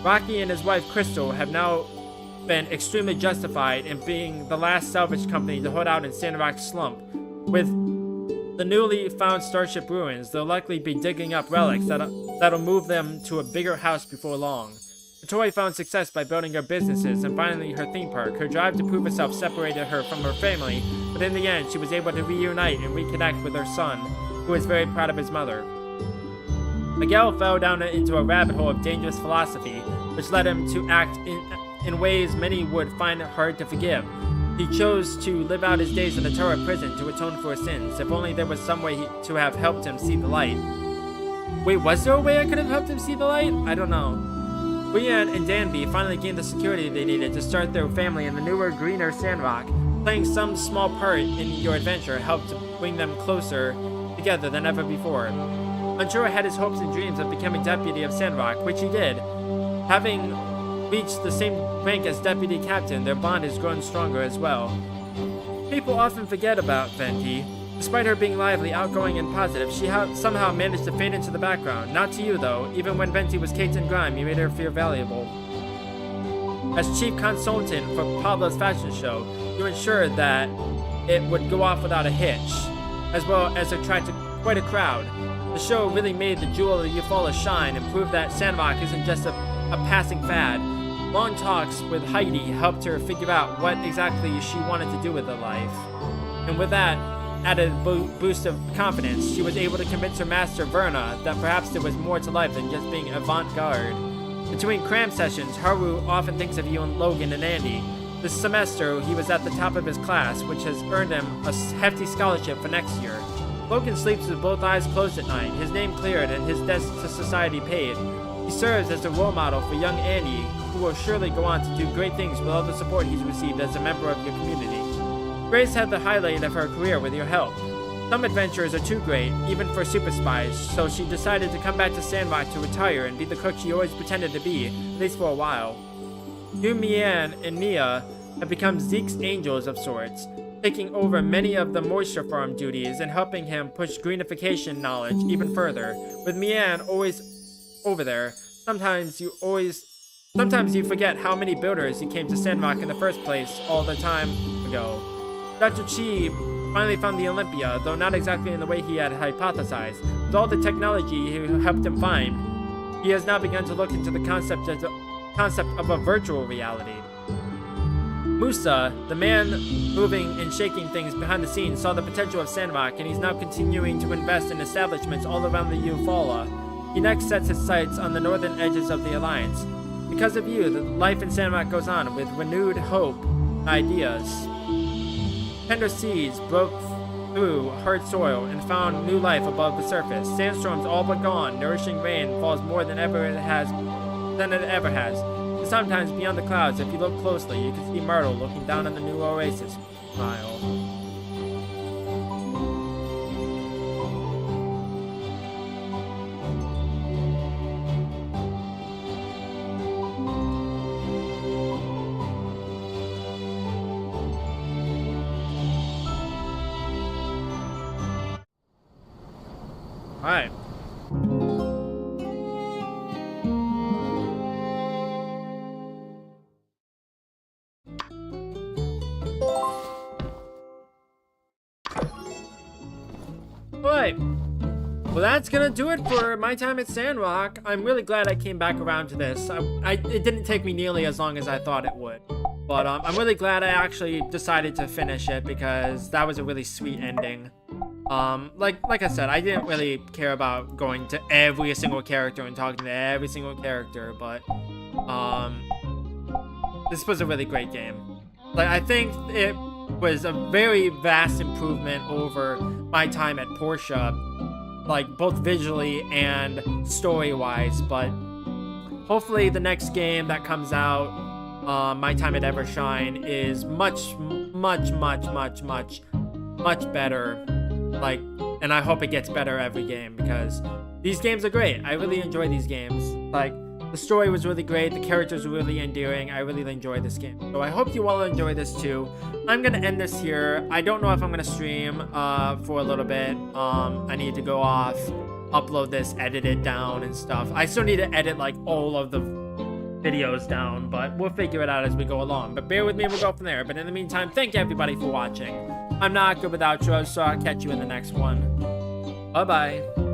Rocky and his wife Crystal have now been extremely justified in being the last salvage company to hold out in Sandrock's slump. With the newly found Starship ruins, they'll likely be digging up relics that'll move them to a bigger house before long. Kotori found success by building her businesses and finally her theme park. Her drive to prove herself separated her from her family, but in the end, she was able to reunite and reconnect with her son, who is very proud of his mother. Miguel fell down into a rabbit hole of dangerous philosophy, which led him to act in ways many would find hard to forgive. He chose to live out his days in the Torah prison to atone for his sins. If only there was some way to have helped him see the light. Wait, was there a way I could have helped him see the light? I don't know. Brienne and Danby finally gained the security they needed to start their family in the newer, greener Sandrock. Playing some small part in your adventure helped to bring them closer together than ever before. Unsure had his hopes and dreams of becoming deputy of Sandrock, which he did. Having reached the same rank as deputy captain, their bond has grown stronger as well. People often forget about Venti. Despite her being lively, outgoing, and positive, she somehow managed to fade into the background. Not to you, though. Even when Venti was caked in grime, you made her feel valuable. As chief consultant for Pablo's fashion show, you ensured that it would go off without a hitch, as well as attract quite a crowd. The show really made the jewel of Eufaula shine and proved that Sandrock isn't just a passing fad. Long talks with Heidi helped her figure out what exactly she wanted to do with her life. And with that added boost of confidence, she was able to convince her master Verna that perhaps there was more to life than just being avant-garde. Between cram sessions, Haru often thinks of you and Logan and Andy. This semester, he was at the top of his class, which has earned him a hefty scholarship for next year. Logan sleeps with both eyes closed at night, his name cleared and his debt to society paid. He serves as a role model for young Andy, who will surely go on to do great things with all the support he's received as a member of your community. Grace had the highlight of her career with your help. Some adventures are too great, even for super spies, so she decided to come back to Sandrock to retire and be the cook she always pretended to be, at least for a while. You, Mian, and Nia have become Zeke's angels of sorts, taking over many of the moisture farm duties and helping him push greenification knowledge even further. With Mian always over there, sometimes you forget how many builders he came to Sandrock in the first place all the time ago. Dr. Chi finally found the Olympia, though not exactly in the way he had hypothesized. With all the technology he helped him find, he has now begun to look into the concept of a virtual reality. Musa, the man moving and shaking things behind the scenes, saw the potential of Sandrock, and he's now continuing to invest in establishments all around the Eufaula. He next sets his sights on the northern edges of the Alliance. Because of you, the life in Sandrock goes on with renewed hope and ideas. Tender seeds broke through hard soil and found new life above the surface. Sandstorms all but gone, nourishing rain falls more than it ever has. And sometimes beyond the clouds, if you look closely, you can see Myrtle looking down on the new oasis. Smile. Alright. Alright. Well, that's gonna do it for my time at Sandrock. I'm really glad I came back around to this. It didn't take me nearly as long as I thought it would. But I'm really glad I actually decided to finish it because that was a really sweet ending. Like I said, I didn't really care about going to every single character and talking to every single character, but this was a really great game. Like, I think it was a very vast improvement over my time at Portia, like both visually and story-wise, but hopefully the next game that comes out, my time at Evershine, is much better. Like, and I hope it gets better every game because these games are great. I really enjoy these games. Like, the story was really great. The characters were really endearing. I really enjoyed this game. So I hope you all enjoy this too. I'm going to end this here. I don't know if I'm going to stream for a little bit. I need to go off, upload this, edit it down and stuff. I still need to edit like all of the videos down, but we'll figure it out as we go along. But bear with me and we'll go from there. But in the meantime, thank you everybody for watching. I'm not good with outros, so I'll catch you in the next one. Bye-bye.